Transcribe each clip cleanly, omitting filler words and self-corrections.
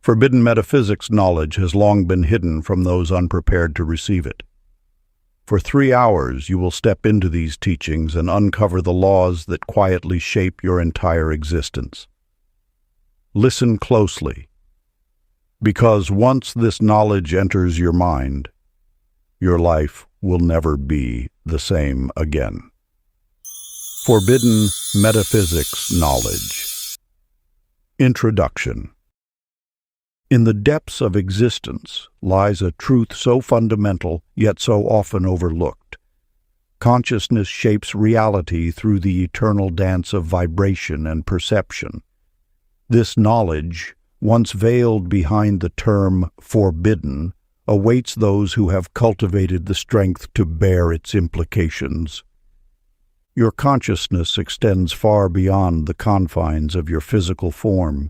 Forbidden metaphysics knowledge has long been hidden from those unprepared to receive it. For 3 hours, you will step into these teachings and uncover the laws that quietly shape your entire existence. Listen closely, because once this knowledge enters your mind, your life will never be the same again. Forbidden metaphysics knowledge. Introduction. In the depths of existence lies a truth so fundamental yet so often overlooked. Consciousness shapes reality through the eternal dance of vibration and perception. This knowledge, once veiled behind the term forbidden, awaits those who have cultivated the strength to bear its implications. Your consciousness extends far beyond the confines of your physical form.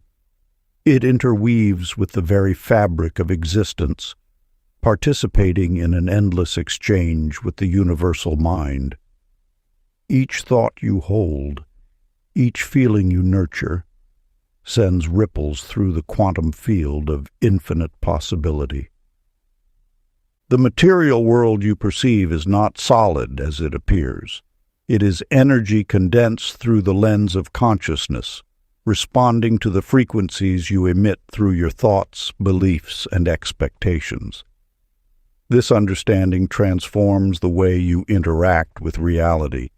It interweaves with the very fabric of existence, participating in an endless exchange with the universal mind. Each thought you hold, each feeling you nurture, sends ripples through the quantum field of infinite possibility. The material world you perceive is not solid as it appears. It is energy condensed through the lens of consciousness, responding to the frequencies you emit through your thoughts, beliefs, and expectations. This understanding transforms the way you interact with reality,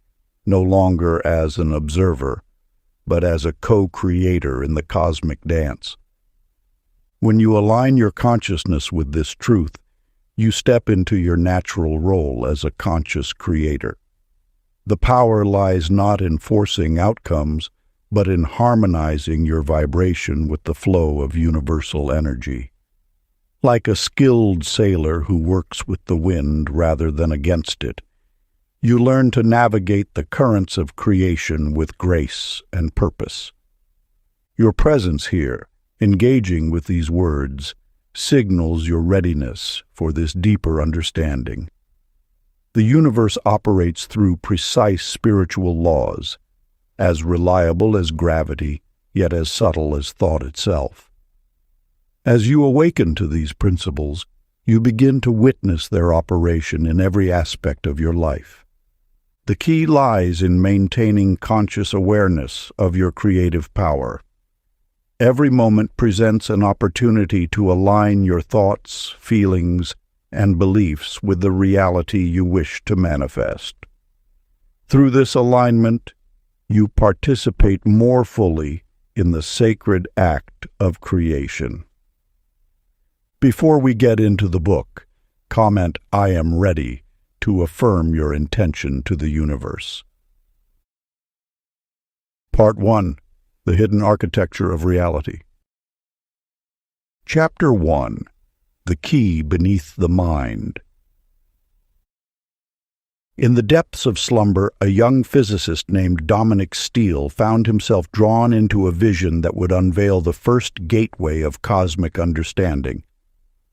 no longer as an observer, but as a co-creator in the cosmic dance. When you align your consciousness with this truth, you step into your natural role as a conscious creator. The power lies not in forcing outcomes, but in harmonizing your vibration with the flow of universal energy. Like a skilled sailor who works with the wind rather than against it, you learn to navigate the currents of creation with grace and purpose. Your presence here, engaging with these words, signals your readiness for this deeper understanding. The universe operates through precise spiritual laws, as reliable as gravity, yet as subtle as thought itself. As you awaken to these principles, you begin to witness their operation in every aspect of your life. The key lies in maintaining conscious awareness of your creative power. Every moment presents an opportunity to align your thoughts, feelings, and beliefs with the reality you wish to manifest. Through this alignment, you participate more fully in the sacred act of creation. Before we get into the book, comment "I am ready" to affirm your intention to the universe. Part 1. The Hidden Architecture of Reality. Chapter 1. The Key Beneath the Mind. In the depths of slumber, a young physicist named Dominic Steele found himself drawn into a vision that would unveil the first gateway of cosmic understanding.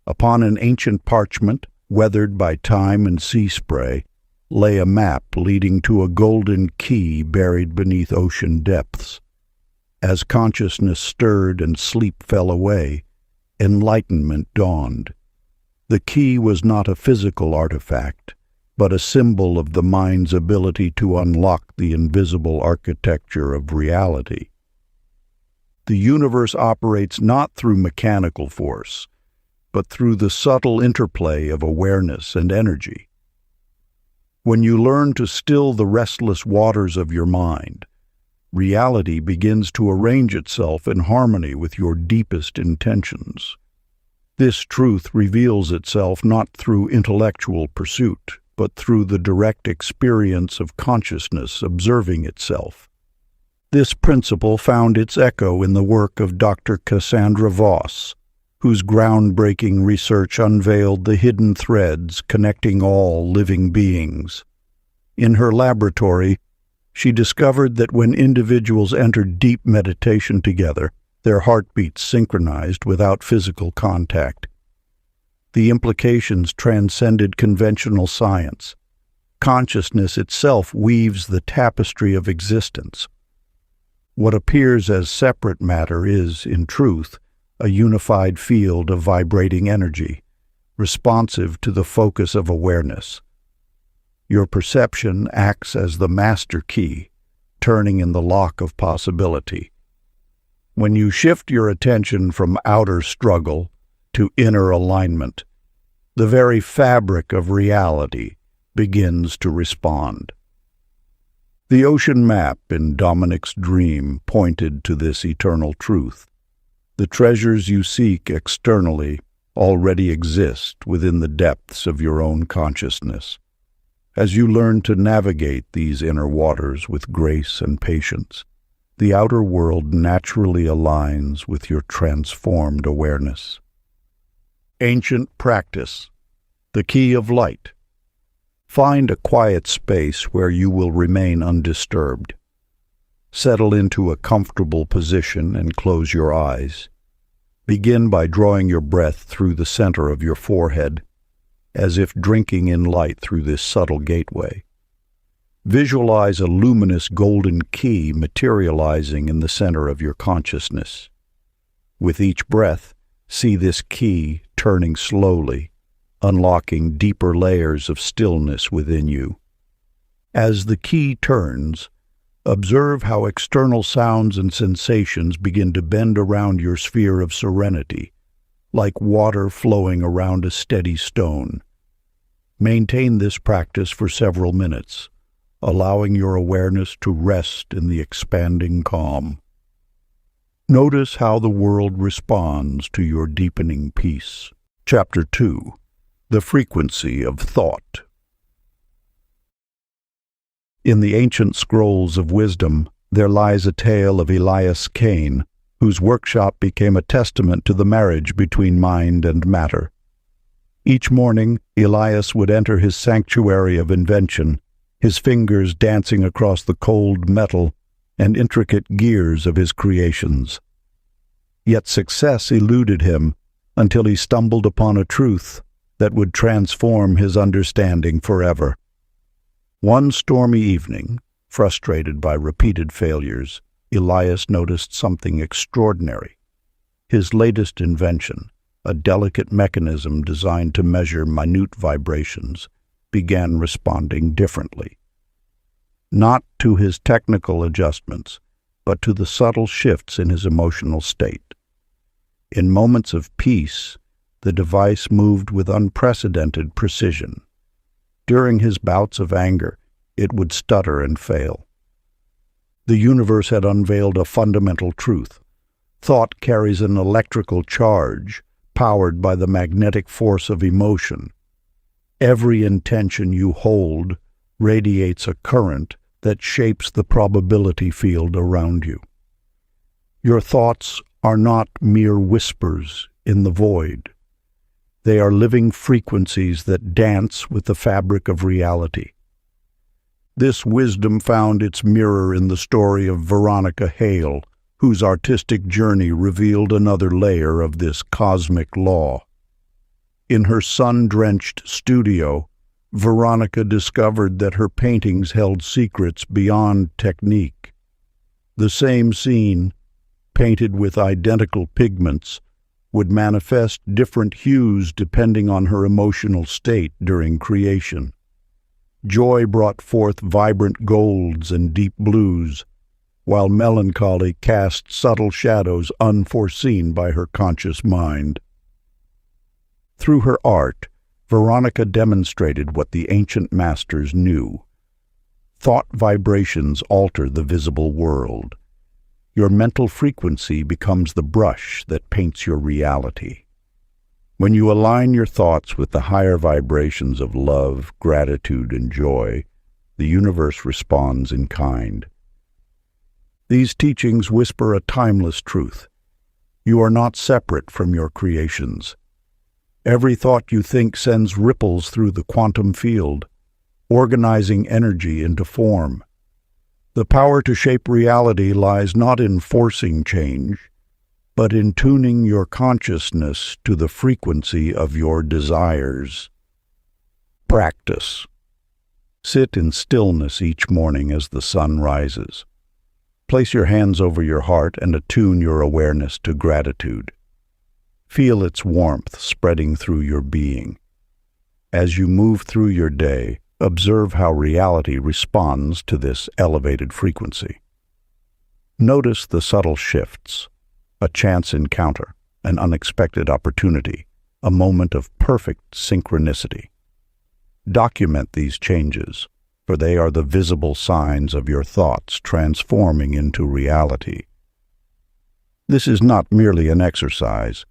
Upon an ancient parchment, weathered by time and sea spray, lay a map leading to a golden key buried beneath ocean depths. As consciousness stirred and sleep fell away, enlightenment dawned. The key was not a physical artifact, but a symbol of the mind's ability to unlock the invisible architecture of reality. The universe operates not through mechanical force, but through the subtle interplay of awareness and energy. When you learn to still the restless waters of your mind, reality begins to arrange itself in harmony with your deepest intentions. This truth reveals itself not through intellectual pursuit, but through the direct experience of consciousness observing itself. This principle found its echo in the work of Dr. Cassandra Voss, whose groundbreaking research unveiled the hidden threads connecting all living beings. In her laboratory, she discovered that when individuals entered deep meditation together, their heartbeats synchronized without physical contact. The implications transcended conventional science. Consciousness itself weaves the tapestry of existence. What appears as separate matter is, in truth, a unified field of vibrating energy, responsive to the focus of awareness. Your perception acts as the master key, turning in the lock of possibility. When you shift your attention from outer struggle to inner alignment, the very fabric of reality begins to respond. The ocean map in Dominic's dream pointed to this eternal truth. The treasures you seek externally already exist within the depths of your own consciousness. As you learn to navigate these inner waters with grace and patience, the outer world naturally aligns with your transformed awareness. Ancient practice, the key of light. Find a quiet space where you will remain undisturbed. Settle into a comfortable position and close your eyes. Begin by drawing your breath through the center of your forehead, as if drinking in light through this subtle gateway. Visualize a luminous golden key materializing in the center of your consciousness. With each breath, see this key turning slowly, unlocking deeper layers of stillness within you. As the key turns, observe how external sounds and sensations begin to bend around your sphere of serenity, like water flowing around a steady stone. Maintain this practice for several minutes, allowing your awareness to rest in the expanding calm. Notice how the world responds to your deepening peace. Chapter 2. The Frequency of Thought. In the ancient scrolls of wisdom, there lies a tale of Elias Cain, whose workshop became a testament to the marriage between mind and matter. Each morning, Elias would enter his sanctuary of invention, his fingers dancing across the cold metal and intricate gears of his creations. Yet success eluded him until he stumbled upon a truth that would transform his understanding forever. One stormy evening, frustrated by repeated failures, Elias noticed something extraordinary. His latest invention, a delicate mechanism designed to measure minute vibrations, began responding differently. Not to his technical adjustments, but to the subtle shifts in his emotional state. In moments of peace, the device moved with unprecedented precision. During his bouts of anger, it would stutter and fail. The universe had unveiled a fundamental truth. Thought carries an electrical charge, powered by the magnetic force of emotion. Every intention you hold radiates a current that shapes the probability field around you. Your thoughts are not mere whispers in the void. They are living frequencies that dance with the fabric of reality. This wisdom found its mirror in the story of Veronica Hale, whose artistic journey revealed another layer of this cosmic law. In her sun-drenched studio, Veronica discovered that her paintings held secrets beyond technique. The same scene, painted with identical pigments, would manifest different hues depending on her emotional state during creation. Joy brought forth vibrant golds and deep blues, while melancholy cast subtle shadows unforeseen by her conscious mind. Through her art, Veronica demonstrated what the ancient masters knew. Thought vibrations alter the visible world. Your mental frequency becomes the brush that paints your reality. When you align your thoughts with the higher vibrations of love, gratitude, and joy, the universe responds in kind. These teachings whisper a timeless truth. You are not separate from your creations. Every thought you think sends ripples through the quantum field, organizing energy into form. The power to shape reality lies not in forcing change, but in tuning your consciousness to the frequency of your desires. Practice. Sit in stillness each morning as the sun rises. Place your hands over your heart and attune your awareness to gratitude. Feel its warmth spreading through your being. As you move through your day, observe how reality responds to this elevated frequency. Notice the subtle shifts, a chance encounter, an unexpected opportunity, a moment of perfect synchronicity. Document these changes, for they are the visible signs of your thoughts transforming into reality. This is not merely an exercise.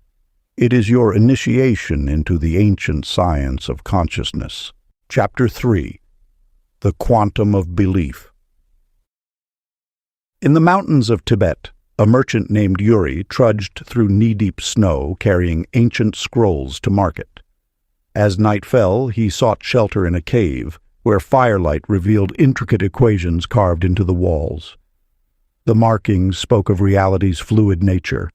It is your initiation into the ancient science of consciousness. Chapter 3. The Quantum of Belief. In the mountains of Tibet, a merchant named Yuri trudged through knee-deep snow carrying ancient scrolls to market. As night fell, he sought shelter in a cave, where firelight revealed intricate equations carved into the walls. The markings spoke of reality's fluid nature,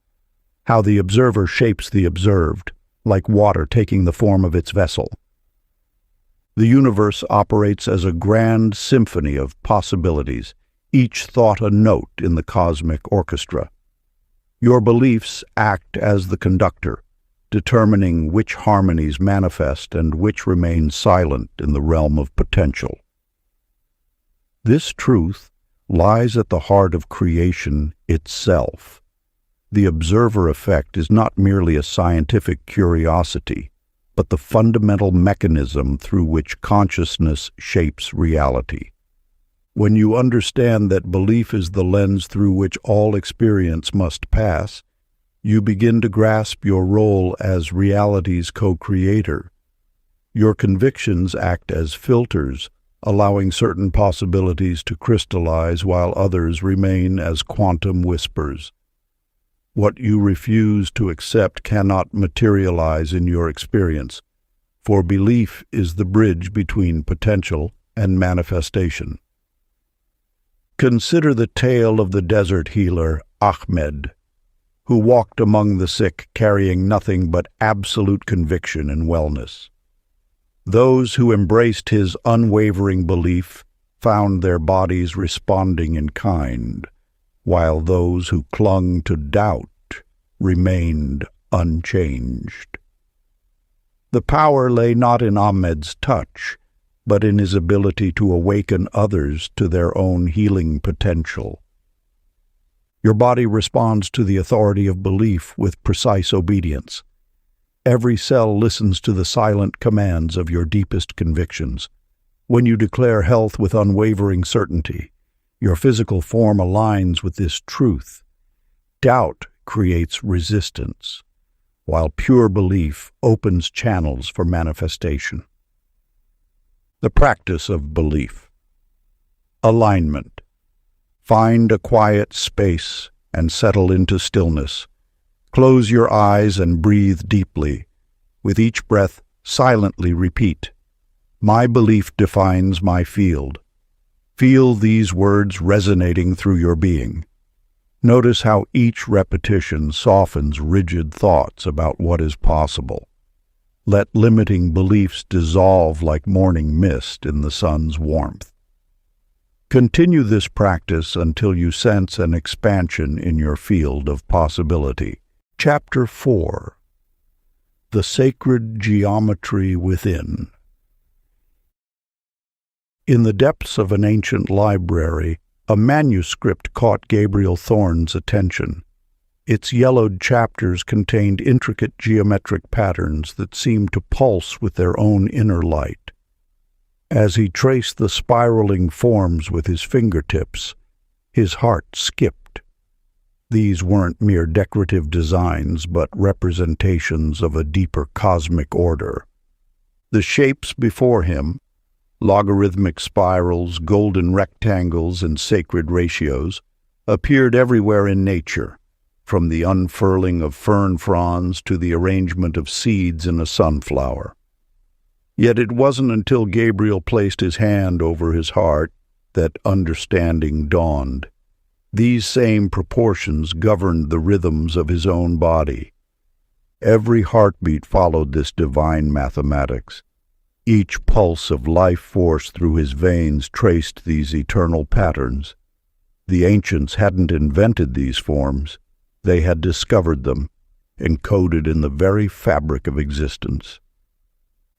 how the observer shapes the observed, like water taking the form of its vessel. The universe operates as a grand symphony of possibilities, each thought a note in the cosmic orchestra. Your beliefs act as the conductor, determining which harmonies manifest and which remain silent in the realm of potential. This truth lies at the heart of creation itself. The observer effect is not merely a scientific curiosity, but the fundamental mechanism through which consciousness shapes reality. When you understand that belief is the lens through which all experience must pass, you begin to grasp your role as reality's co-creator. Your convictions act as filters, allowing certain possibilities to crystallize while others remain as quantum whispers. What you refuse to accept cannot materialize in your experience, for belief is the bridge between potential and manifestation. Consider the tale of the desert healer Ahmed, who walked among the sick carrying nothing but absolute conviction and wellness. Those who embraced his unwavering belief found their bodies responding in kind, while those who clung to doubt remained unchanged. The power lay not in Ahmed's touch, but in his ability to awaken others to their own healing potential. Your body responds to the authority of belief with precise obedience. Every cell listens to the silent commands of your deepest convictions. When you declare health with unwavering certainty, your physical form aligns with this truth. Doubt creates resistance, while pure belief opens channels for manifestation. The practice of belief. Alignment. Find a quiet space and settle into stillness. Close your eyes and breathe deeply. With each breath, silently repeat, "My belief defines my field." Feel these words resonating through your being. Notice how each repetition softens rigid thoughts about what is possible. Let limiting beliefs dissolve like morning mist in the sun's warmth. Continue this practice until you sense an expansion in your field of possibility. Chapter 4. The Sacred Geometry Within. In the depths of an ancient library, a manuscript caught Gabriel Thorne's attention. Its yellowed chapters contained intricate geometric patterns that seemed to pulse with their own inner light. As he traced the spiraling forms with his fingertips, his heart skipped. These weren't mere decorative designs, but representations of a deeper cosmic order. The shapes before him, logarithmic spirals, golden rectangles, and sacred ratios, appeared everywhere in nature, from the unfurling of fern fronds to the arrangement of seeds in a sunflower. Yet it wasn't until Gabriel placed his hand over his heart that understanding dawned. These same proportions governed the rhythms of his own body. Every heartbeat followed this divine mathematics. Each pulse of life force through his veins traced these eternal patterns. The ancients hadn't invented these forms. They had discovered them, encoded in the very fabric of existence.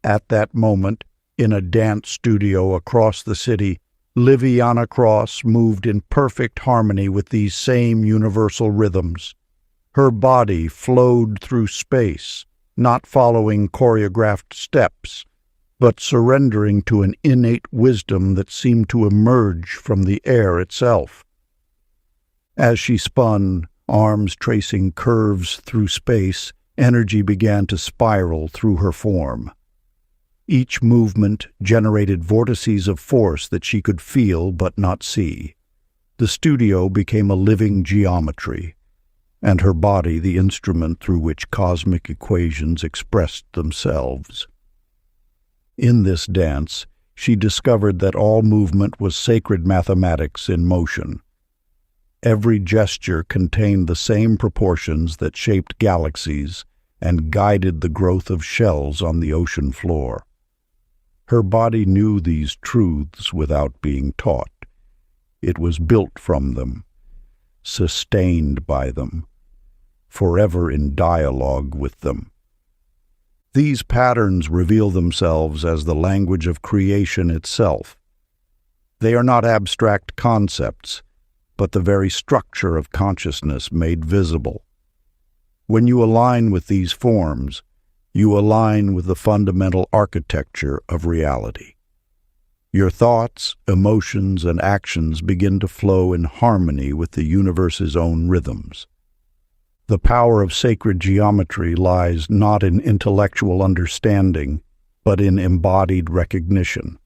At that moment, in a dance studio across the city, Liviana Cross moved in perfect harmony with these same universal rhythms. Her body flowed through space, not following choreographed steps, but surrendering to an innate wisdom that seemed to emerge from the air itself. As she spun, arms tracing curves through space, energy began to spiral through her form. Each movement generated vortices of force that she could feel but not see. The studio became a living geometry, and her body the instrument through which cosmic equations expressed themselves. In this dance, she discovered that all movement was sacred mathematics in motion. Every gesture contained the same proportions that shaped galaxies and guided the growth of shells on the ocean floor. Her body knew these truths without being taught. It was built from them, sustained by them, forever in dialogue with them. These patterns reveal themselves as the language of creation itself. They are not abstract concepts, but the very structure of consciousness made visible. When you align with these forms, you align with the fundamental architecture of reality. Your thoughts, emotions, and actions begin to flow in harmony with the universe's own rhythms. The power of sacred geometry lies not in intellectual understanding, but in embodied recognition.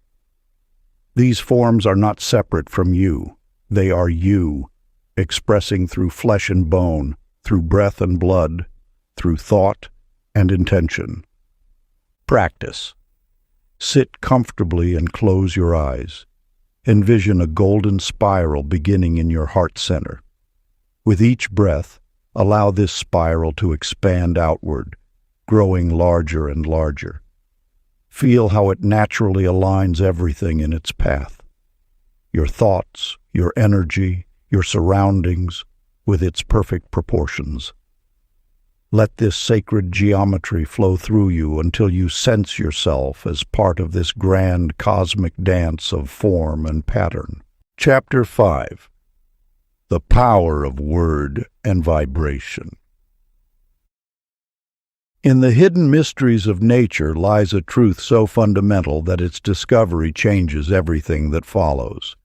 These forms are not separate from you. They are you, expressing through flesh and bone, through breath and blood, through thought and intention. Practice. Sit comfortably and close your eyes. Envision a golden spiral beginning in your heart center. With each breath, allow this spiral to expand outward, growing larger and larger. Feel how it naturally aligns everything in its path. Your thoughts, your energy, your surroundings, with its perfect proportions. Let this sacred geometry flow through you until you sense yourself as part of this grand cosmic dance of form and pattern. Chapter 5. The Power of Word and Vibration. In the hidden mysteries of nature lies a truth so fundamental that its discovery changes everything that follows.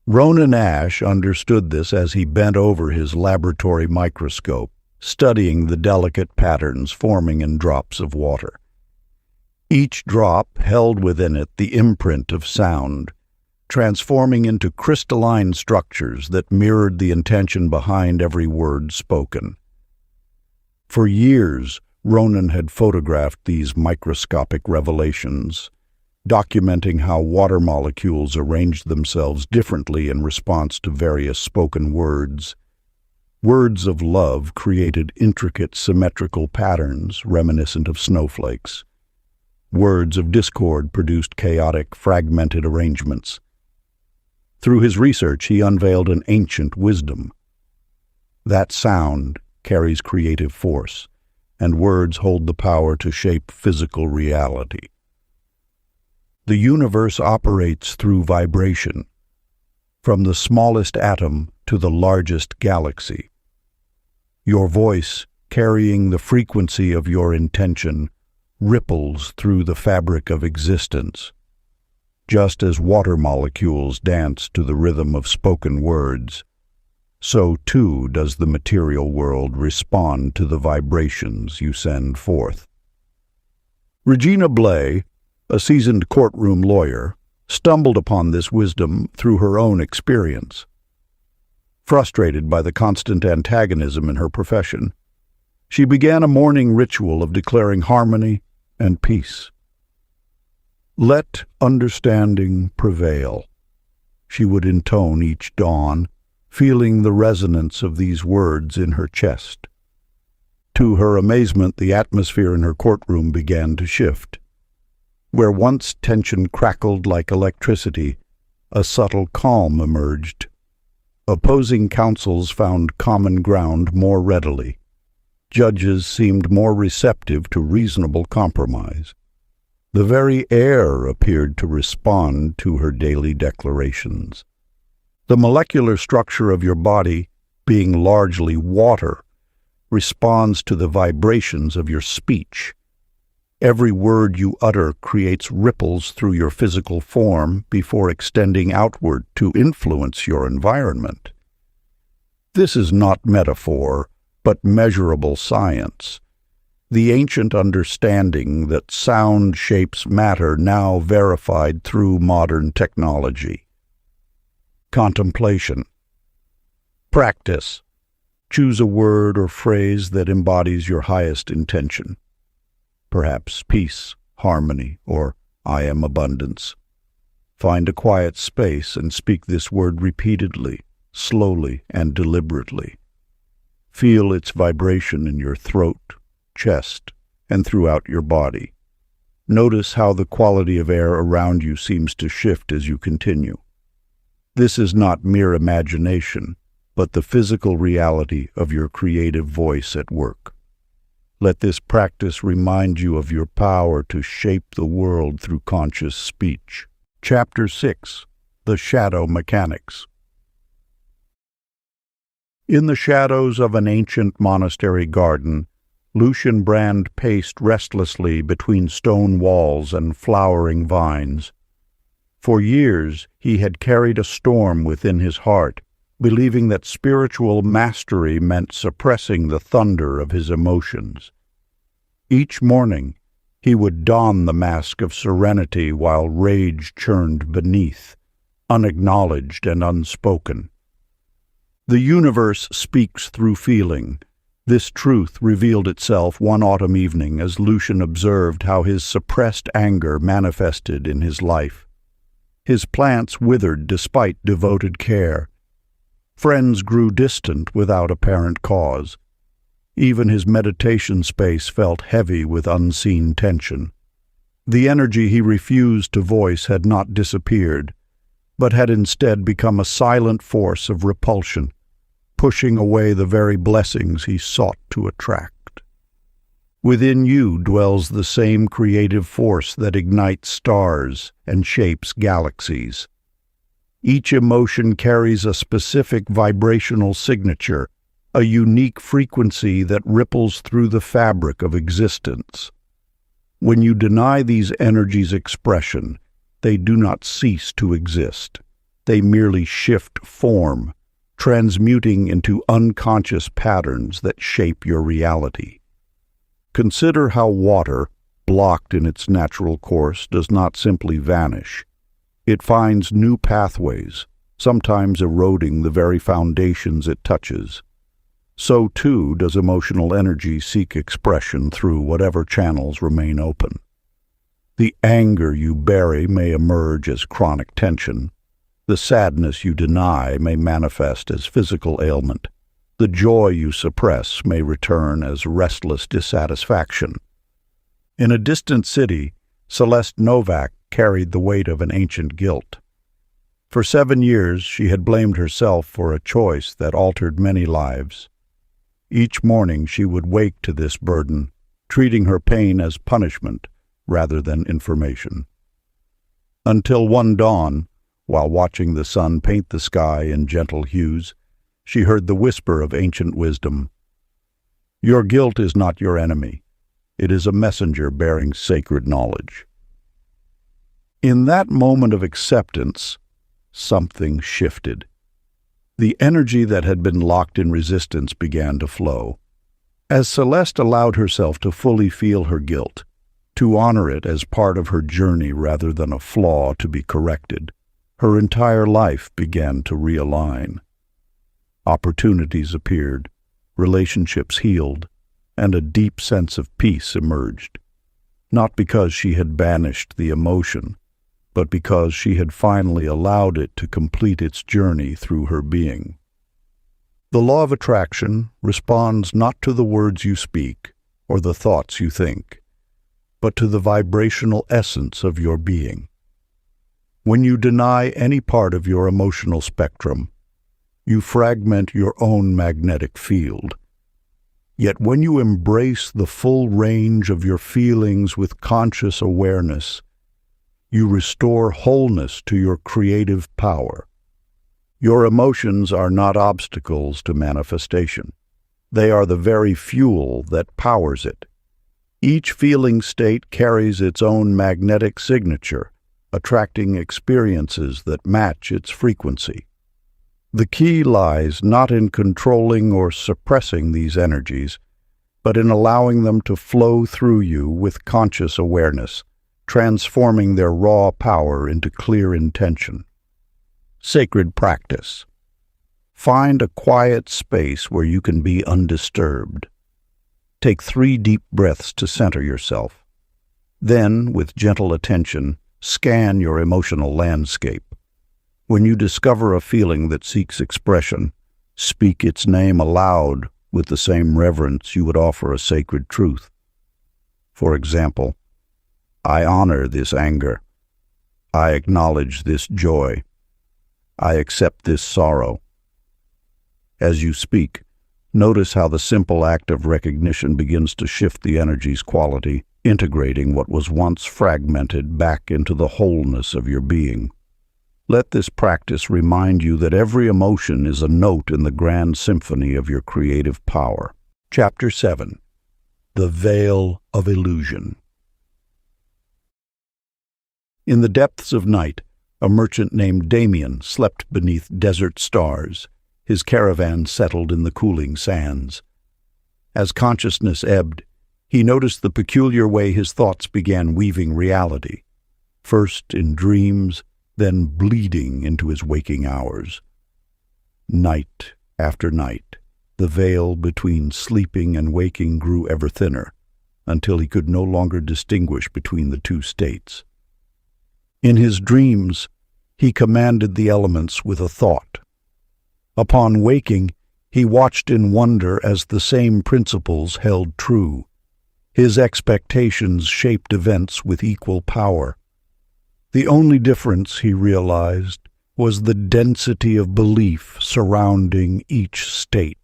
Ronan Ash understood this as he bent over his laboratory microscope, studying the delicate patterns forming in drops of water. Each drop held within it the imprint of sound, transforming into crystalline structures that mirrored the intention behind every word spoken. For years, Ronan had photographed these microscopic revelations, documenting how water molecules arranged themselves differently in response to various spoken words. Words of love created intricate symmetrical patterns reminiscent of snowflakes. Words of discord produced chaotic, fragmented arrangements. Through his research, he unveiled an ancient wisdom. That sound carries creative force, and words hold the power to shape physical reality. The universe operates through vibration, from the smallest atom to the largest galaxy. Your voice, carrying the frequency of your intention, ripples through the fabric of existence. Just as water molecules dance to the rhythm of spoken words, so too does the material world respond to the vibrations you send forth. Regina Blay, a seasoned courtroom lawyer, stumbled upon this wisdom through her own experience. Frustrated by the constant antagonism in her profession, she began a morning ritual of declaring harmony and peace. "Let understanding prevail," she would intone each dawn, feeling the resonance of these words in her chest. To her amazement, the atmosphere in her courtroom began to shift. Where once tension crackled like electricity, a subtle calm emerged. Opposing counsels found common ground more readily. Judges seemed more receptive to reasonable compromise. The very air appeared to respond to her daily declarations. The molecular structure of your body, being largely water, responds to the vibrations of your speech. Every word you utter creates ripples through your physical form before extending outward to influence your environment. This is not metaphor, but measurable science. The ancient understanding that sound shapes matter now verified through modern technology. Contemplation. Practice. Choose a word or phrase that embodies your highest intention. Perhaps peace, harmony, or I am abundance. Find a quiet space and speak this word repeatedly, slowly and deliberately. Feel its vibration in your throat, chest, and throughout your body. Notice how the quality of air around you seems to shift as you continue. This is not mere imagination, but the physical reality of your creative voice at work. Let this practice remind you of your power to shape the world through conscious speech. Chapter 6. The Shadow Mechanics. In the shadows of an ancient monastery garden, Lucian Brand paced restlessly between stone walls and flowering vines. For years he had carried a storm within his heart, believing that spiritual mastery meant suppressing the thunder of his emotions. Each morning, he would don the mask of serenity while rage churned beneath, unacknowledged and unspoken. The universe speaks through feeling. This truth revealed itself one autumn evening as Lucian observed how his suppressed anger manifested in his life. His plants withered despite devoted care. Friends grew distant without apparent cause. Even his meditation space felt heavy with unseen tension. The energy he refused to voice had not disappeared, but had instead become a silent force of repulsion, pushing away the very blessings he sought to attract. Within you dwells the same creative force that ignites stars and shapes galaxies. Each emotion carries a specific vibrational signature, a unique frequency that ripples through the fabric of existence. When you deny these energies expression, they do not cease to exist. They merely shift form, transmuting into unconscious patterns that shape your reality. Consider how water, blocked in its natural course, does not simply vanish. It finds new pathways, sometimes eroding the very foundations it touches. So too does emotional energy seek expression through whatever channels remain open. The anger you bury may emerge as chronic tension. The sadness you deny may manifest as physical ailment. The joy you suppress may return as restless dissatisfaction. In a distant city, Celeste Novak carried the weight of an ancient guilt. For 7 years, she had blamed herself for a choice that altered many lives. Each morning she would wake to this burden, treating her pain as punishment rather than information. Until one dawn, while watching the sun paint the sky in gentle hues, she heard the whisper of ancient wisdom. Your guilt is not your enemy. It is a messenger bearing sacred knowledge. In that moment of acceptance, something shifted. The energy that had been locked in resistance began to flow. As Celeste allowed herself to fully feel her guilt, to honor it as part of her journey rather than a flaw to be corrected, her entire life began to realign. Opportunities appeared, relationships healed, and a deep sense of peace emerged. Not because she had banished the emotion, but because she had finally allowed it to complete its journey through her being. The law of attraction responds not to the words you speak or the thoughts you think, but to the vibrational essence of your being. When you deny any part of your emotional spectrum, you fragment your own magnetic field. Yet when you embrace the full range of your feelings with conscious awareness, you restore wholeness to your creative power. Your emotions are not obstacles to manifestation. They are the very fuel that powers it. Each feeling state carries its own magnetic signature, attracting experiences that match its frequency. The key lies not in controlling or suppressing these energies, but in allowing them to flow through you with conscious awareness, transforming their raw power into clear intention. Sacred practice. Find a quiet space where you can be undisturbed. Take 3 deep breaths to center yourself. Then, with gentle attention, scan your emotional landscape. When you discover a feeling that seeks expression, speak its name aloud with the same reverence you would offer a sacred truth. For example, I honor this anger. I acknowledge this joy. I accept this sorrow. As you speak, notice how the simple act of recognition begins to shift the energy's quality, integrating what was once fragmented back into the wholeness of your being. Let this practice remind you that every emotion is a note in the grand symphony of your creative power. Chapter 7. The Veil of Illusion. In the depths of night, a merchant named Damien slept beneath desert stars, his caravan settled in the cooling sands. As consciousness ebbed, he noticed the peculiar way his thoughts began weaving reality, first in dreams, then bleeding into his waking hours. Night after night, the veil between sleeping and waking grew ever thinner, until he could no longer distinguish between the two states. In his dreams, he commanded the elements with a thought. Upon waking, he watched in wonder as the same principles held true. His expectations shaped events with equal power. The only difference, he realized, was the density of belief surrounding each state.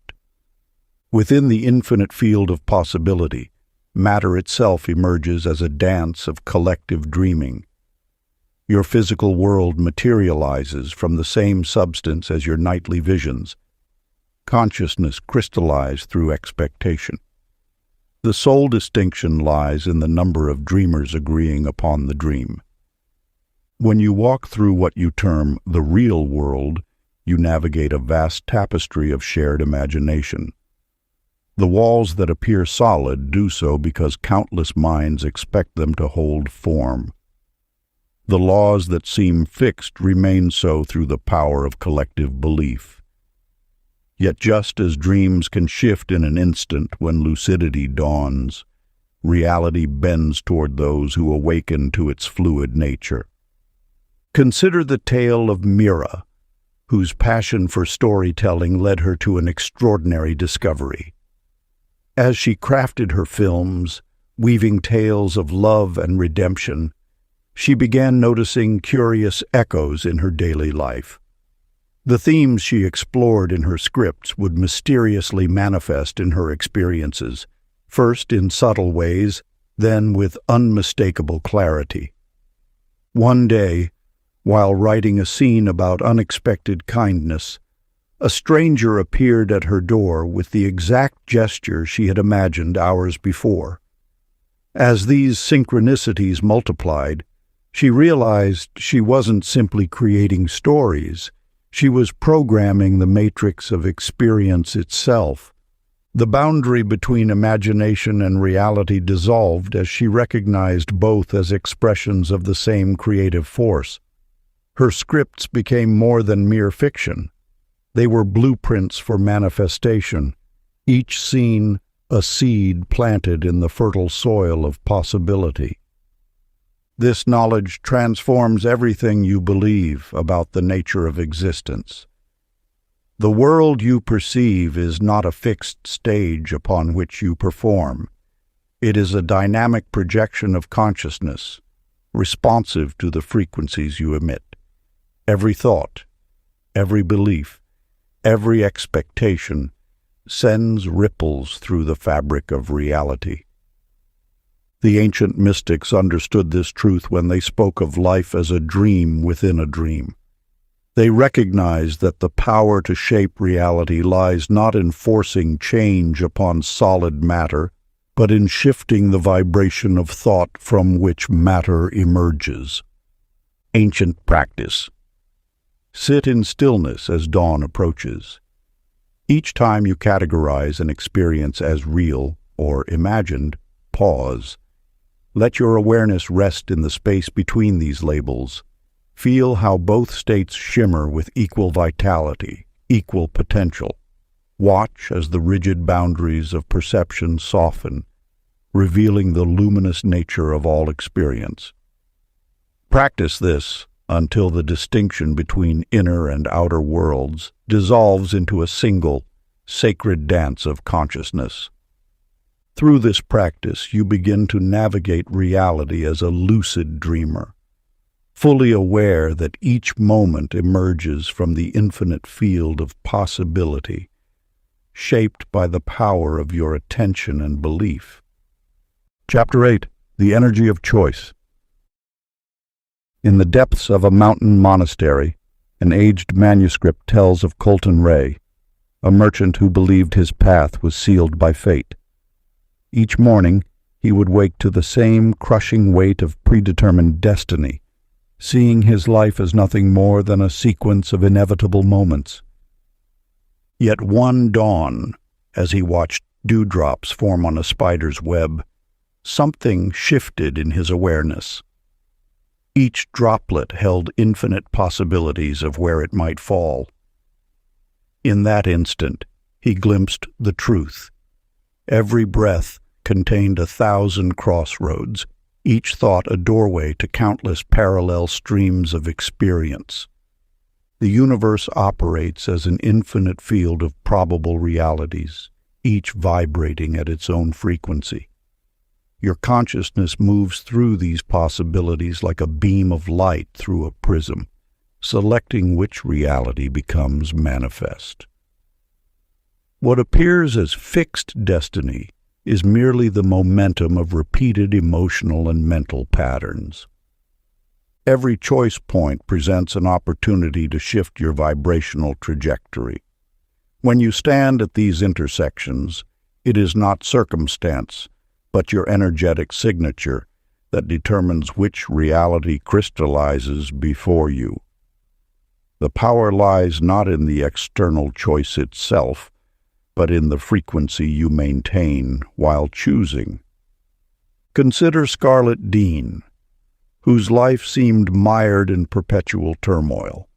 Within the infinite field of possibility, matter itself emerges as a dance of collective dreaming. Your physical world materializes from the same substance as your nightly visions. Consciousness crystallized through expectation. The sole distinction lies in the number of dreamers agreeing upon the dream. When you walk through what you term the real world, you navigate a vast tapestry of shared imagination. The walls that appear solid do so because countless minds expect them to hold form. The laws that seem fixed remain so through the power of collective belief. Yet just as dreams can shift in an instant when lucidity dawns, reality bends toward those who awaken to its fluid nature. Consider the tale of Mira, whose passion for storytelling led her to an extraordinary discovery. As she crafted her films, weaving tales of love and redemption, she began noticing curious echoes in her daily life. The themes she explored in her scripts would mysteriously manifest in her experiences, first in subtle ways, then with unmistakable clarity. One day, while writing a scene about unexpected kindness, a stranger appeared at her door with the exact gesture she had imagined hours before. As these synchronicities multiplied, she realized she wasn't simply creating stories. She was programming the matrix of experience itself. The boundary between imagination and reality dissolved as she recognized both as expressions of the same creative force. Her scripts became more than mere fiction. They were blueprints for manifestation, each scene a seed planted in the fertile soil of possibility. This knowledge transforms everything you believe about the nature of existence. The world you perceive is not a fixed stage upon which you perform. It is a dynamic projection of consciousness, responsive to the frequencies you emit. Every thought, every belief, every expectation sends ripples through the fabric of reality. The ancient mystics understood this truth when they spoke of life as a dream within a dream. They recognized that the power to shape reality lies not in forcing change upon solid matter, but in shifting the vibration of thought from which matter emerges. Ancient practice. Sit in stillness as dawn approaches. Each time you categorize an experience as real or imagined, pause. Let your awareness rest in the space between these labels. Feel how both states shimmer with equal vitality, equal potential. Watch as the rigid boundaries of perception soften, revealing the luminous nature of all experience. Practice this until the distinction between inner and outer worlds dissolves into a single, sacred dance of consciousness. Through this practice, you begin to navigate reality as a lucid dreamer, fully aware that each moment emerges from the infinite field of possibility, shaped by the power of your attention and belief. Chapter 8. The Energy of Choice. In the depths of a mountain monastery, an aged manuscript tells of Colton Ray, a merchant who believed his path was sealed by fate. Each morning, he would wake to the same crushing weight of predetermined destiny, seeing his life as nothing more than a sequence of inevitable moments. Yet one dawn, as he watched dewdrops form on a spider's web, something shifted in his awareness. Each droplet held infinite possibilities of where it might fall. In that instant, he glimpsed the truth. Every breath contained 1,000 crossroads, each thought a doorway to countless parallel streams of experience. The universe operates as an infinite field of probable realities, each vibrating at its own frequency. Your consciousness moves through these possibilities like a beam of light through a prism, selecting which reality becomes manifest. What appears as fixed destiny is merely the momentum of repeated emotional and mental patterns. Every choice point presents an opportunity to shift your vibrational trajectory. When you stand at these intersections, it is not circumstance, but your energetic signature that determines which reality crystallizes before you. The power lies not in the external choice itself, but in the frequency you maintain while choosing. Consider Scarlett Dean, whose life seemed mired in perpetual turmoil.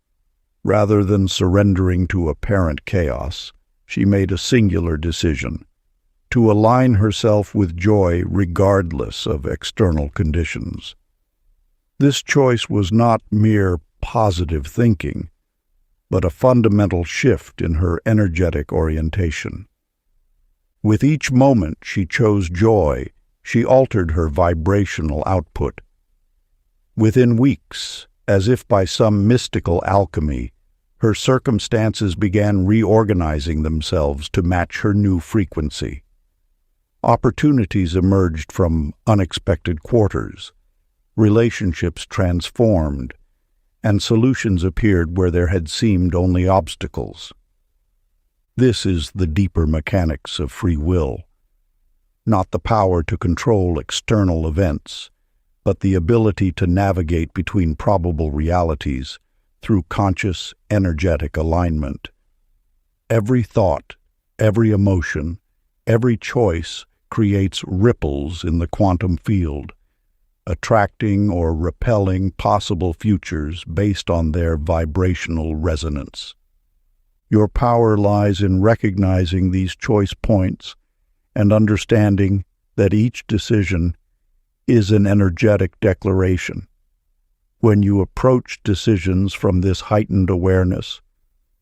Rather than surrendering to apparent chaos, she made a singular decision: to align herself with joy regardless of external conditions. This choice was not mere positive thinking, but a fundamental shift in her energetic orientation. With each moment she chose joy, she altered her vibrational output. Within weeks, as if by some mystical alchemy, her circumstances began reorganizing themselves to match her new frequency. Opportunities emerged from unexpected quarters, relationships transformed, and solutions appeared where there had seemed only obstacles. This is the deeper mechanics of free will, not the power to control external events, but the ability to navigate between probable realities through conscious, energetic alignment. Every thought, every emotion, every choice creates ripples in the quantum field, attracting or repelling possible futures based on their vibrational resonance. Your power lies in recognizing these choice points and understanding that each decision is an energetic declaration. When you approach decisions from this heightened awareness,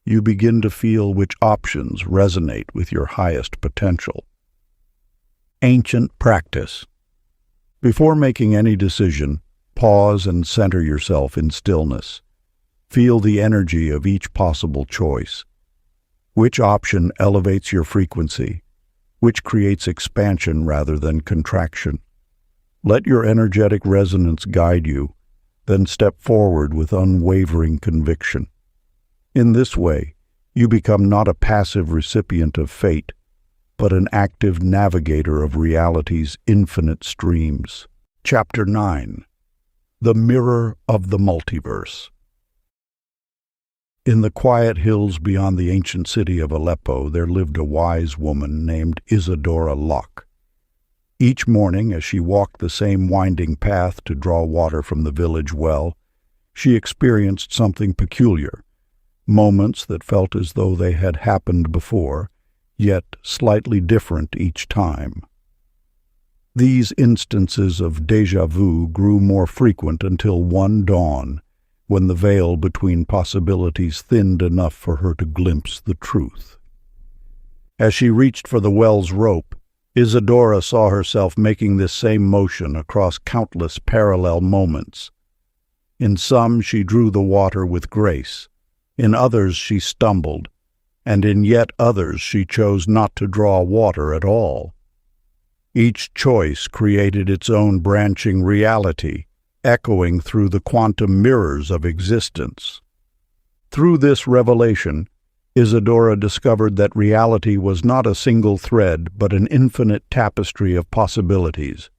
you begin to feel which options resonate with your highest potential. Ancient practice. Before making any decision, pause and center yourself in stillness. Feel the energy of each possible choice. Which option elevates your frequency? Which creates expansion rather than contraction? Let your energetic resonance guide you, then step forward with unwavering conviction. In this way, you become not a passive recipient of fate, but an active navigator of reality's infinite streams. Chapter 9. The Mirror of the Multiverse. In the quiet hills beyond the ancient city of Aleppo, there lived a wise woman named Isadora Locke. Each morning, as she walked the same winding path to draw water from the village well, she experienced something peculiar, moments that felt as though they had happened before, yet slightly different each time. These instances of déjà vu grew more frequent until one dawn, when the veil between possibilities thinned enough for her to glimpse the truth. As she reached for the well's rope, Isadora saw herself making this same motion across countless parallel moments. In some she drew the water with grace, in others she stumbled, and in yet others she chose not to draw water at all. Each choice created its own branching reality, echoing through the quantum mirrors of existence. Through this revelation, Isadora discovered that reality was not a single thread, but an infinite tapestry of possibilities.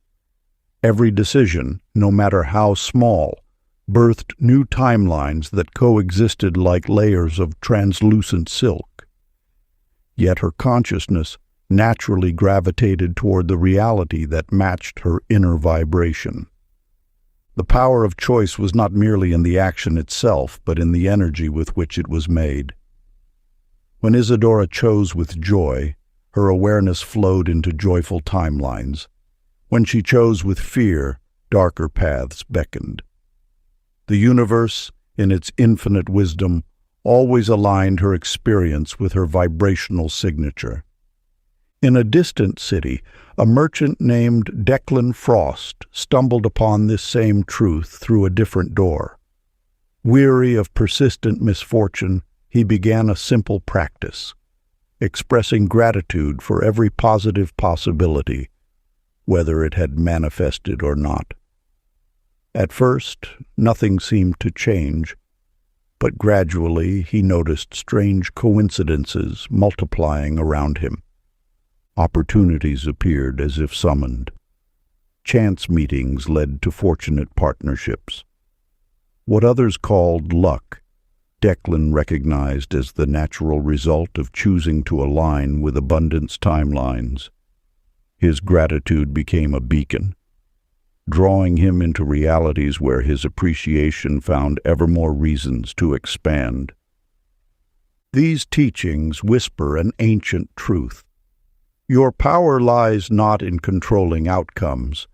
Every decision, no matter how small, birthed new timelines that coexisted like layers of translucent silk. Yet her consciousness naturally gravitated toward the reality that matched her inner vibration. The power of choice was not merely in the action itself, but in the energy with which it was made. When Isadora chose with joy, her awareness flowed into joyful timelines. When she chose with fear, darker paths beckoned. The universe, in its infinite wisdom, always aligned her experience with her vibrational signature. In a distant city, a merchant named Declan Frost stumbled upon this same truth through a different door. Weary of persistent misfortune, he began a simple practice, expressing gratitude for every positive possibility, whether it had manifested or not. At first, nothing seemed to change, but gradually he noticed strange coincidences multiplying around him. Opportunities appeared as if summoned. Chance meetings led to fortunate partnerships. What others called luck, Declan recognized as the natural result of choosing to align with abundance timelines. His gratitude became a beacon, drawing him into realities where his appreciation found ever more reasons to expand. These teachings whisper an ancient truth. Your power lies not in controlling outcomes,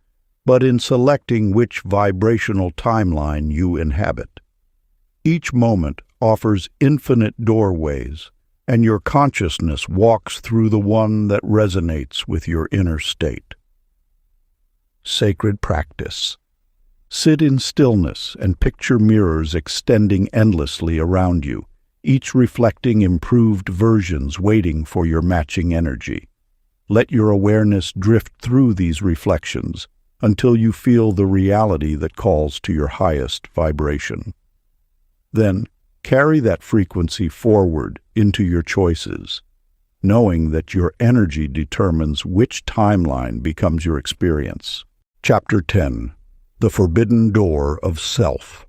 but in selecting which vibrational timeline you inhabit. Each moment offers infinite doorways, and your consciousness walks through the one that resonates with your inner state. Sacred practice. Sit in stillness and picture mirrors extending endlessly around you, each reflecting improved versions waiting for your matching energy. Let your awareness drift through these reflections until you feel the reality that calls to your highest vibration. Then, carry that frequency forward into your choices, knowing that your energy determines which timeline becomes your experience. Chapter 10. The Forbidden Door of Self.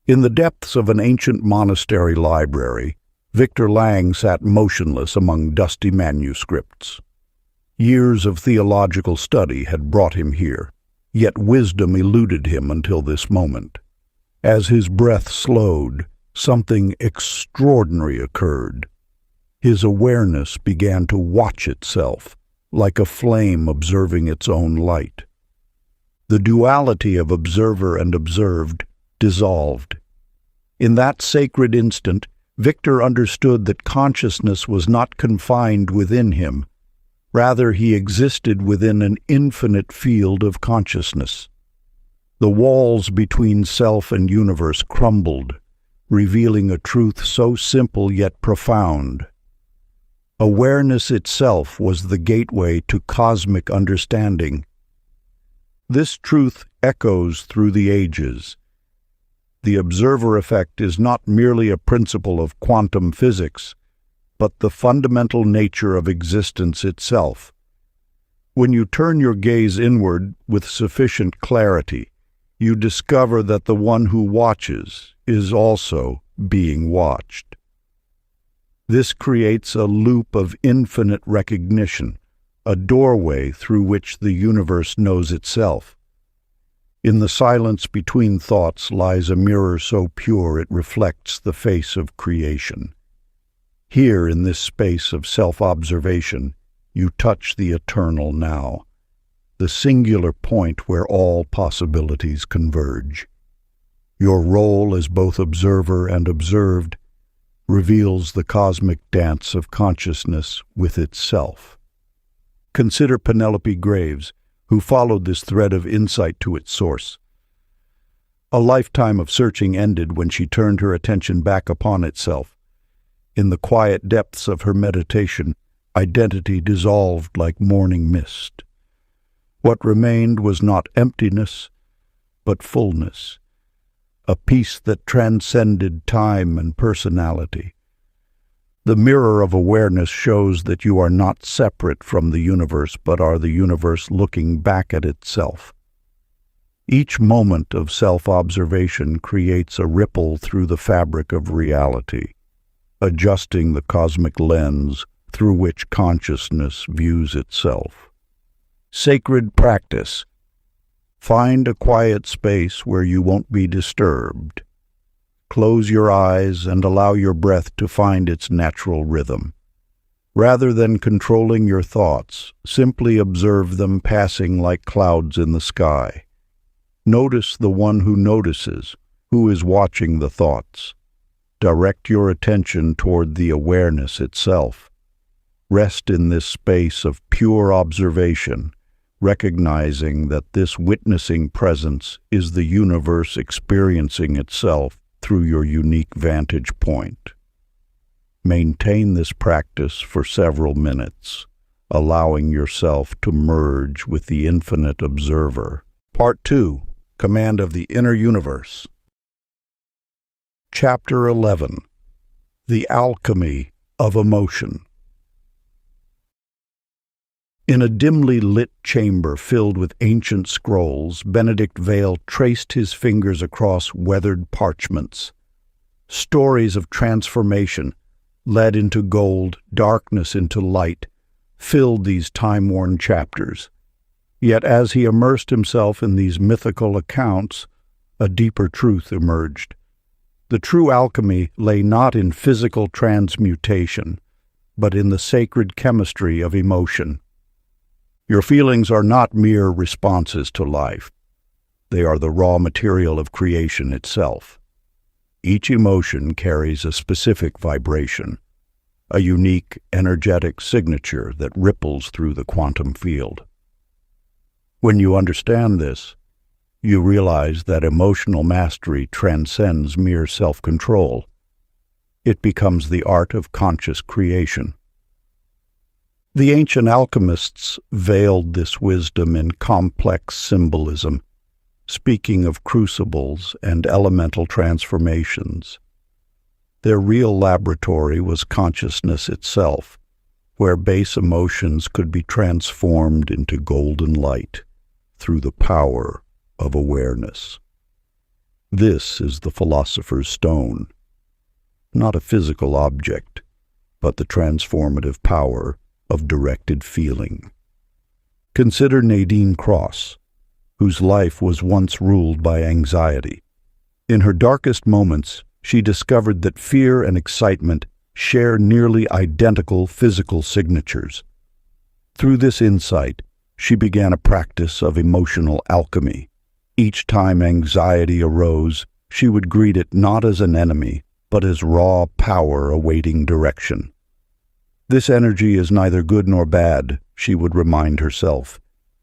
In the depths of an ancient monastery library, Victor Lang sat motionless among dusty manuscripts. Years of theological study had brought him here, yet wisdom eluded him until this moment. As his breath slowed, something extraordinary occurred. His awareness began to watch itself, like a flame observing its own light. The duality of observer and observed dissolved. In that sacred instant, Victor understood that consciousness was not confined within him. Rather, he existed within an infinite field of consciousness. The walls between self and universe crumbled, revealing a truth so simple yet profound. Awareness itself was the gateway to cosmic understanding. This truth echoes through the ages. The observer effect is not merely a principle of quantum physics, but the fundamental nature of existence itself. When you turn your gaze inward with sufficient clarity, you discover that the one who watches is also being watched. This creates a loop of infinite recognition, a doorway through which the universe knows itself. In the silence between thoughts lies a mirror so pure it reflects the face of creation. Here, in this space of self-observation, you touch the eternal now, the singular point where all possibilities converge. Your role as both observer and observed reveals the cosmic dance of consciousness with itself. Consider Penelope Graves, who followed this thread of insight to its source. A lifetime of searching ended when she turned her attention back upon itself. In the quiet depths of her meditation, identity dissolved like morning mist. What remained was not emptiness, but fullness, a peace that transcended time and personality. The mirror of awareness shows that you are not separate from the universe, but are the universe looking back at itself. Each moment of self-observation creates a ripple through the fabric of reality, adjusting the cosmic lens through which consciousness views itself. Sacred practice. Find a quiet space where you won't be disturbed. Close your eyes and allow your breath to find its natural rhythm. Rather than controlling your thoughts, simply observe them passing like clouds in the sky. Notice the one who notices, who is watching the thoughts. Direct your attention toward the awareness itself. Rest in this space of pure observation, recognizing that this witnessing presence is the universe experiencing itself through your unique vantage point. Maintain this practice for several minutes, allowing yourself to merge with the infinite observer. Part 2. Command of the Inner Universe. Chapter 11. The Alchemy of Emotion. In a dimly lit chamber filled with ancient scrolls, Benedict Vale traced his fingers across weathered parchments. Stories of transformation, lead into gold, darkness into light, filled these time-worn chapters. Yet as he immersed himself in these mythical accounts, a deeper truth emerged. The true alchemy lay not in physical transmutation, but in the sacred chemistry of emotion. Your feelings are not mere responses to life. They are the raw material of creation itself. Each emotion carries a specific vibration, a unique, energetic signature that ripples through the quantum field. When you understand this, you realize that emotional mastery transcends mere self-control. It becomes the art of conscious creation. The ancient alchemists veiled this wisdom in complex symbolism, speaking of crucibles and elemental transformations. Their real laboratory was consciousness itself, where base emotions could be transformed into golden light through the power of awareness. This is the philosopher's stone, not a physical object, but the transformative power of directed feeling. Consider Nadine Cross, whose life was once ruled by anxiety. In her darkest moments, she discovered that fear and excitement share nearly identical physical signatures. Through this insight, she began a practice of emotional alchemy. Each time anxiety arose, she would greet it not as an enemy, but as raw power awaiting direction. This energy is neither good nor bad, she would remind herself.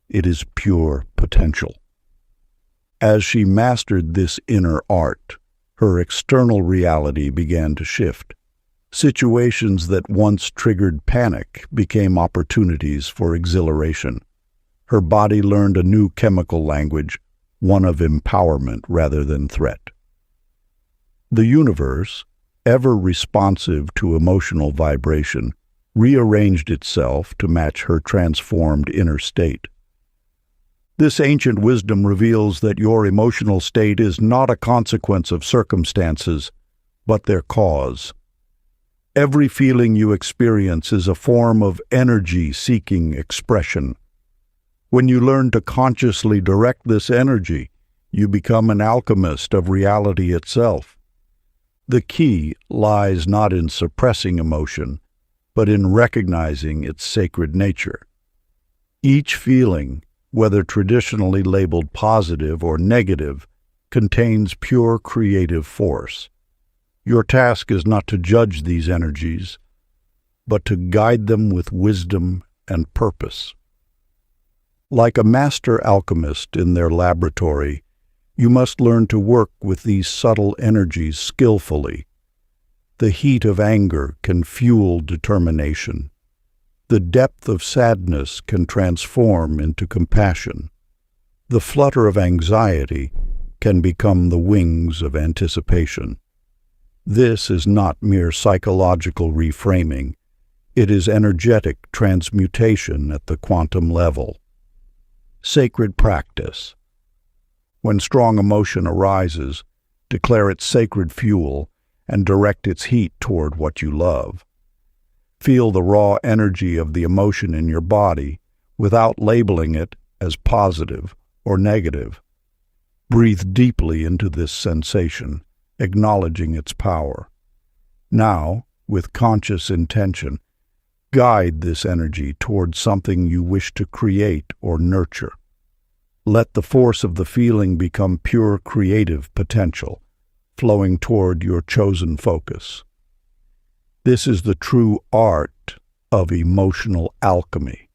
It is pure potential. As she mastered this inner art, Her external reality began to shift. Situations that once triggered panic became opportunities for exhilaration. Her body learned a new chemical language, one of empowerment rather than threat. The universe, ever responsive to emotional vibration, rearranged itself to match her transformed inner state. This ancient wisdom reveals that your emotional state is not a consequence of circumstances, but their cause. Every feeling you experience is a form of energy seeking expression. When you learn to consciously direct this energy, you become an alchemist of reality itself. The key lies not in suppressing emotion, but in recognizing its sacred nature. Each feeling, whether traditionally labeled positive or negative, contains pure creative force. Your task is not to judge these energies, but to guide them with wisdom and purpose. Like a master alchemist in their laboratory, you must learn to work with these subtle energies skillfully. The heat of anger can fuel determination. The depth of sadness can transform into compassion. The flutter of anxiety can become the wings of anticipation. This is not mere psychological reframing. It is energetic transmutation at the quantum level. Sacred practice. When strong emotion arises, declare it sacred fuel and direct its heat toward what you love. Feel the raw energy of the emotion in your body without labeling it as positive or negative. Breathe deeply into this sensation, acknowledging its power. Now, with conscious intention, guide this energy towards something you wish to create or nurture. Let the force of the feeling become pure creative potential, flowing toward your chosen focus. This is the true art of emotional alchemy,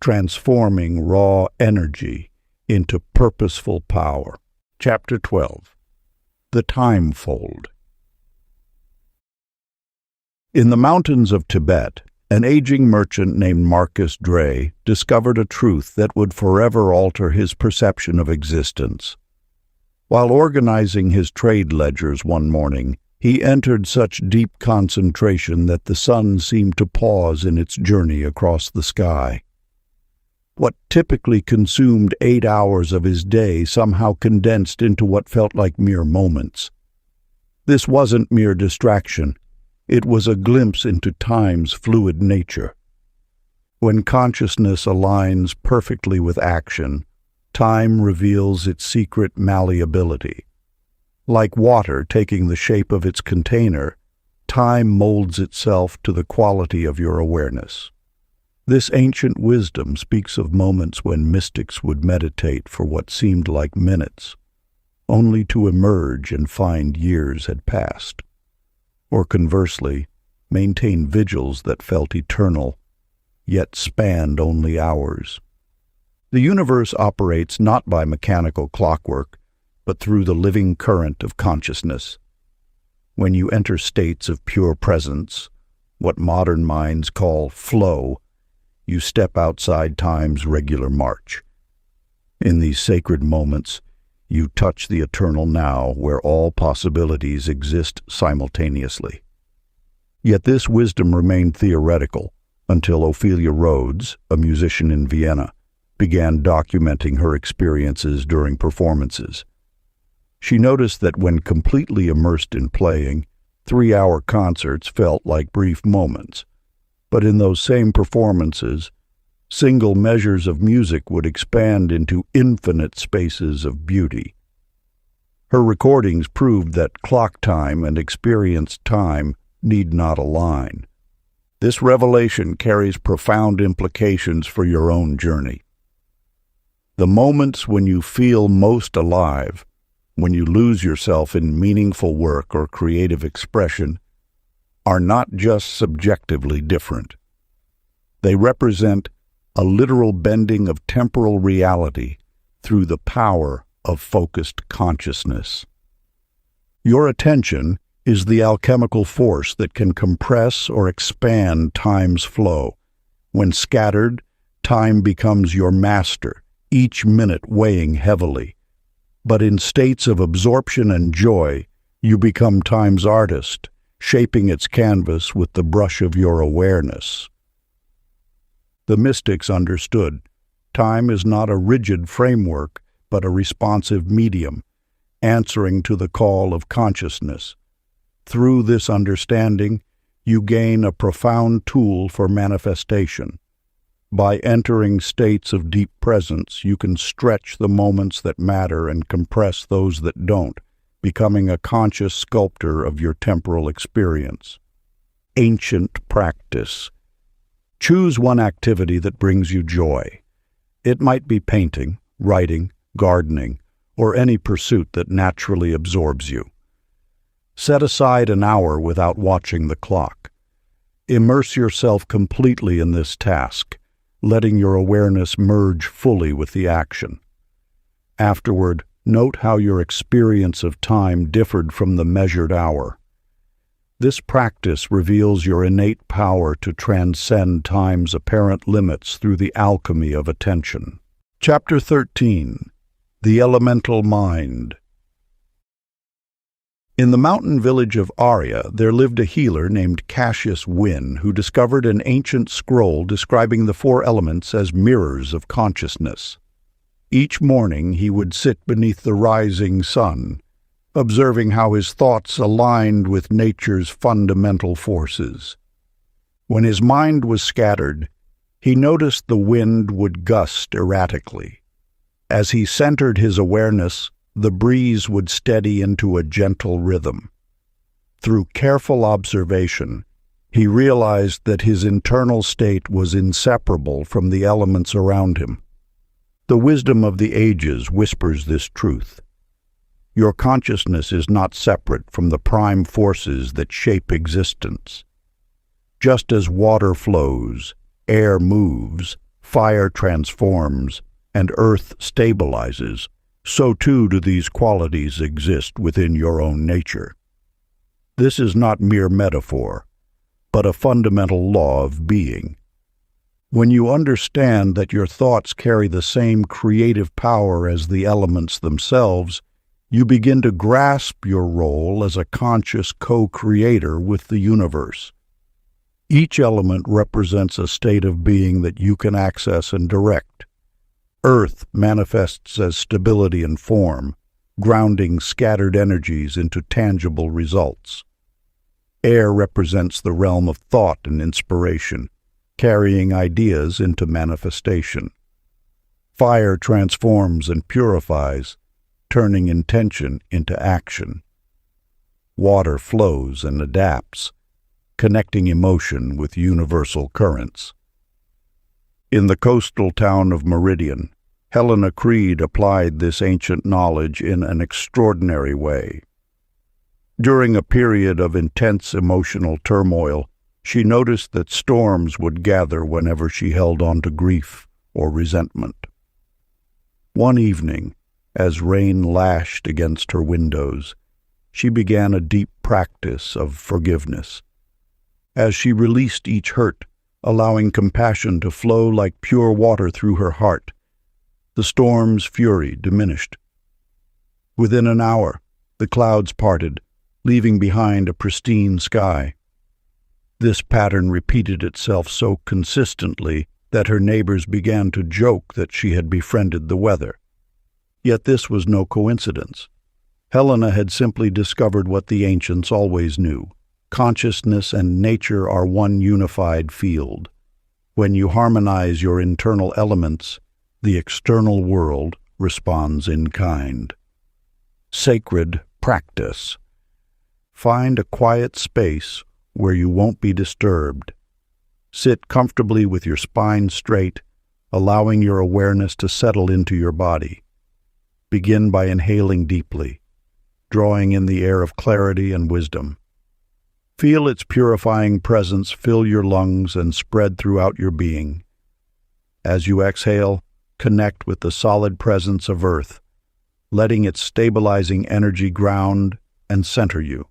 transforming raw energy into purposeful power. Chapter 12. The Timefold. In the mountains of Tibet, an aging merchant named Marcus Dre discovered a truth that would forever alter his perception of existence. While organizing his trade ledgers one morning, he entered such deep concentration that the sun seemed to pause in its journey across the sky. What typically consumed 8 hours of his day somehow condensed into what felt like mere moments. This wasn't mere distraction. It was a glimpse into time's fluid nature. When consciousness aligns perfectly with action, time reveals its secret malleability. Like water taking the shape of its container, time molds itself to the quality of your awareness. This ancient wisdom speaks of moments when mystics would meditate for what seemed like minutes, only to emerge and find years had passed. Or conversely, maintain vigils that felt eternal, yet spanned only hours. The universe operates not by mechanical clockwork, but through the living current of consciousness. When you enter states of pure presence, what modern minds call flow, you step outside time's regular march. In these sacred moments, you touch the eternal now where all possibilities exist simultaneously. Yet this wisdom remained theoretical until Ophelia Rhodes, a musician in Vienna, began documenting her experiences during performances. She noticed that when completely immersed in playing, 3-hour concerts felt like brief moments. But in those same performances, single measures of music would expand into infinite spaces of beauty. Her recordings proved that clock time and experienced time need not align. This revelation carries profound implications for your own journey. The moments when you feel most alive, when you lose yourself in meaningful work or creative expression, are not just subjectively different. They represent a literal bending of temporal reality through the power of focused consciousness. Your attention is the alchemical force that can compress or expand time's flow. When scattered, time becomes your master, each minute weighing heavily. But in states of absorption and joy, you become time's artist, shaping its canvas with the brush of your awareness. The mystics understood time is not a rigid framework, but a responsive medium, answering to the call of consciousness. Through this understanding, you gain a profound tool for manifestation. By entering states of deep presence, you can stretch the moments that matter and compress those that don't, becoming a conscious sculptor of your temporal experience. Ancient practice. Choose one activity that brings you joy. It might be painting, writing, gardening, or any pursuit that naturally absorbs you. Set aside an hour without watching the clock. Immerse yourself completely in this task, letting your awareness merge fully with the action. Afterward, note how your experience of time differed from the measured hour. This practice reveals your innate power to transcend time's apparent limits through the alchemy of attention. Chapter 13. The Elemental Mind. In the mountain village of Arya, there lived a healer named Cassius Wynne who discovered an ancient scroll describing the four elements as mirrors of consciousness. Each morning he would sit beneath the rising sun, observing how his thoughts aligned with nature's fundamental forces. When his mind was scattered, he noticed the wind would gust erratically. As he centered his awareness, the breeze would steady into a gentle rhythm. Through careful observation, he realized that his internal state was inseparable from the elements around him. The wisdom of the ages whispers this truth. Your consciousness is not separate from the prime forces that shape existence. Just as water flows, air moves, fire transforms, and earth stabilizes, so too do these qualities exist within your own nature. This is not mere metaphor, but a fundamental law of being. When you understand that your thoughts carry the same creative power as the elements themselves, you begin to grasp your role as a conscious co-creator with the universe. Each element represents a state of being that you can access and direct. Earth manifests as stability and form, grounding scattered energies into tangible results. Air represents the realm of thought and inspiration, carrying ideas into manifestation. Fire transforms and purifies, turning intention into action. Water flows and adapts, connecting emotion with universal currents. In the coastal town of Meridian, Helena Creed applied this ancient knowledge in an extraordinary way. During a period of intense emotional turmoil, she noticed that storms would gather whenever she held on to grief or resentment. One evening, as rain lashed against her windows, she began a deep practice of forgiveness. As she released each hurt, allowing compassion to flow like pure water through her heart, the storm's fury diminished. Within an hour, the clouds parted, leaving behind a pristine sky. This pattern repeated itself so consistently that her neighbors began to joke that she had befriended the weather. Yet this was no coincidence. Helena had simply discovered what the ancients always knew. Consciousness and nature are one unified field. When you harmonize your internal elements, the external world responds in kind. Sacred practice. Find a quiet space where you won't be disturbed. Sit comfortably with your spine straight, allowing your awareness to settle into your body. Begin by inhaling deeply, drawing in the air of clarity and wisdom. Feel its purifying presence fill your lungs and spread throughout your being. As you exhale, connect with the solid presence of Earth, letting its stabilizing energy ground, and center you.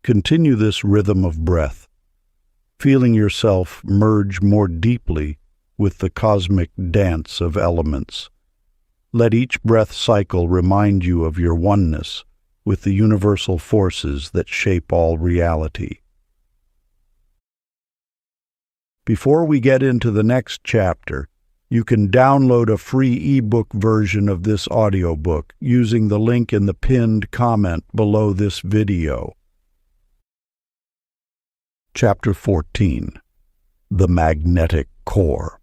Continue this rhythm of breath, feeling yourself merge more deeply with the cosmic dance of elements. Let each breath cycle remind you of your oneness with the universal forces that shape all reality. Before we get into the next chapter, you can download a free ebook version of this audiobook using the link in the pinned comment below this video. Chapter 14. The Magnetic Core.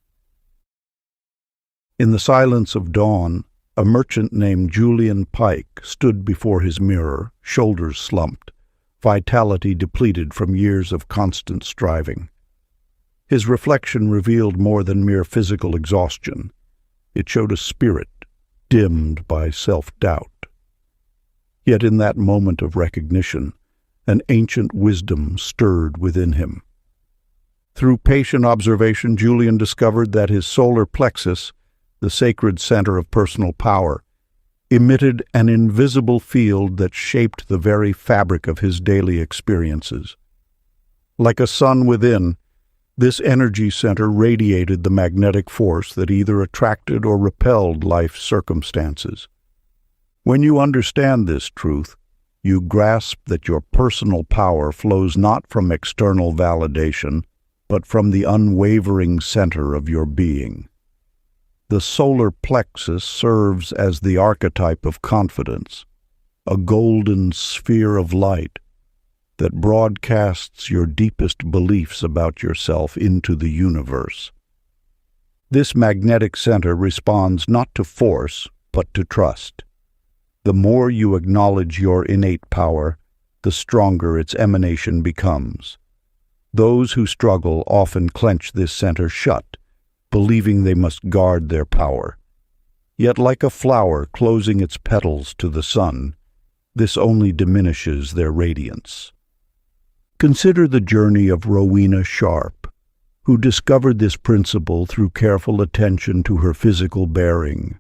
In the silence of dawn, a merchant named Julian Pike stood before his mirror, shoulders slumped, vitality depleted from years of constant striving. His reflection revealed more than mere physical exhaustion. It showed a spirit dimmed by self-doubt. Yet in that moment of recognition, an ancient wisdom stirred within him. Through patient observation, Julian discovered that his solar plexus, the sacred center of personal power, emitted an invisible field that shaped the very fabric of his daily experiences. Like a sun within, this energy center radiated the magnetic force that either attracted or repelled life's circumstances. When you understand this truth, you grasp that your personal power flows not from external validation, but from the unwavering center of your being. The solar plexus serves as the archetype of confidence, a golden sphere of light that broadcasts your deepest beliefs about yourself into the universe. This magnetic center responds not to force, but to trust. The more you acknowledge your innate power, the stronger its emanation becomes. Those who struggle often clench this center shut, believing they must guard their power. Yet like a flower closing its petals to the sun, this only diminishes their radiance. Consider the journey of Rowena Sharp, who discovered this principle through careful attention to her physical bearing.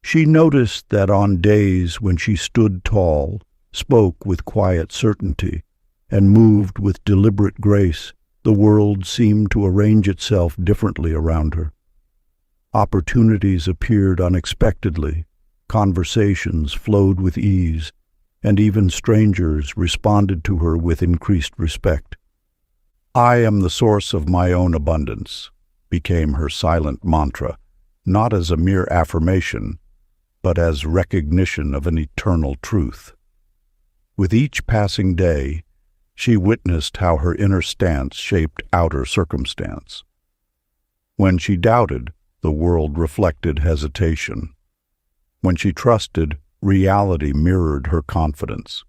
She noticed that on days when she stood tall, spoke with quiet certainty, and moved with deliberate grace, the world seemed to arrange itself differently around her. Opportunities appeared unexpectedly, conversations flowed with ease, and even strangers responded to her with increased respect. "I am the source of my own abundance," became her silent mantra, not as a mere affirmation, but as recognition of an eternal truth. With each passing day, she witnessed how her inner stance shaped outer circumstance. When she doubted, the world reflected hesitation. When she trusted, reality mirrored her confidence.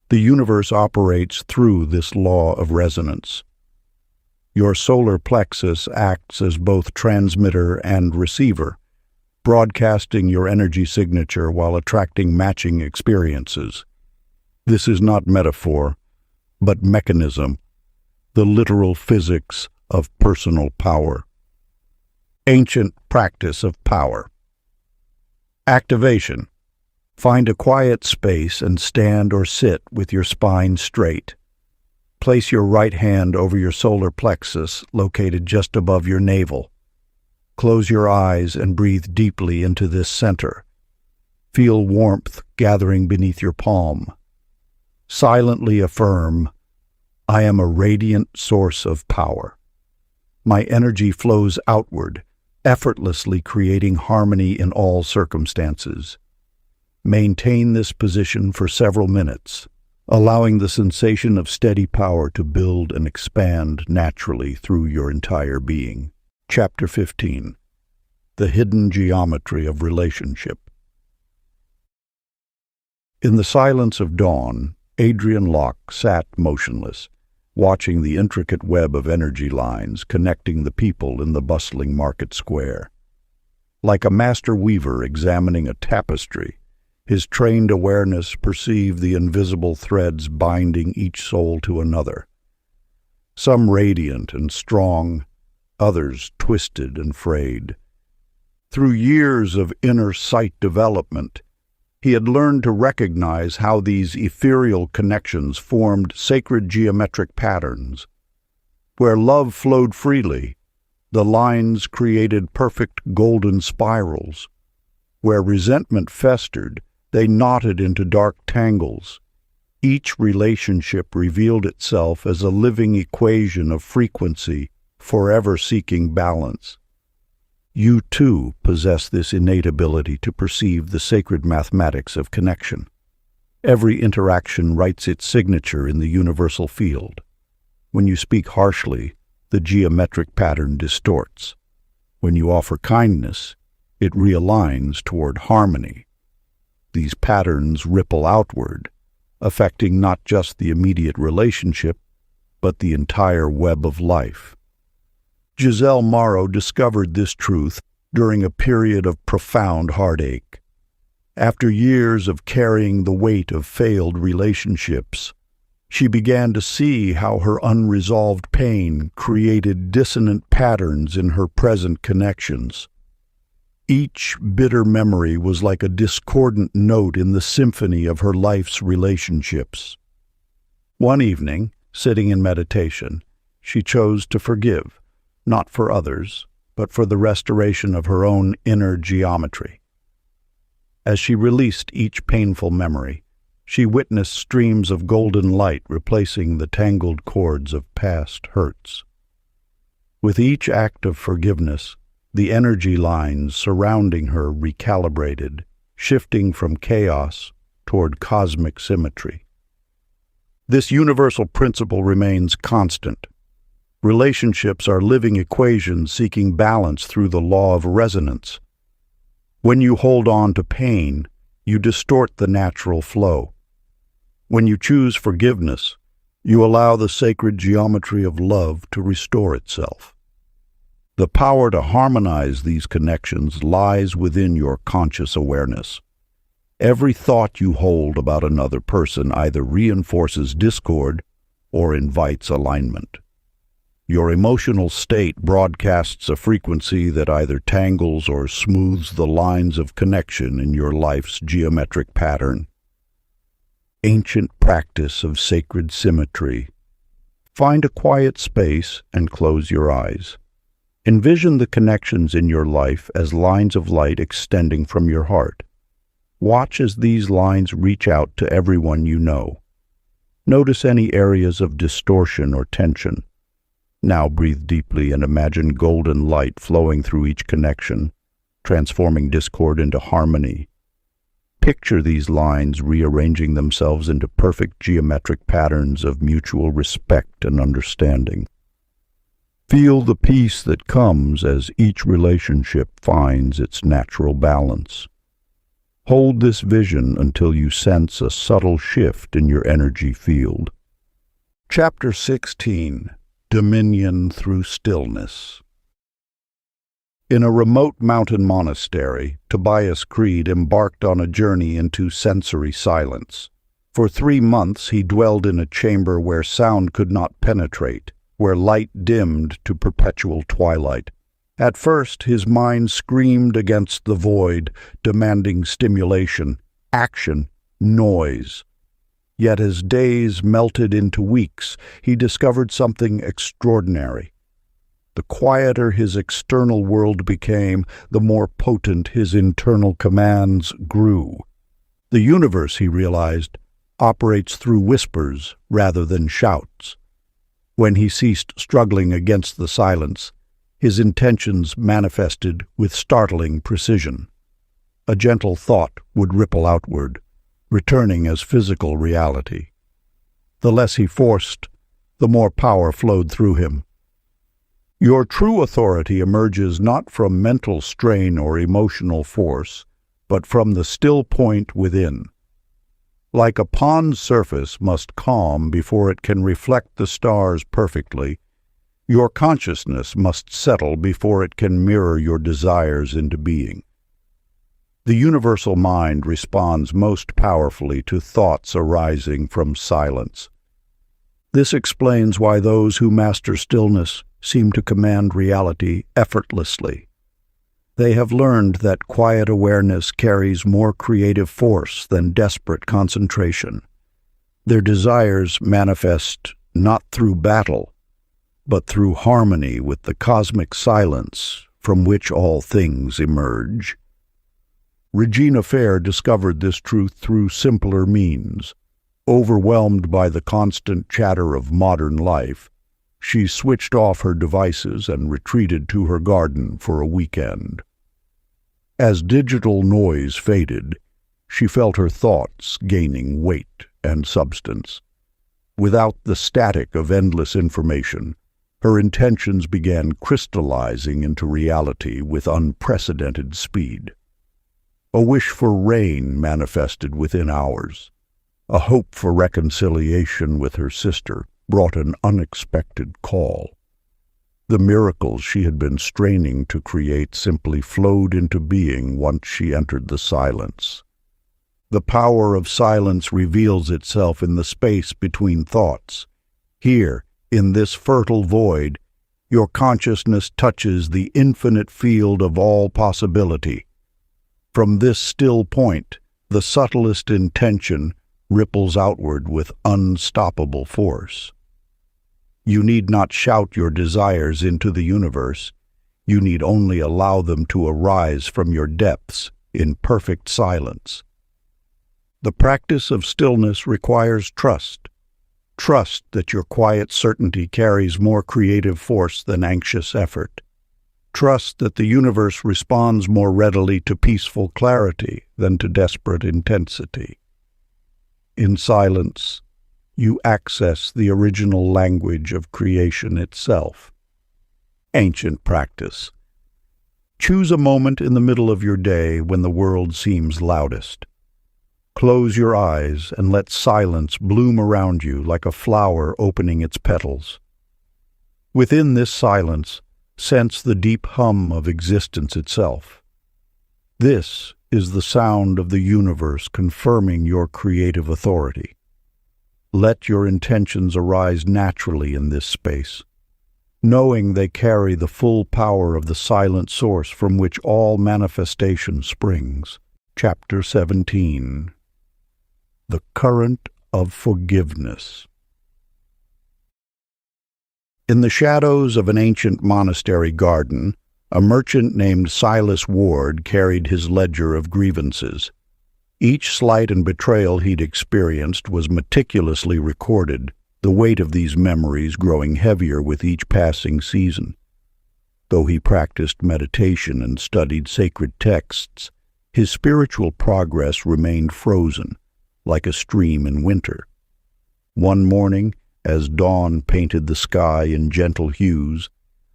The universe operates through this law of resonance. Your solar plexus acts as both transmitter and receiver, broadcasting your energy signature while attracting matching experiences. This is not metaphor, but mechanism, the literal physics of personal power. Ancient practice of power. Activation. Find a quiet space and stand or sit with your spine straight. Place your right hand over your solar plexus, located just above your navel. Close your eyes and breathe deeply into this center. Feel warmth gathering beneath your palm. Silently affirm, "I am a radiant source of power." My energy flows outward, effortlessly creating harmony in all circumstances. Maintain this position for several minutes, allowing the sensation of steady power to build and expand naturally through your entire being. Chapter 15. The Hidden Geometry of Relationship. In the silence of dawn, Adrian Locke sat motionless, watching the intricate web of energy lines connecting the people in the bustling market square. Like a master weaver examining a tapestry, his trained awareness perceived the invisible threads binding each soul to another. Some radiant and strong, others twisted and frayed. Through years of inner sight development, He had learned to recognize how these ethereal connections formed sacred geometric patterns. Where love flowed freely, the lines created perfect golden spirals. Where resentment festered, they knotted into dark tangles. Each relationship revealed itself as a living equation of frequency, forever seeking balance. You, too, possess this innate ability to perceive the sacred mathematics of connection. Every interaction writes its signature in the universal field. When you speak harshly, the geometric pattern distorts. When you offer kindness, it realigns toward harmony. These patterns ripple outward, affecting not just the immediate relationship, but the entire web of life. Giselle Morrow discovered this truth during a period of profound heartache. After years of carrying the weight of failed relationships, she began to see how her unresolved pain created dissonant patterns in her present connections. Each bitter memory was like a discordant note in the symphony of her life's relationships. One evening, sitting in meditation, she chose to forgive, not for others, but for the restoration of her own inner geometry. As she released each painful memory, she witnessed streams of golden light replacing the tangled cords of past hurts. With each act of forgiveness, the energy lines surrounding her recalibrated, shifting from chaos toward cosmic symmetry. This universal principle remains constant. Relationships are living equations seeking balance through the law of resonance. When you hold on to pain, you distort the natural flow. When you choose forgiveness, you allow the sacred geometry of love to restore itself. The power to harmonize these connections lies within your conscious awareness. Every thought you hold about another person either reinforces discord or invites alignment. Your emotional state broadcasts a frequency that either tangles or smooths the lines of connection in your life's geometric pattern. Ancient practice of sacred symmetry. Find a quiet space and close your eyes. Envision the connections in your life as lines of light extending from your heart. Watch as these lines reach out to everyone you know. Notice any areas of distortion or tension. Now breathe deeply and imagine golden light flowing through each connection, transforming discord into harmony. Picture these lines rearranging themselves into perfect geometric patterns of mutual respect and understanding. Feel the peace that comes as each relationship finds its natural balance. Hold this vision until you sense a subtle shift in your energy field. Chapter 16. Dominion through Stillness. In a remote mountain monastery, Tobias Creed embarked on a journey into sensory silence. For 3 months he dwelled in a chamber where sound could not penetrate, where light dimmed to perpetual twilight. At first his mind screamed against the void, demanding stimulation, action, noise. Yet as days melted into weeks, he discovered something extraordinary. The quieter his external world became, the more potent his internal commands grew. The universe, he realized, operates through whispers rather than shouts. When he ceased struggling against the silence, his intentions manifested with startling precision. A gentle thought would ripple outward, returning as physical reality. The less he forced, the more power flowed through him. Your true authority emerges not from mental strain or emotional force, but from the still point within. Like a pond's surface must calm before it can reflect the stars perfectly, your consciousness must settle before it can mirror your desires into being. The universal mind responds most powerfully to thoughts arising from silence. This explains why those who master stillness seem to command reality effortlessly. They have learned that quiet awareness carries more creative force than desperate concentration. Their desires manifest not through battle, but through harmony with the cosmic silence from which all things emerge. Regina Fair discovered this truth through simpler means. Overwhelmed by the constant chatter of modern life, she switched off her devices and retreated to her garden for a weekend. As digital noise faded, she felt her thoughts gaining weight and substance. Without the static of endless information, her intentions began crystallizing into reality with unprecedented speed. A wish for rain manifested within hours. A hope for reconciliation with her sister brought an unexpected call. The miracles she had been straining to create simply flowed into being once she entered the silence. The power of silence reveals itself in the space between thoughts. Here, in this fertile void, your consciousness touches the infinite field of all possibility. From this still point, the subtlest intention ripples outward with unstoppable force. You need not shout your desires into the universe. You need only allow them to arise from your depths in perfect silence. The practice of stillness requires trust. Trust that your quiet certainty carries more creative force than anxious effort. Trust that the universe responds more readily to peaceful clarity than to desperate intensity. In silence, you access the original language of creation itself. Ancient practice. Choose a moment in the middle of your day when the world seems loudest. Close your eyes and let silence bloom around you like a flower opening its petals. Within this silence, sense the deep hum of existence itself. This is the sound of the universe confirming your creative authority. Let your intentions arise naturally in this space, knowing they carry the full power of the silent source from which all manifestation springs. Chapter 17. The Current of Forgiveness. In the shadows of an ancient monastery garden, a merchant named Silas Ward carried his ledger of grievances. Each slight and betrayal he'd experienced was meticulously recorded, the weight of these memories growing heavier with each passing season. Though he practiced meditation and studied sacred texts, his spiritual progress remained frozen, like a stream in winter. One morning, as dawn painted the sky in gentle hues,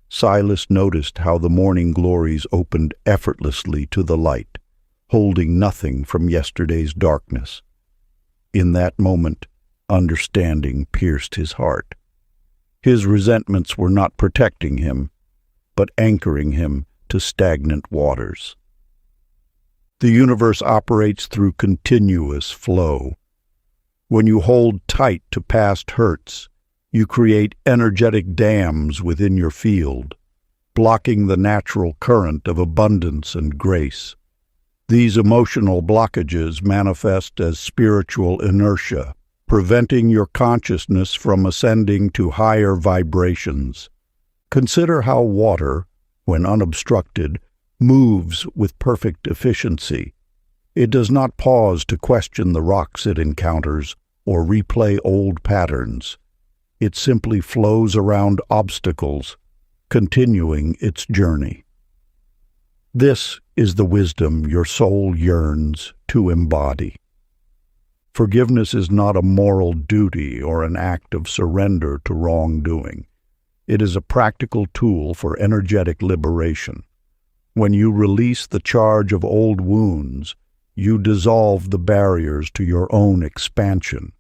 Silas noticed how the morning glories opened effortlessly to the light, holding nothing from yesterday's darkness. In that moment, understanding pierced his heart. His resentments were not protecting him, but anchoring him to stagnant waters. The universe operates through continuous flow. When you hold tight to past hurts, you create energetic dams within your field, blocking the natural current of abundance and grace. These emotional blockages manifest as spiritual inertia, preventing your consciousness from ascending to higher vibrations. Consider how water, when unobstructed, moves with perfect efficiency. It does not pause to question the rocks it encounters or replay old patterns. It simply flows around obstacles, continuing its journey. This is the wisdom your soul yearns to embody. Forgiveness is not a moral duty or an act of surrender to wrongdoing. It is a practical tool for energetic liberation. When you release the charge of old wounds, you dissolve the barriers to your own expansion.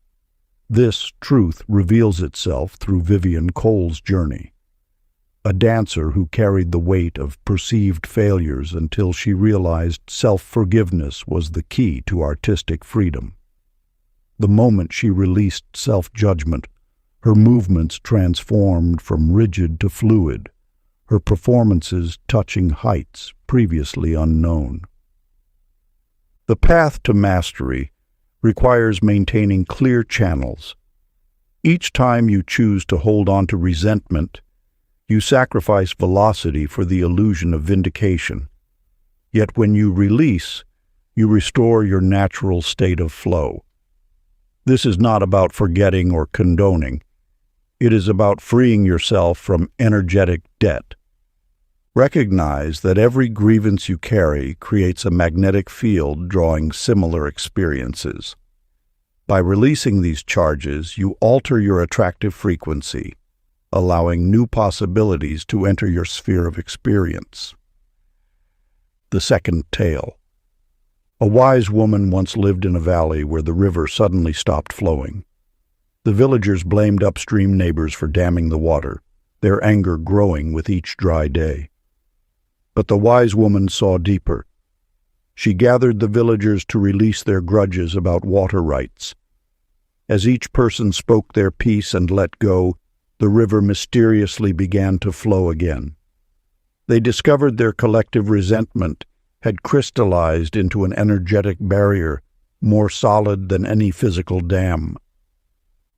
This truth reveals itself through Vivian Cole's journey, a dancer who carried the weight of perceived failures until she realized self-forgiveness was the key to artistic freedom. The moment she released self-judgment, her movements transformed from rigid to fluid, her performances touching heights previously unknown. The path to mastery requires maintaining clear channels. Each time you choose to hold on to resentment, you sacrifice velocity for the illusion of vindication. Yet when you release, you restore your natural state of flow. This is not about forgetting or condoning. It is about freeing yourself from energetic debt. Recognize that every grievance you carry creates a magnetic field drawing similar experiences. By releasing these charges, you alter your attractive frequency, allowing new possibilities to enter your sphere of experience. The second tale. A wise woman once lived in a valley where the river suddenly stopped flowing. The villagers blamed upstream neighbors for damming the water, their anger growing with each dry day. But the wise woman saw deeper. She gathered the villagers to release their grudges about water rights. As each person spoke their piece and let go, the river mysteriously began to flow again. They discovered their collective resentment had crystallized into an energetic barrier more solid than any physical dam.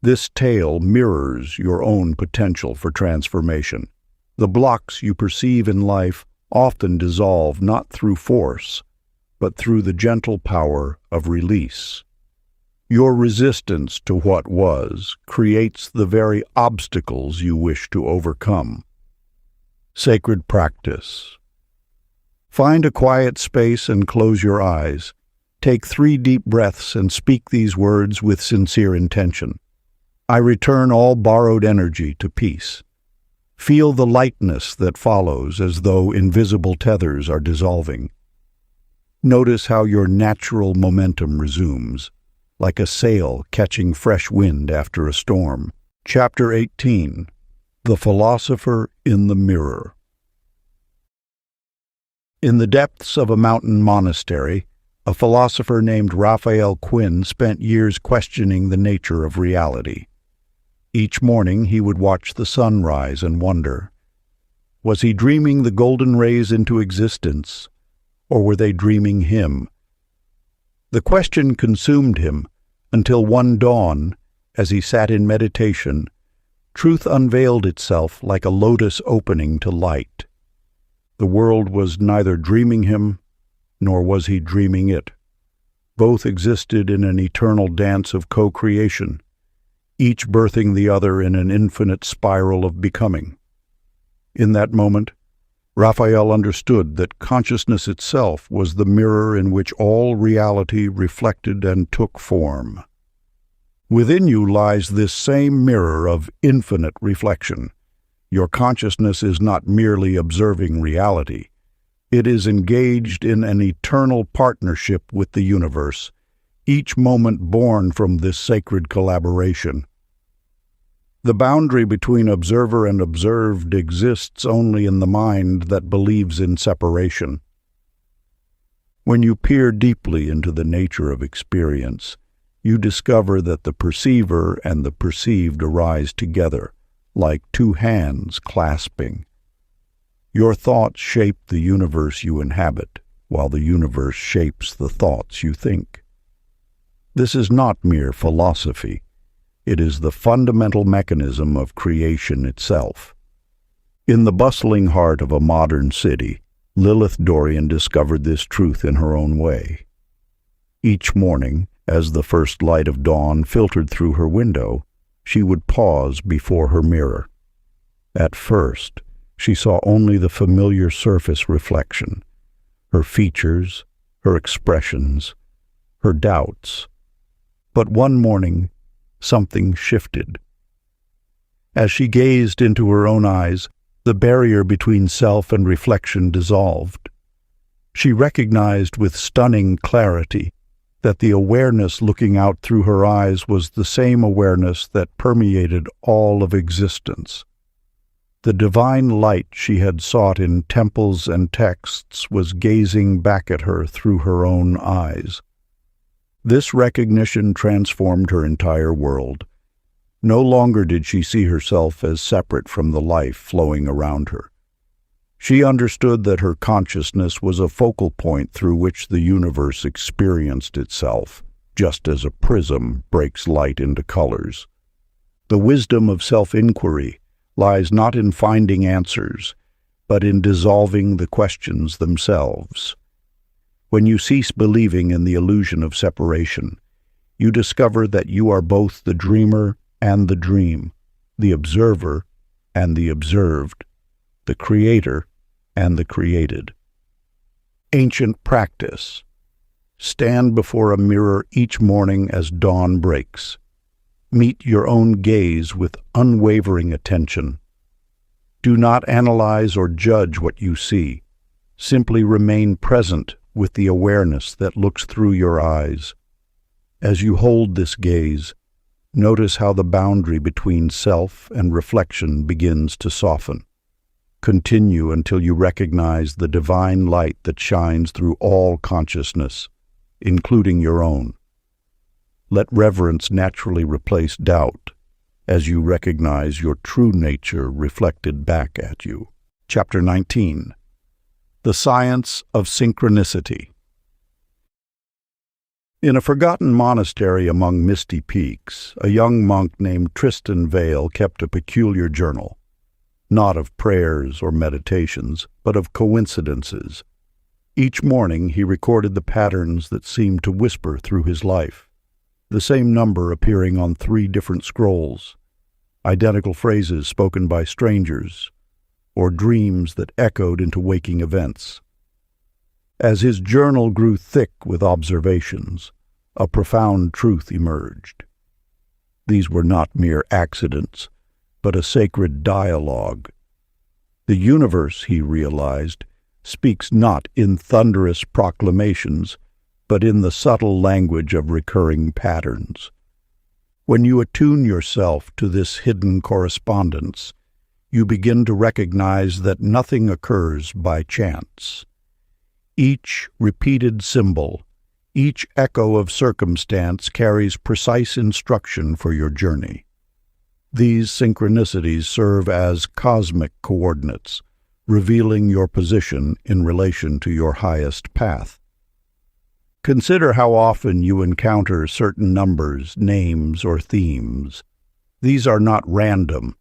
This tale mirrors your own potential for transformation. The blocks you perceive in life often dissolve not through force, but through the gentle power of release. Your resistance to what was creates the very obstacles you wish to overcome. Sacred practice. Find a quiet space and close your eyes. Take 3 deep breaths and speak these words with sincere intention. I return all borrowed energy to peace. Feel the lightness that follows as though invisible tethers are dissolving. Notice how your natural momentum resumes, like a sail catching fresh wind after a storm. Chapter 18. The Philosopher in the Mirror. In the depths of a mountain monastery, a philosopher named Raphael Quinn spent years questioning the nature of reality. Each morning he would watch the sun rise and wonder, was he dreaming the golden rays into existence, or were they dreaming him? The question consumed him until one dawn, as he sat in meditation, truth unveiled itself like a lotus opening to light. The world was neither dreaming him, nor was he dreaming it. Both existed in an eternal dance of co-creation, each birthing the other in an infinite spiral of becoming. In that moment, Raphael understood that consciousness itself was the mirror in which all reality reflected and took form. Within you lies this same mirror of infinite reflection. Your consciousness is not merely observing reality. It is engaged in an eternal partnership with the universe, each moment born from this sacred collaboration. The boundary between observer and observed exists only in the mind that believes in separation. When you peer deeply into the nature of experience, you discover that the perceiver and the perceived arise together, like 2 hands clasping. Your thoughts shape the universe you inhabit, while the universe shapes the thoughts you think. This is not mere philosophy. It is the fundamental mechanism of creation itself. In the bustling heart of a modern city, Lilith Dorian discovered this truth in her own way. Each morning, as the first light of dawn filtered through her window, she would pause before her mirror. At first, she saw only the familiar surface reflection, her features, her expressions, her doubts. But one morning, something shifted. As she gazed into her own eyes, the barrier between self and reflection dissolved. She recognized with stunning clarity that the awareness looking out through her eyes was the same awareness that permeated all of existence. The divine light she had sought in temples and texts was gazing back at her through her own eyes. This recognition transformed her entire world. No longer did she see herself as separate from the life flowing around her. She understood that her consciousness was a focal point through which the universe experienced itself, just as a prism breaks light into colors. The wisdom of self-inquiry lies not in finding answers, but in dissolving the questions themselves. When you cease believing in the illusion of separation, you discover that you are both the dreamer and the dream, the observer and the observed, the creator and the created. Ancient practice. Stand before a mirror each morning as dawn breaks. Meet your own gaze with unwavering attention. Do not analyze or judge what you see. Simply remain present with the awareness that looks through your eyes. As you hold this gaze, notice how the boundary between self and reflection begins to soften. Continue until you recognize the divine light that shines through all consciousness, including your own. Let reverence naturally replace doubt as you recognize your true nature reflected back at you. Chapter 19. The Science of Synchronicity. In a forgotten monastery among misty peaks, a young monk named Tristan Vale kept a peculiar journal, not of prayers or meditations, but of coincidences. Each morning he recorded the patterns that seemed to whisper through his life, the same number appearing on 3 different scrolls, identical phrases spoken by strangers, or dreams that echoed into waking events. As his journal grew thick with observations, a profound truth emerged. These were not mere accidents, but a sacred dialogue. The universe, he realized, speaks not in thunderous proclamations, but in the subtle language of recurring patterns. When you attune yourself to this hidden correspondence, you begin to recognize that nothing occurs by chance. Each repeated symbol, each echo of circumstance carries precise instruction for your journey. These synchronicities serve as cosmic coordinates, revealing your position in relation to your highest path. Consider how often you encounter certain numbers, names, or themes. These are not random.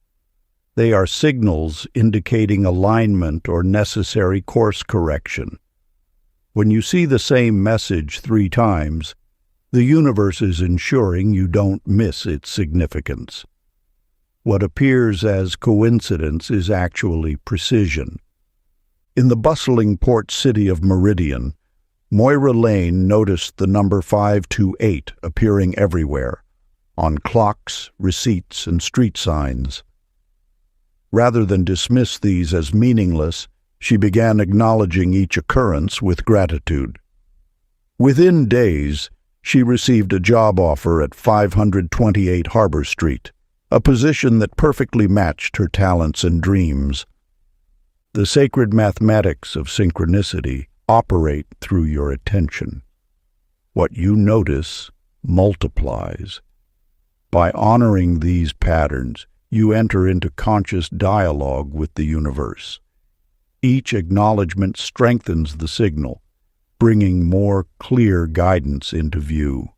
They are signals indicating alignment or necessary course correction. When you see the same message 3 times, the universe is ensuring you don't miss its significance. What appears as coincidence is actually precision. In the bustling port city of Meridian, Moira Lane noticed the number 528 appearing everywhere, on clocks, receipts, and street signs. Rather than dismiss these as meaningless, she began acknowledging each occurrence with gratitude. Within days, she received a job offer at 528 Harbor Street, a position that perfectly matched her talents and dreams. The sacred mathematics of synchronicity operate through your attention. What you notice multiplies. By honoring these patterns, you enter into conscious dialogue with the universe. Each acknowledgement strengthens the signal, bringing more clear guidance into view.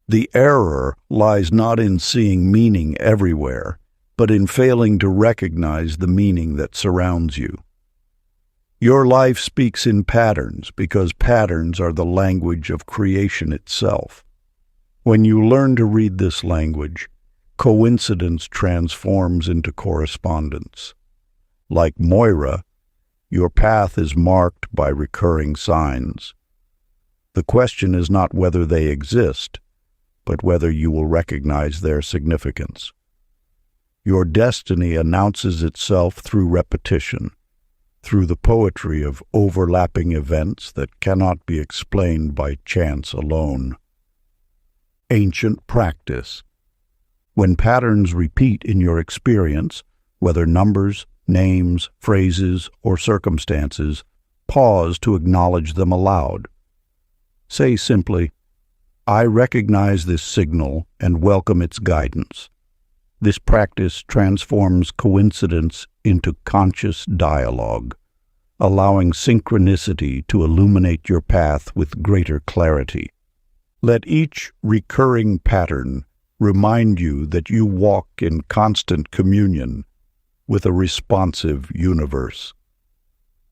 The error lies not in seeing meaning everywhere, but in failing to recognize the meaning that surrounds you. Your life speaks in patterns because patterns are the language of creation itself. When you learn to read this language, coincidence transforms into correspondence. Like Moira, your path is marked by recurring signs. The question is not whether they exist, but whether you will recognize their significance. Your destiny announces itself through repetition, through the poetry of overlapping events that cannot be explained by chance alone. Ancient practice. When patterns repeat in your experience, whether numbers, names, phrases, or circumstances, pause to acknowledge them aloud. Say simply, "I recognize this signal and welcome its guidance." This practice transforms coincidence into conscious dialogue, allowing synchronicity to illuminate your path with greater clarity. Let each recurring pattern remind you that you walk in constant communion with a responsive universe.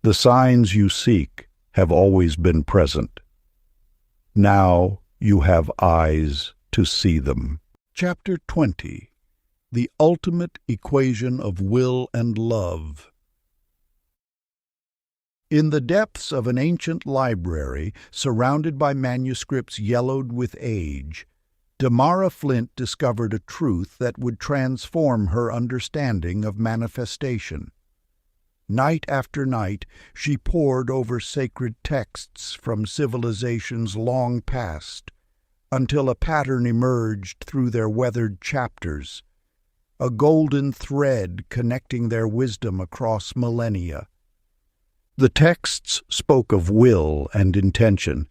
The signs you seek have always been present. Now you have eyes to see them. Chapter 20. The Ultimate Equation of Will and Love. In the depths of an ancient library, surrounded by manuscripts yellowed with age, Damara Flint discovered a truth that would transform her understanding of manifestation. Night after night, she pored over sacred texts from civilizations long past, until a pattern emerged through their weathered chapters, a golden thread connecting their wisdom across millennia. The texts spoke of will and intention,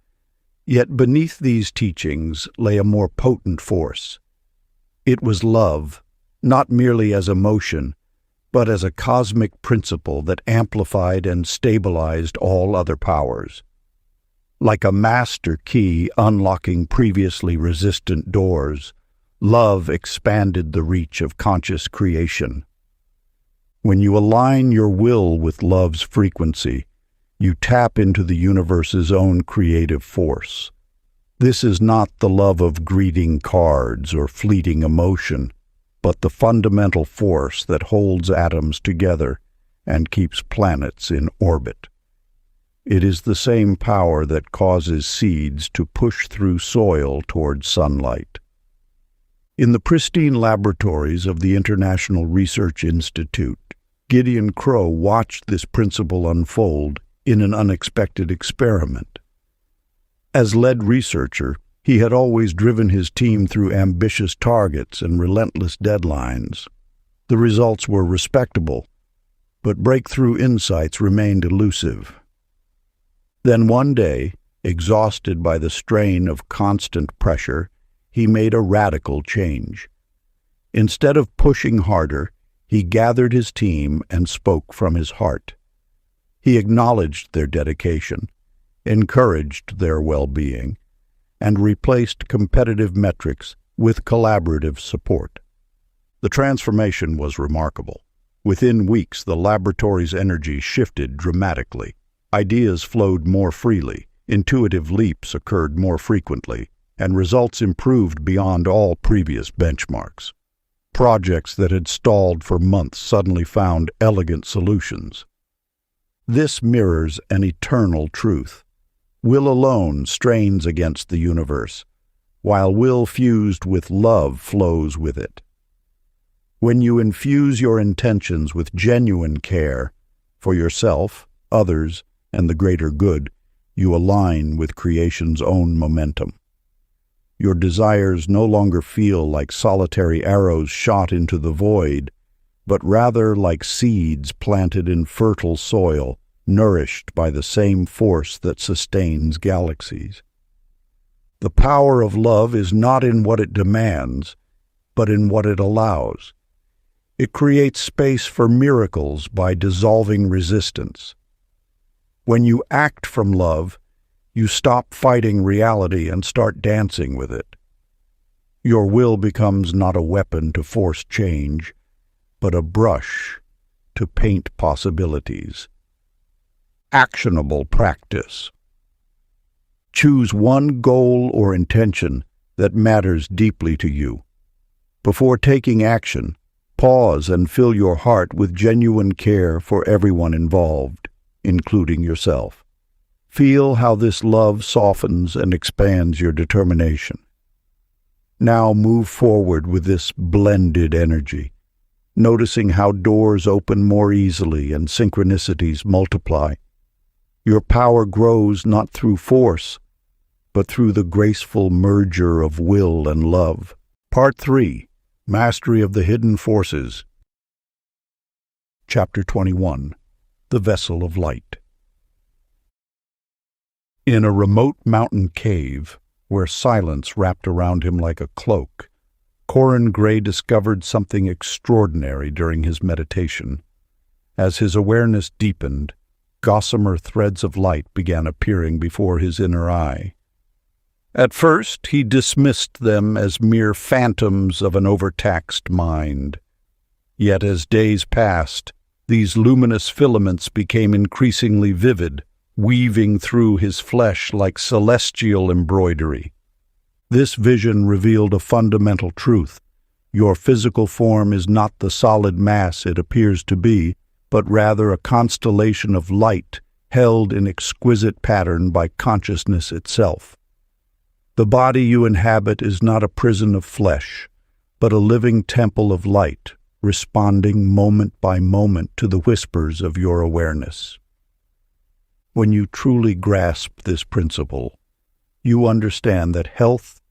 yet beneath these teachings lay a more potent force. It was love, not merely as emotion, but as a cosmic principle that amplified and stabilized all other powers. Like a master key unlocking previously resistant doors, love expanded the reach of conscious creation. When you align your will with love's frequency, you tap into the universe's own creative force. This is not the love of greeting cards or fleeting emotion, but the fundamental force that holds atoms together and keeps planets in orbit. It is the same power that causes seeds to push through soil toward sunlight. In the pristine laboratories of the International Research Institute, Gideon Crow watched this principle unfold in an unexpected experiment. As lead researcher, he had always driven his team through ambitious targets and relentless deadlines. The results were respectable, but breakthrough insights remained elusive. Then one day, exhausted by the strain of constant pressure, he made a radical change. Instead of pushing harder, he gathered his team and spoke from his heart. He acknowledged their dedication, encouraged their well-being, and replaced competitive metrics with collaborative support. The transformation was remarkable. Within weeks, the laboratory's energy shifted dramatically. Ideas flowed more freely, intuitive leaps occurred more frequently, and results improved beyond all previous benchmarks. Projects that had stalled for months suddenly found elegant solutions. This mirrors an eternal truth. Will alone strains against the universe, while will fused with love flows with it. When you infuse your intentions with genuine care for yourself, others, and the greater good, you align with creation's own momentum. Your desires no longer feel like solitary arrows shot into the void, but rather like seeds planted in fertile soil, nourished by the same force that sustains galaxies. The power of love is not in what it demands, but in what it allows. It creates space for miracles by dissolving resistance. When you act from love, you stop fighting reality and start dancing with it. Your will becomes not a weapon to force change, but a brush to paint possibilities. Actionable practice. Choose one goal or intention that matters deeply to you. Before taking action, pause and fill your heart with genuine care for everyone involved, including yourself. Feel how this love softens and expands your determination. Now move forward with this blended energy, noticing how doors open more easily and synchronicities multiply. Your power grows not through force, but through the graceful merger of will and love. Part 3. Mastery of the Hidden Forces. Chapter 21. The Vessel of Light. In a remote mountain cave, where silence wrapped around him like a cloak, Corin Gray discovered something extraordinary during his meditation. As his awareness deepened, gossamer threads of light began appearing before his inner eye. At first, he dismissed them as mere phantoms of an overtaxed mind. Yet as days passed, these luminous filaments became increasingly vivid, weaving through his flesh like celestial embroidery. This vision revealed a fundamental truth. Your physical form is not the solid mass it appears to be, but rather a constellation of light held in exquisite pattern by consciousness itself. The body you inhabit is not a prison of flesh, but a living temple of light, responding moment by moment to the whispers of your awareness. When you truly grasp this principle, you understand that health,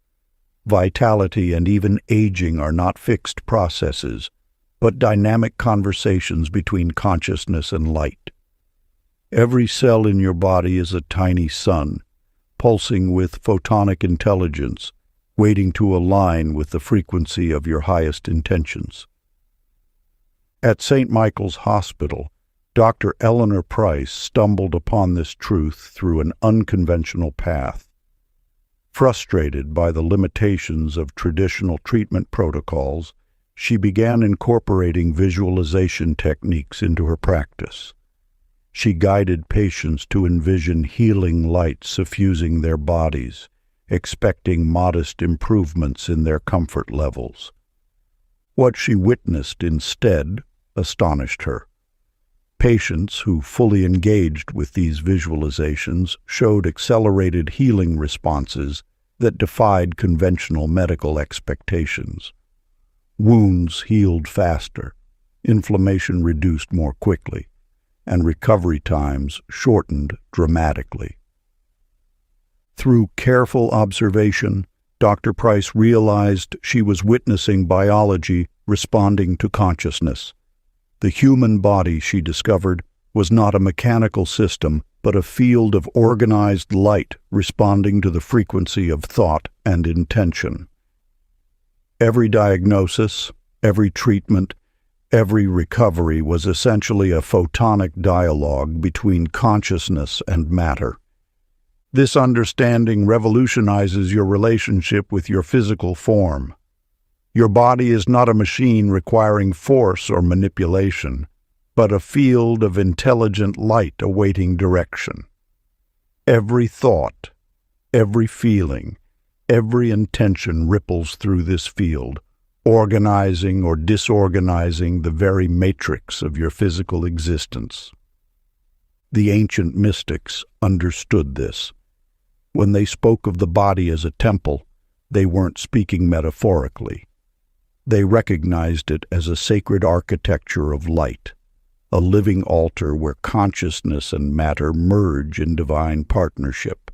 vitality, and even aging are not fixed processes, but dynamic conversations between consciousness and light. Every cell in your body is a tiny sun, pulsing with photonic intelligence, waiting to align with the frequency of your highest intentions. At St. Michael's Hospital, Dr. Eleanor Price stumbled upon this truth through an unconventional path. Frustrated by the limitations of traditional treatment protocols, she began incorporating visualization techniques into her practice. She guided patients to envision healing light suffusing their bodies, expecting modest improvements in their comfort levels. What she witnessed instead astonished her. Patients who fully engaged with these visualizations showed accelerated healing responses that defied conventional medical expectations. Wounds healed faster, inflammation reduced more quickly, and recovery times shortened dramatically. Through careful observation, Dr. Price realized she was witnessing biology responding to consciousness. The human body, she discovered, was not a mechanical system, but a field of organized light responding to the frequency of thought and intention. Every diagnosis, every treatment, every recovery was essentially a photonic dialogue between consciousness and matter. This understanding revolutionizes your relationship with your physical form. Your body is not a machine requiring force or manipulation, but a field of intelligent light awaiting direction. Every thought, every feeling, every intention ripples through this field, organizing or disorganizing the very matrix of your physical existence. The ancient mystics understood this. When they spoke of the body as a temple, they weren't speaking metaphorically. They recognized it as a sacred architecture of light, a living altar where consciousness and matter merge in divine partnership.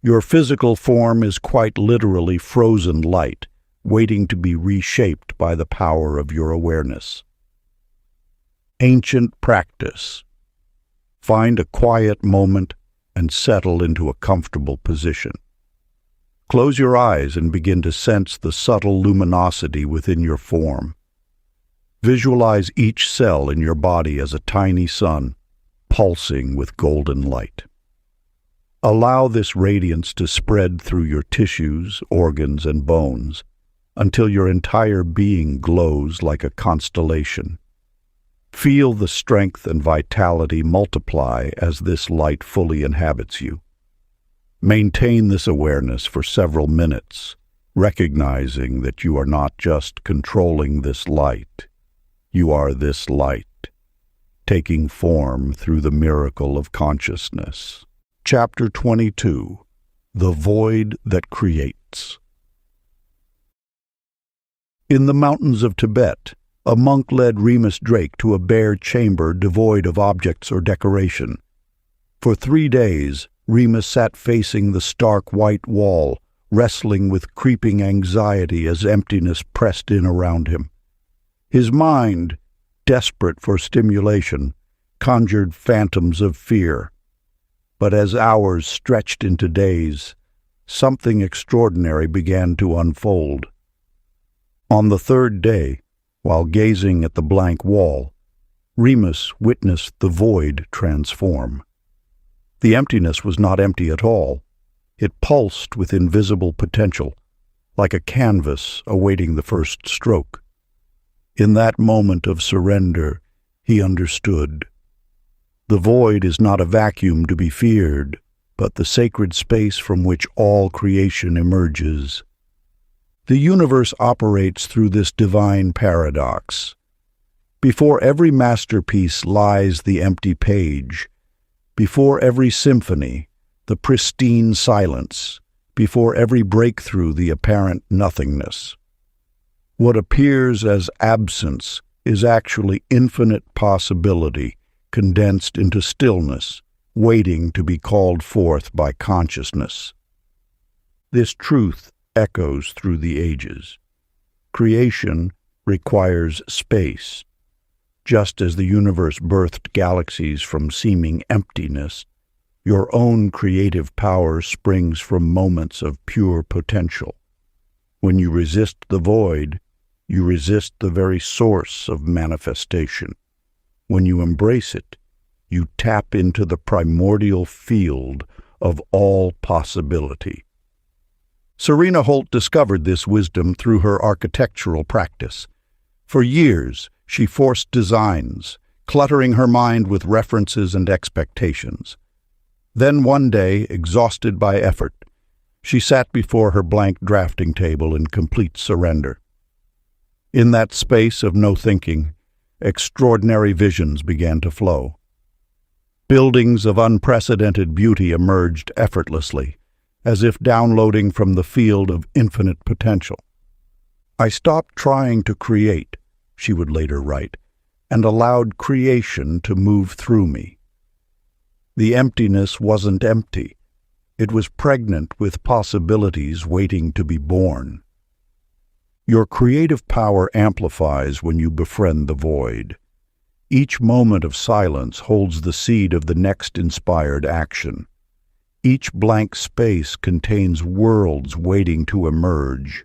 Your physical form is quite literally frozen light, waiting to be reshaped by the power of your awareness. Ancient practice. Find a quiet moment and settle into a comfortable position. Close your eyes and begin to sense the subtle luminosity within your form. Visualize each cell in your body as a tiny sun, pulsing with golden light. Allow this radiance to spread through your tissues, organs, and bones, until your entire being glows like a constellation. Feel the strength and vitality multiply as this light fully inhabits you. Maintain this awareness for several minutes, recognizing that you are not just controlling this light. You are this light, taking form through the miracle of consciousness. Chapter 22. The Void That Creates. In the mountains of Tibet, a monk led Remus Drake to a bare chamber devoid of objects or decoration. For 3 days, Remus sat facing the stark white wall, wrestling with creeping anxiety as emptiness pressed in around him. His mind, desperate for stimulation, conjured phantoms of fear. But as hours stretched into days, something extraordinary began to unfold. On the 3rd day, while gazing at the blank wall, Remus witnessed the void transform. The emptiness was not empty at all. It pulsed with invisible potential, like a canvas awaiting the first stroke. In that moment of surrender, he understood. The void is not a vacuum to be feared, but the sacred space from which all creation emerges. The universe operates through this divine paradox. Before every masterpiece lies the empty page. Before every symphony, the pristine silence. Before every breakthrough, the apparent nothingness. What appears as absence is actually infinite possibility condensed into stillness, waiting to be called forth by consciousness. This truth echoes through the ages. Creation requires space. Just as the universe birthed galaxies from seeming emptiness, your own creative power springs from moments of pure potential. When you resist the void, you resist the very source of manifestation. When you embrace it, you tap into the primordial field of all possibility. Serena Holt discovered this wisdom through her architectural practice. For years, she forced designs, cluttering her mind with references and expectations. Then one day, exhausted by effort, she sat before her blank drafting table in complete surrender. In that space of no thinking, extraordinary visions began to flow. Buildings of unprecedented beauty emerged effortlessly, as if downloading from the field of infinite potential. "I stopped trying to create," she would later write, "and allowed creation to move through me." The emptiness wasn't empty. It was pregnant with possibilities waiting to be born. Your creative power amplifies when you befriend the void. Each moment of silence holds the seed of the next inspired action. Each blank space contains worlds waiting to emerge.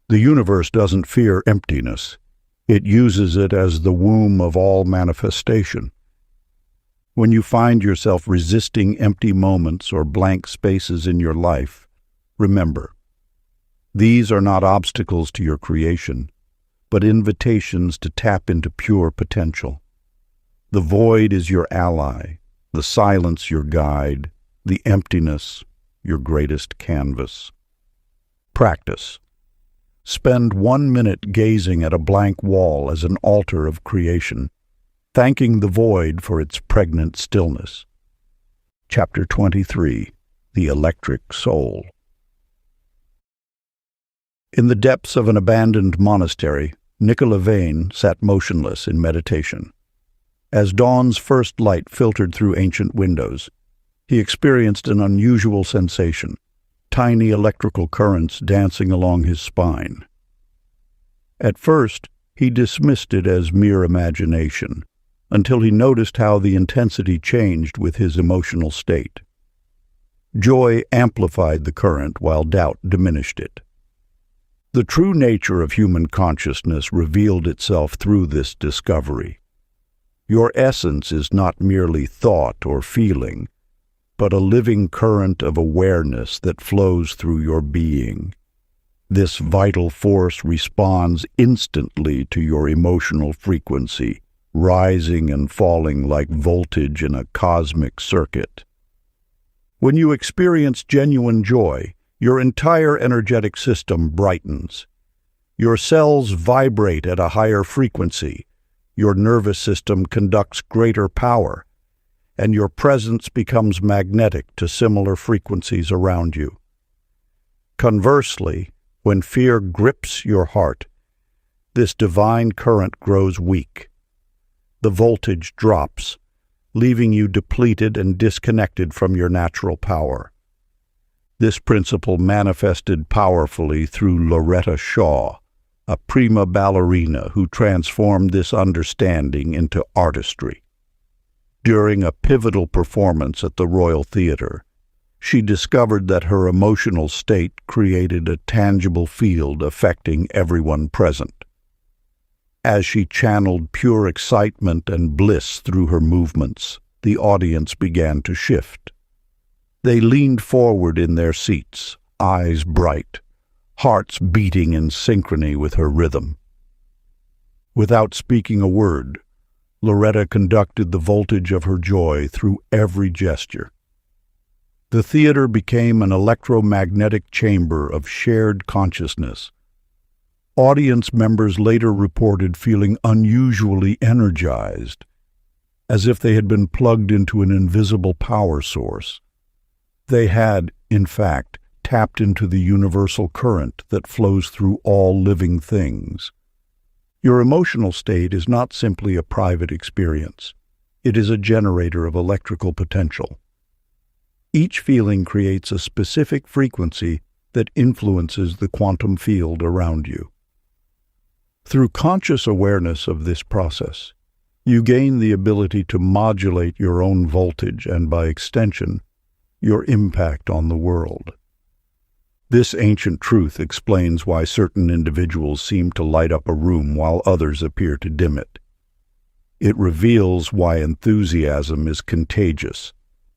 The universe doesn't fear emptiness. It uses it as the womb of all manifestation. When you find yourself resisting empty moments or blank spaces in your life, remember, these are not obstacles to your creation, but invitations to tap into pure potential. The void is your ally, the silence your guide, the emptiness your greatest canvas. Practice. Spend 1 minute gazing at a blank wall as an altar of creation, thanking the void for its pregnant stillness. Chapter 23. The Electric Soul. In the depths of an abandoned monastery, Nicola Vane sat motionless in meditation. As dawn's first light filtered through ancient windows, he experienced an unusual sensation, tiny electrical currents dancing along his spine. At first, he dismissed it as mere imagination, until he noticed how the intensity changed with his emotional state. Joy amplified the current while doubt diminished it. The true nature of human consciousness revealed itself through this discovery. Your essence is not merely thought or feeling, but a living current of awareness that flows through your being. This vital force responds instantly to your emotional frequency, rising and falling like voltage in a cosmic circuit. When you experience genuine joy, your entire energetic system brightens. Your cells vibrate at a higher frequency, your nervous system conducts greater power, and your presence becomes magnetic to similar frequencies around you. Conversely, when fear grips your heart, this divine current grows weak. The voltage drops, leaving you depleted and disconnected from your natural power. This principle manifested powerfully through Loretta Shaw, a prima ballerina who transformed this understanding into artistry. During a pivotal performance at the Royal Theatre, she discovered that her emotional state created a tangible field affecting everyone present. As she channeled pure excitement and bliss through her movements, the audience began to shift. They leaned forward in their seats, eyes bright, hearts beating in synchrony with her rhythm. Without speaking a word, Loretta conducted the voltage of her joy through every gesture. The theater became an electromagnetic chamber of shared consciousness. Audience members later reported feeling unusually energized, as if they had been plugged into an invisible power source. They had, in fact, tapped into the universal current that flows through all living things. Your emotional state is not simply a private experience. It is a generator of electrical potential. Each feeling creates a specific frequency that influences the quantum field around you. Through conscious awareness of this process, you gain the ability to modulate your own voltage and, by extension, your impact on the world. This ancient truth explains why certain individuals seem to light up a room while others appear to dim it. It reveals why enthusiasm is contagious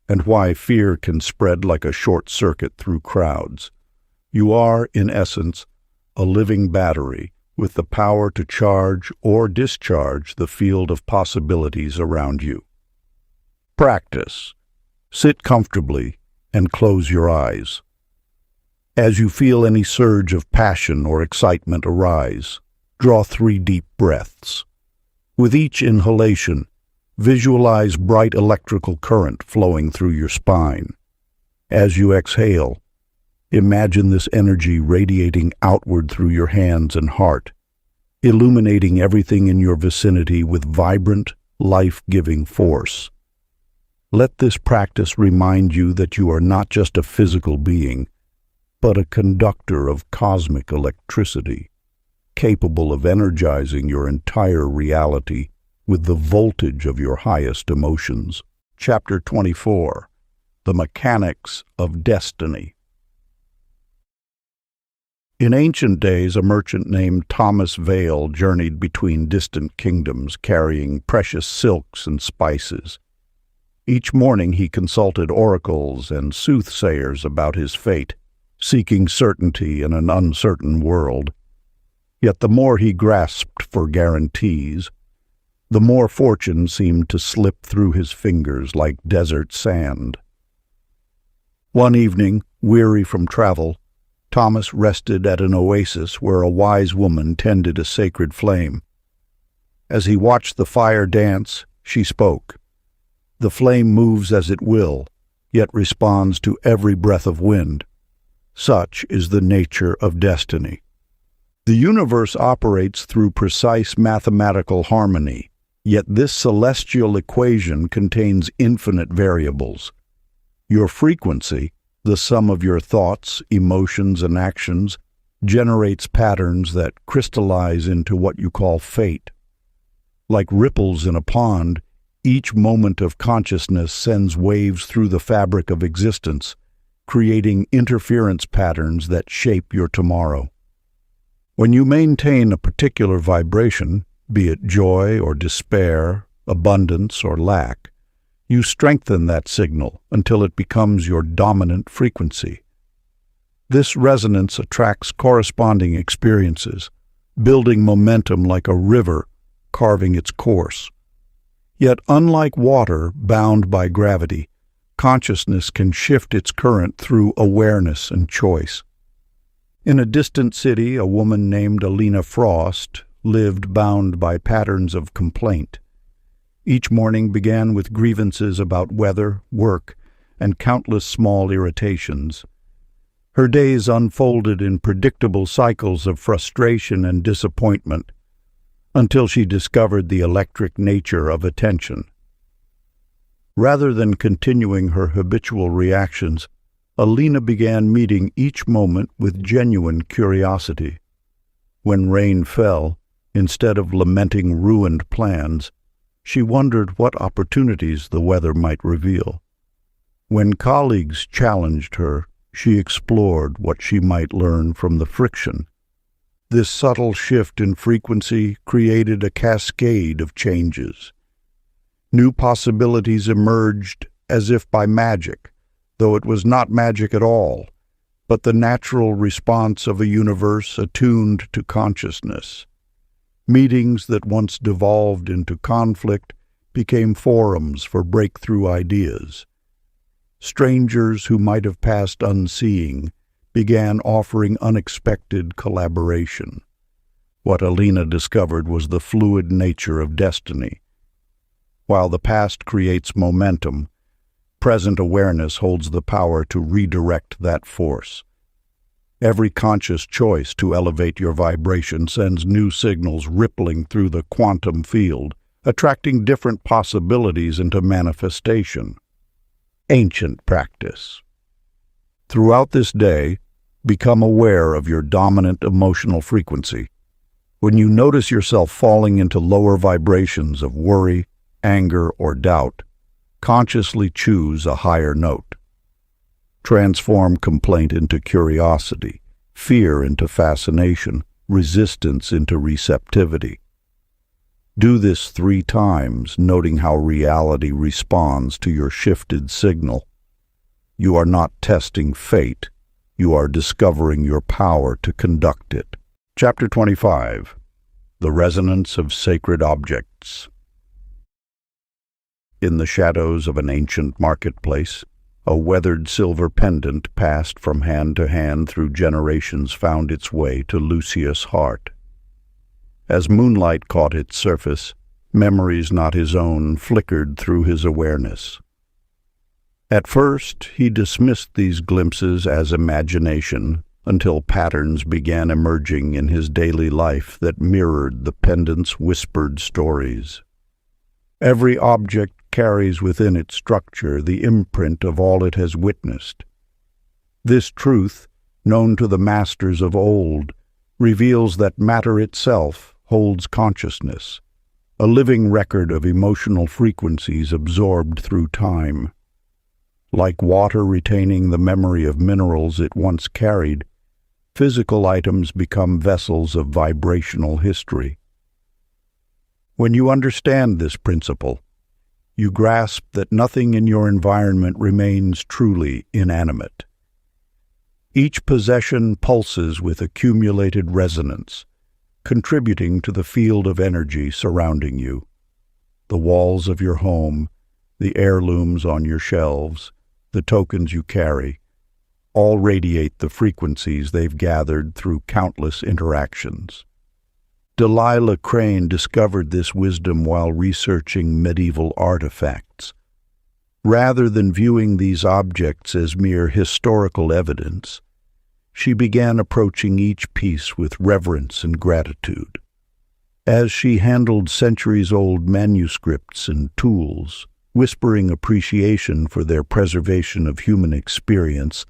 and why fear can spread like a short circuit through crowds. You are, in essence, a living battery with the power to charge or discharge the field of possibilities around you. Practice. Sit comfortably and close your eyes. As you feel any surge of passion or excitement arise, draw 3 deep breaths. With each inhalation, visualize bright electrical current flowing through your spine. As you exhale, imagine this energy radiating outward through your hands and heart, illuminating everything in your vicinity with vibrant, life-giving force. Let this practice remind you that you are not just a physical being, but a conductor of cosmic electricity, capable of energizing your entire reality with the voltage of your highest emotions. Chapter 24. The Mechanics of Destiny. In ancient days, a merchant named Thomas Vale journeyed between distant kingdoms, carrying precious silks and spices. Each morning he consulted oracles and soothsayers about his fate, seeking certainty in an uncertain world. Yet the more he grasped for guarantees, the more fortune seemed to slip through his fingers like desert sand. One evening, weary from travel, Thomas rested at an oasis where a wise woman tended a sacred flame. As he watched the fire dance, she spoke. The flame moves as it will, yet responds to every breath of wind. Such is the nature of destiny. The universe operates through precise mathematical harmony, yet this celestial equation contains infinite variables. Your frequency, the sum of your thoughts, emotions, and actions, generates patterns that crystallize into what you call fate. Like ripples in a pond, each moment of consciousness sends waves through the fabric of existence, creating interference patterns that shape your tomorrow. When you maintain a particular vibration, be it joy or despair, abundance or lack, you strengthen that signal until it becomes your dominant frequency. This resonance attracts corresponding experiences, building momentum like a river carving its course. Yet, unlike water bound by gravity, consciousness can shift its current through awareness and choice. In a distant city, a woman named Alina Frost lived bound by patterns of complaint. Each morning began with grievances about weather, work, and countless small irritations. Her days unfolded in predictable cycles of frustration and disappointment, until she discovered the electric nature of attention. Rather than continuing her habitual reactions, Alina began meeting each moment with genuine curiosity. When rain fell, instead of lamenting ruined plans, she wondered what opportunities the weather might reveal. When colleagues challenged her, she explored what she might learn from the friction. This subtle shift in frequency created a cascade of changes. New possibilities emerged as if by magic, though it was not magic at all, but the natural response of a universe attuned to consciousness. Meetings that once devolved into conflict became forums for breakthrough ideas. Strangers who might have passed unseeing began offering unexpected collaboration. What Alina discovered was the fluid nature of destiny. While the past creates momentum, present awareness holds the power to redirect that force. Every conscious choice to elevate your vibration sends new signals rippling through the quantum field, attracting different possibilities into manifestation. Ancient practice. Throughout this day, become aware of your dominant emotional frequency. When you notice yourself falling into lower vibrations of worry, anger, or doubt, consciously choose a higher note. Transform complaint into curiosity, fear into fascination, resistance into receptivity. Do this 3 times, noting how reality responds to your shifted signal. You are not testing fate. You are discovering your power to conduct it. Chapter 25. The Resonance of Sacred Objects. In the shadows of an ancient marketplace, a weathered silver pendant passed from hand to hand through generations found its way to Lucius' heart. As moonlight caught its surface, memories not his own flickered through his awareness. At first, he dismissed these glimpses as imagination until patterns began emerging in his daily life that mirrored the pendant's whispered stories. Every object carries within its structure the imprint of all it has witnessed. This truth, known to the masters of old, reveals that matter itself holds consciousness, a living record of emotional frequencies absorbed through time. Like water retaining the memory of minerals it once carried, physical items become vessels of vibrational history. When you understand this principle, you grasp that nothing in your environment remains truly inanimate. Each possession pulses with accumulated resonance, contributing to the field of energy surrounding you. The walls of your home, the heirlooms on your shelves, the tokens you carry, all radiate the frequencies they've gathered through countless interactions. Delilah Crane discovered this wisdom while researching medieval artifacts. Rather than viewing these objects as mere historical evidence, she began approaching each piece with reverence and gratitude. As she handled centuries-old manuscripts and tools, whispering appreciation for their preservation of human experience,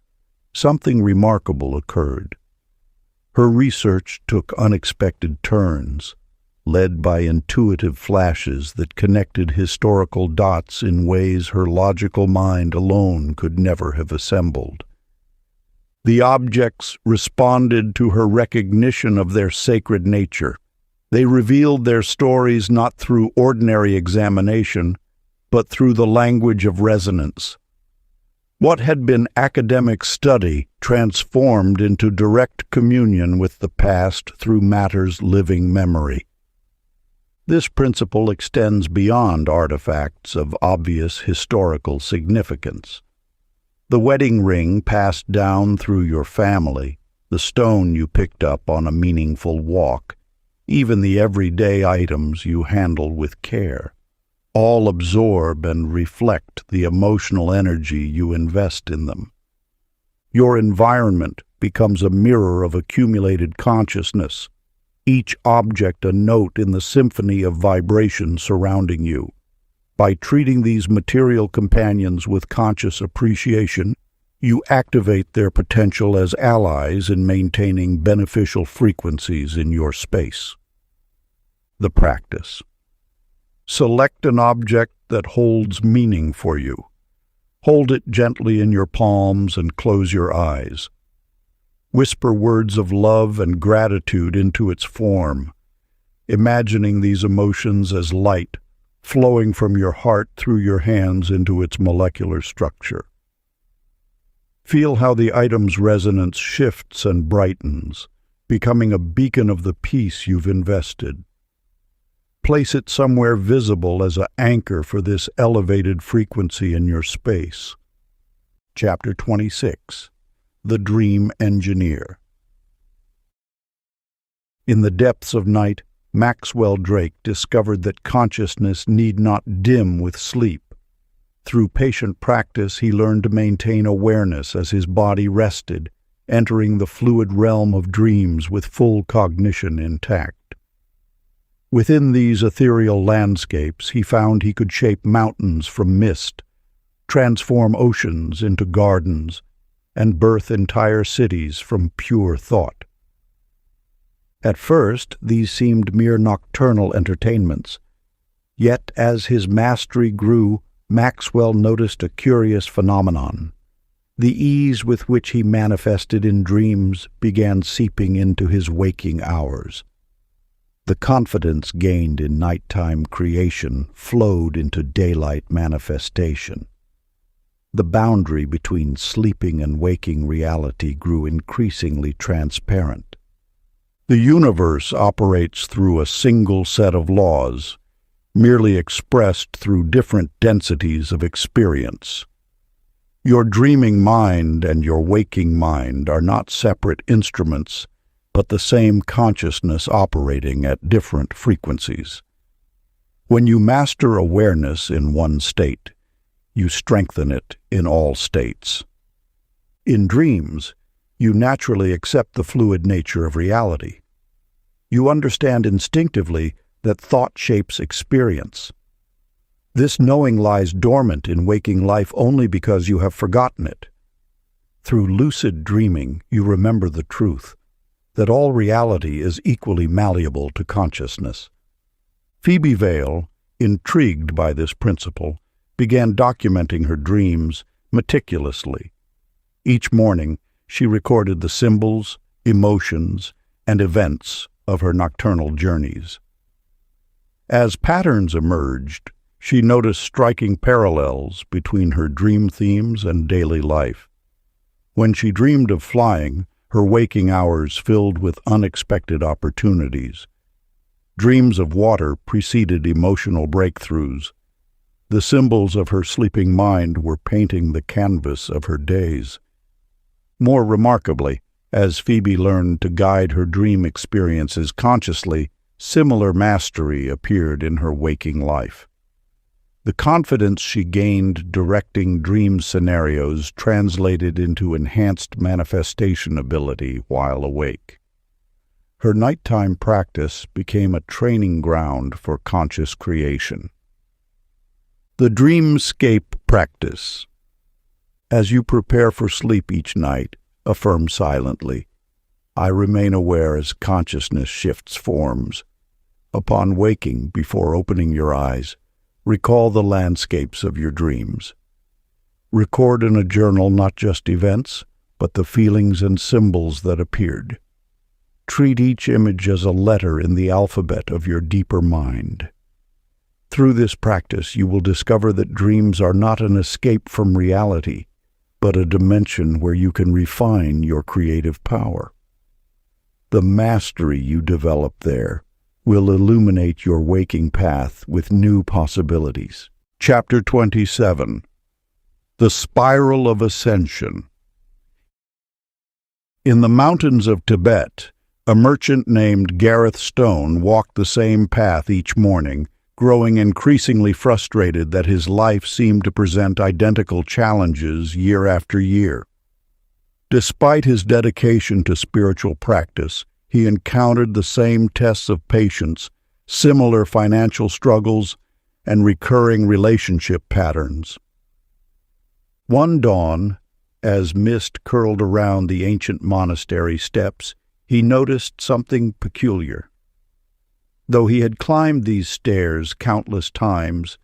something remarkable occurred. Her research took unexpected turns, led by intuitive flashes that connected historical dots in ways her logical mind alone could never have assembled. The objects responded to her recognition of their sacred nature. They revealed their stories not through ordinary examination, but through the language of resonance. What had been academic study transformed into direct communion with the past through matter's living memory. This principle extends beyond artifacts of obvious historical significance. The wedding ring passed down through your family, the stone you picked up on a meaningful walk, even the everyday items you handle with care, all absorb and reflect the emotional energy you invest in them. Your environment becomes a mirror of accumulated consciousness, each object a note in the symphony of vibration surrounding you. By treating these material companions with conscious appreciation, you activate their potential as allies in maintaining beneficial frequencies in your space. The practice. Select an object that holds meaning for you. Hold it gently in your palms and close your eyes. Whisper words of love and gratitude into its form, imagining these emotions as light flowing from your heart through your hands into its molecular structure. Feel how the item's resonance shifts and brightens, becoming a beacon of the peace you've invested. Place it somewhere visible as an anchor for this elevated frequency in your space. Chapter 26. The Dream Engineer. In the depths of night, Maxwell Drake discovered that consciousness need not dim with sleep. Through patient practice, he learned to maintain awareness as his body rested, entering the fluid realm of dreams with full cognition intact. Within these ethereal landscapes, he found he could shape mountains from mist, transform oceans into gardens, and birth entire cities from pure thought. At first, these seemed mere nocturnal entertainments. Yet, as his mastery grew, Maxwell noticed a curious phenomenon. The ease with which he manifested in dreams began seeping into his waking hours. The confidence gained in nighttime creation flowed into daylight manifestation. The boundary between sleeping and waking reality grew increasingly transparent. The universe operates through a single set of laws, merely expressed through different densities of experience. Your dreaming mind and your waking mind are not separate instruments, but the same consciousness operating at different frequencies. When you master awareness in one state, you strengthen it in all states. In dreams, you naturally accept the fluid nature of reality. You understand instinctively that thought shapes experience. This knowing lies dormant in waking life only because you have forgotten it. Through lucid dreaming, you remember the truth, that all reality is equally malleable to consciousness. Phoebe Vale, intrigued by this principle, began documenting her dreams meticulously. Each morning, she recorded the symbols, emotions, and events of her nocturnal journeys. As patterns emerged, she noticed striking parallels between her dream themes and daily life. When she dreamed of flying, her waking hours filled with unexpected opportunities. Dreams of water preceded emotional breakthroughs. The symbols of her sleeping mind were painting the canvas of her days. More remarkably, as Phoebe learned to guide her dream experiences consciously, similar mastery appeared in her waking life. The confidence she gained directing dream scenarios translated into enhanced manifestation ability while awake. Her nighttime practice became a training ground for conscious creation. The Dreamscape Practice. As you prepare for sleep each night, affirm silently, "I remain aware as consciousness shifts forms." Upon waking, before opening your eyes, recall the landscapes of your dreams. Record in a journal not just events, but the feelings and symbols that appeared. Treat each image as a letter in the alphabet of your deeper mind. Through this practice, you will discover that dreams are not an escape from reality, but a dimension where you can refine your creative power. The mastery you develop there will illuminate your waking path with new possibilities. Chapter 27. The Spiral of Ascension. In the mountains of Tibet, a merchant named Gareth Stone walked the same path each morning, growing increasingly frustrated that his life seemed to present identical challenges year after year. Despite his dedication to spiritual practice, he encountered the same tests of patience, similar financial struggles, and recurring relationship patterns. One dawn, as mist curled around the ancient monastery steps, he noticed something peculiar. Though he had climbed these stairs countless times,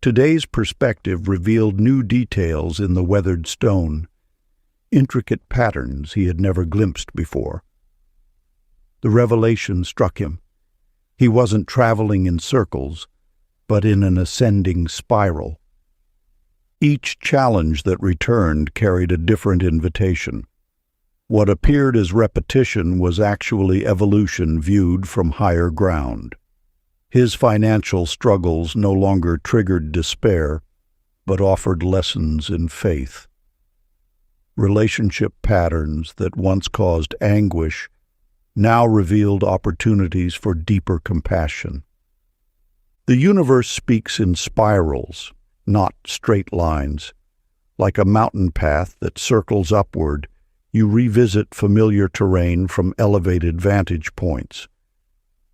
today's perspective revealed new details in the weathered stone. intricate patterns he had never glimpsed before. The revelation struck him. He wasn't traveling in circles, but in an ascending spiral. Each challenge that returned carried a different invitation. What appeared as repetition was actually evolution viewed from higher ground. His financial struggles no longer triggered despair, but offered lessons in faith. Relationship patterns that once caused anguish now revealed opportunities for deeper compassion. The universe speaks in spirals, not straight lines. Like a mountain path that circles upward, you revisit familiar terrain from elevated vantage points.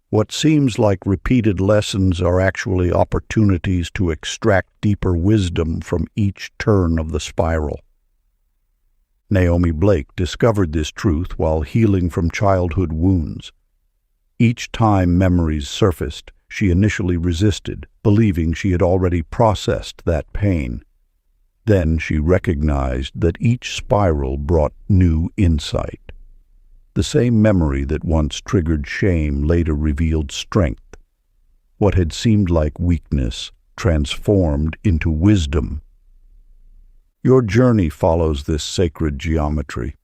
What seems like repeated lessons are actually opportunities to extract deeper wisdom from each turn of the spiral. Naomi Blake discovered this truth while healing from childhood wounds. Each time memories surfaced, she initially resisted, believing she had already processed that pain. Then she recognized that each spiral brought new insight. The same memory that once triggered shame later revealed strength. What had seemed like weakness transformed into wisdom. Your journey follows this sacred geometry.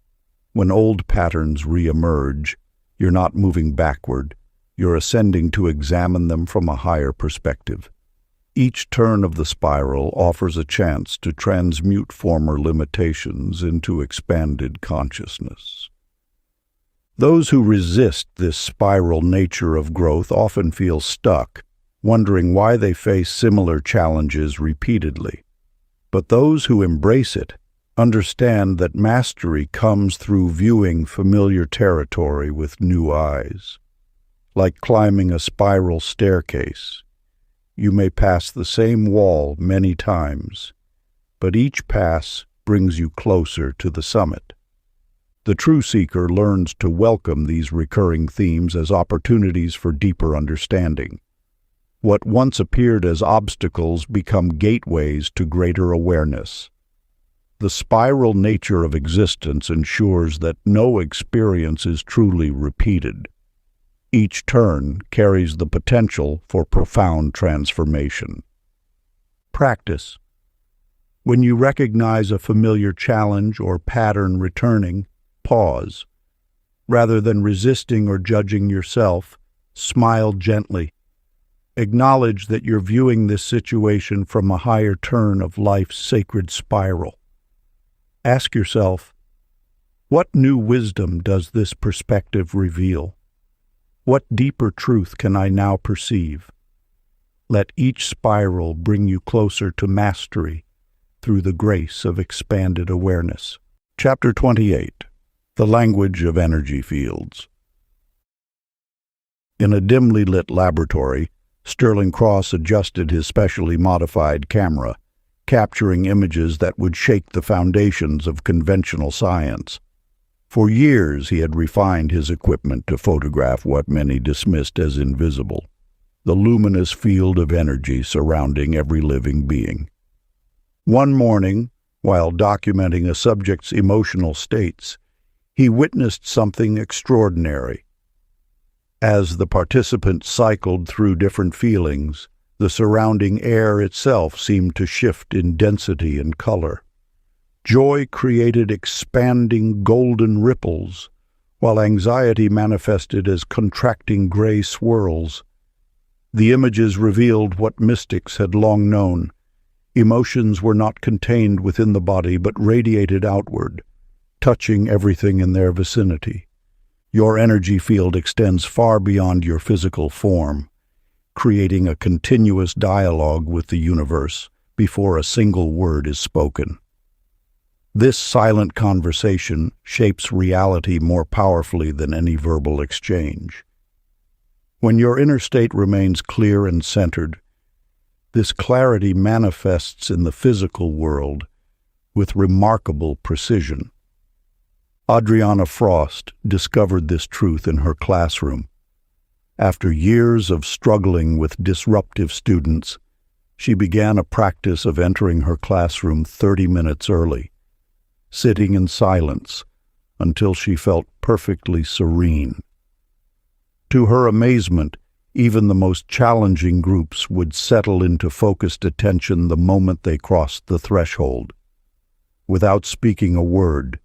When old patterns re-emerge, you're not moving backward, you're ascending to examine them from a higher perspective. Each turn of the spiral offers a chance to transmute former limitations into expanded consciousness. Those who resist this spiral nature of growth often feel stuck, wondering why they face similar challenges repeatedly. But those who embrace it understand that mastery comes through viewing familiar territory with new eyes. Like climbing a spiral staircase, you may pass the same wall many times, but each pass brings you closer to the summit. The true seeker learns to welcome these recurring themes as opportunities for deeper understanding. What once appeared as obstacles become gateways to greater awareness. The spiral nature of existence ensures that no experience is truly repeated. Each turn carries the potential for profound transformation. Practice. When you recognize a familiar challenge or pattern returning, pause. Rather than resisting or judging yourself, smile gently. Acknowledge that you're viewing this situation from a higher turn of life's sacred spiral. Ask yourself, what new wisdom does this perspective reveal? What deeper truth can I now perceive? Let each spiral bring you closer to mastery through the grace of expanded awareness. Chapter 28. The Language of Energy Fields. In a dimly lit laboratory, Sterling Cross adjusted his specially modified camera, capturing images that would shake the foundations of conventional science. For years he had refined his equipment to photograph what many dismissed as invisible, the luminous field of energy surrounding every living being. One morning, while documenting a subject's emotional states, he witnessed something extraordinary. As the participants cycled through different feelings, the surrounding air itself seemed to shift in density and color. Joy created expanding golden ripples, while anxiety manifested as contracting gray swirls. The images revealed what mystics had long known. Emotions were not contained within the body but radiated outward, touching everything in their vicinity. Your energy field extends far beyond your physical form, creating a continuous dialogue with the universe before a single word is spoken. This silent conversation shapes reality more powerfully than any verbal exchange. When your inner state remains clear and centered, this clarity manifests in the physical world with remarkable precision. Adriana Frost discovered this truth in her classroom. After years of struggling with disruptive students, she began a practice of entering her classroom 30 minutes early. sitting in silence until she felt perfectly serene. To her amazement, even the most challenging groups would settle into focused attention the moment they crossed the threshold. Without speaking a word,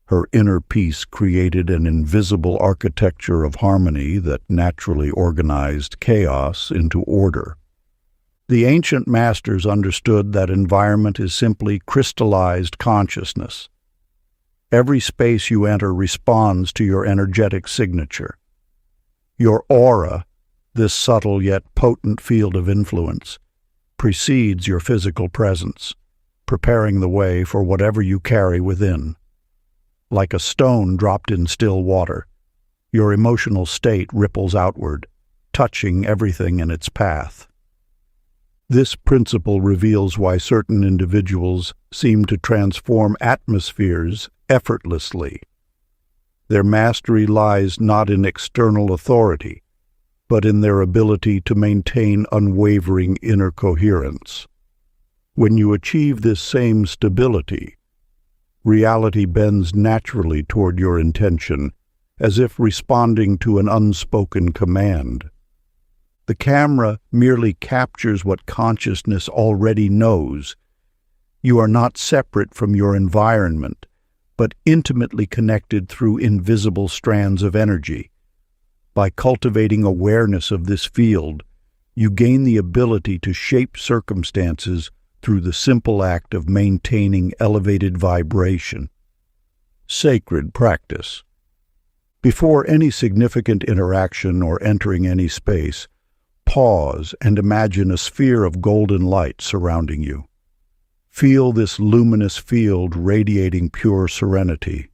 her inner peace created an invisible architecture of harmony that naturally organized chaos into order. The ancient masters understood that environment is simply crystallized consciousness. Every space you enter responds to your energetic signature. Your aura, this subtle yet potent field of influence, precedes your physical presence, preparing the way for whatever you carry within. Like a stone dropped in still water, your emotional state ripples outward, touching everything in its path. This principle reveals why certain individuals seem to transform atmospheres effortlessly. Their mastery lies not in external authority, but in their ability to maintain unwavering inner coherence. When you achieve this same stability, reality bends naturally toward your intention, as if responding to an unspoken command. The camera merely captures what consciousness already knows. You are not separate from your environment, but intimately connected through invisible strands of energy. By cultivating awareness of this field, you gain the ability to shape circumstances through the simple act of maintaining elevated vibration. Sacred practice. Before any significant interaction or entering any space, pause and imagine a sphere of golden light surrounding you. Feel this luminous field radiating pure serenity.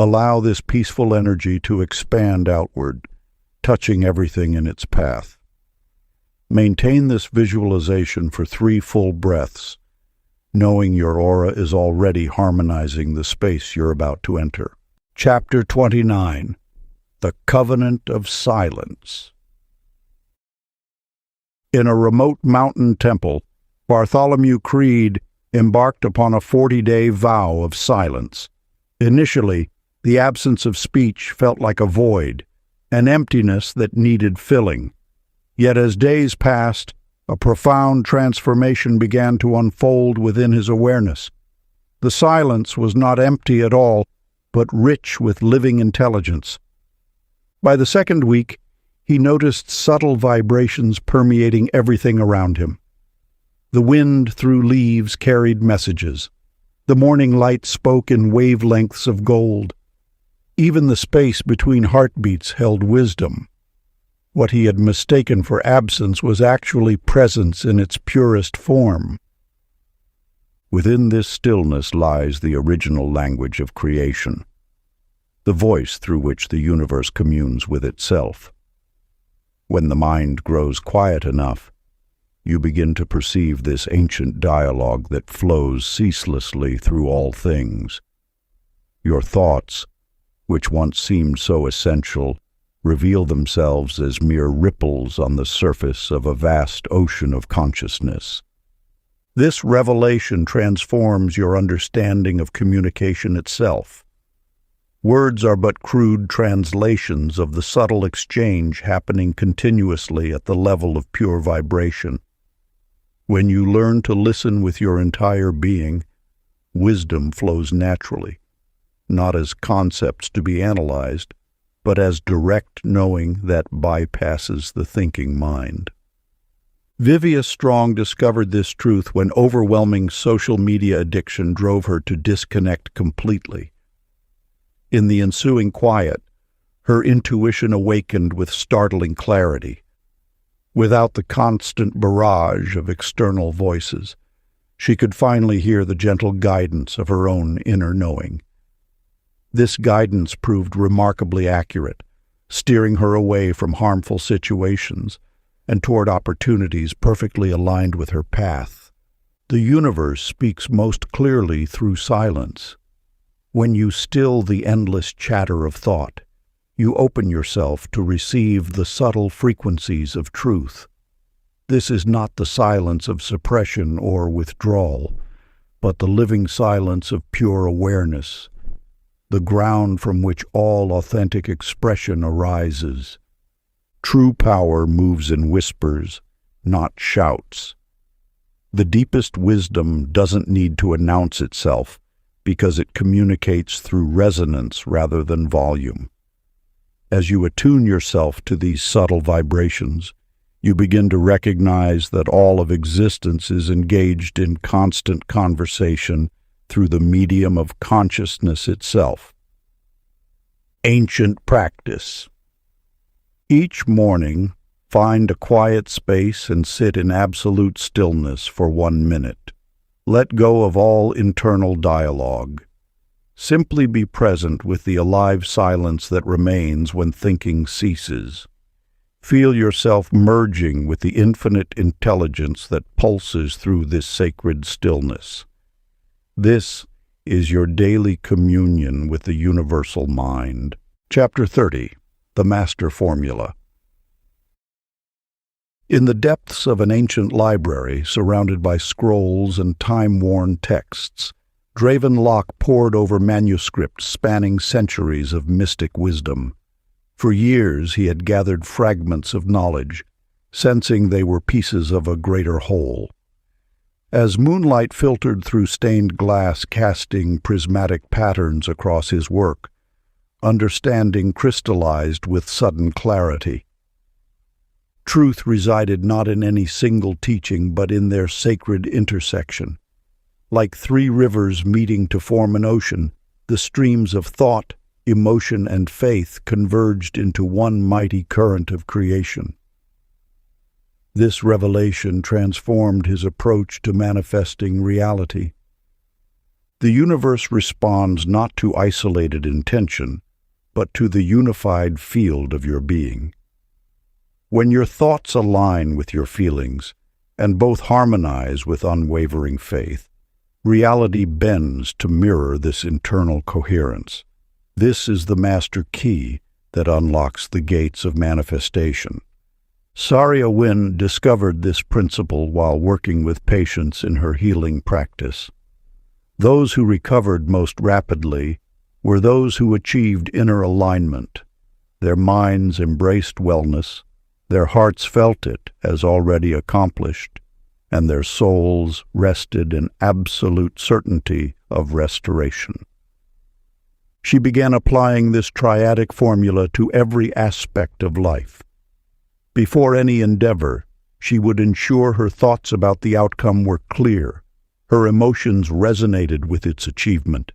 Allow this peaceful energy to expand outward, touching everything in its path. Maintain this visualization for 3 full breaths, knowing your aura is already harmonizing the space you're about to enter. Chapter 29. The Covenant of Silence. In a remote mountain temple, Bartholomew Creed embarked upon a 40-day vow of silence. Initially, the absence of speech felt like a void, an emptiness that needed filling. Yet as days passed, a profound transformation began to unfold within his awareness. The silence was not empty at all, but rich with living intelligence. By the second week, he noticed subtle vibrations permeating everything around him. The wind through leaves carried messages. The morning light spoke in wavelengths of gold. Even the space between heartbeats held wisdom. What he had mistaken for absence was actually presence in its purest form. Within this stillness lies the original language of creation, the voice through which the universe communes with itself. When the mind grows quiet enough, you begin to perceive this ancient dialogue that flows ceaselessly through all things. Your thoughts, which once seemed so essential, reveal themselves as mere ripples on the surface of a vast ocean of consciousness. This revelation transforms your understanding of communication itself. Words are but crude translations of the subtle exchange happening continuously at the level of pure vibration. When you learn to listen with your entire being, wisdom flows naturally, not as concepts to be analyzed, but as direct knowing that bypasses the thinking mind. Vivia Strong discovered this truth when overwhelming social media addiction drove her to disconnect completely. In the ensuing quiet, her intuition awakened with startling clarity. Without the constant barrage of external voices, she could finally hear the gentle guidance of her own inner knowing. This guidance proved remarkably accurate, steering her away from harmful situations and toward opportunities perfectly aligned with her path. The universe speaks most clearly through silence. When you still the endless chatter of thought, you open yourself to receive the subtle frequencies of truth. This is not the silence of suppression or withdrawal, but the living silence of pure awareness, the ground from which all authentic expression arises. True power moves in whispers, not shouts. The deepest wisdom doesn't need to announce itself because it communicates through resonance rather than volume. As you attune yourself to these subtle vibrations, you begin to recognize that all of existence is engaged in constant conversation through the medium of consciousness itself. Ancient practice. Each morning, find a quiet space and sit in absolute stillness for 1 minute. Let go of all internal dialogue. Simply be present with the alive silence that remains when thinking ceases. Feel yourself merging with the infinite intelligence that pulses through this sacred stillness. This is your daily communion with the universal mind. Chapter 30. The Master Formula. In the depths of an ancient library, surrounded by scrolls and time-worn texts, Draven Locke pored over manuscripts spanning centuries of mystic wisdom. For years he had gathered fragments of knowledge, sensing they were pieces of a greater whole. As moonlight filtered through stained glass casting prismatic patterns across his work, understanding crystallized with sudden clarity. Truth resided not in any single teaching, but in their sacred intersection. Like 3 rivers meeting to form an ocean, the streams of thought, emotion, and faith converged into one mighty current of creation. This revelation transformed his approach to manifesting reality. The universe responds not to isolated intention, but to the unified field of your being. When your thoughts align with your feelings, and both harmonize with unwavering faith, reality bends to mirror this internal coherence. This is the master key that unlocks the gates of manifestation. Saria Wynne discovered this principle while working with patients in her healing practice. Those who recovered most rapidly were those who achieved inner alignment. Their minds embraced wellness, their hearts felt it as already accomplished, and their souls rested in absolute certainty of restoration. She began applying this triadic formula to every aspect of life. Before any endeavor, she would ensure her thoughts about the outcome were clear, her emotions resonated with its achievement,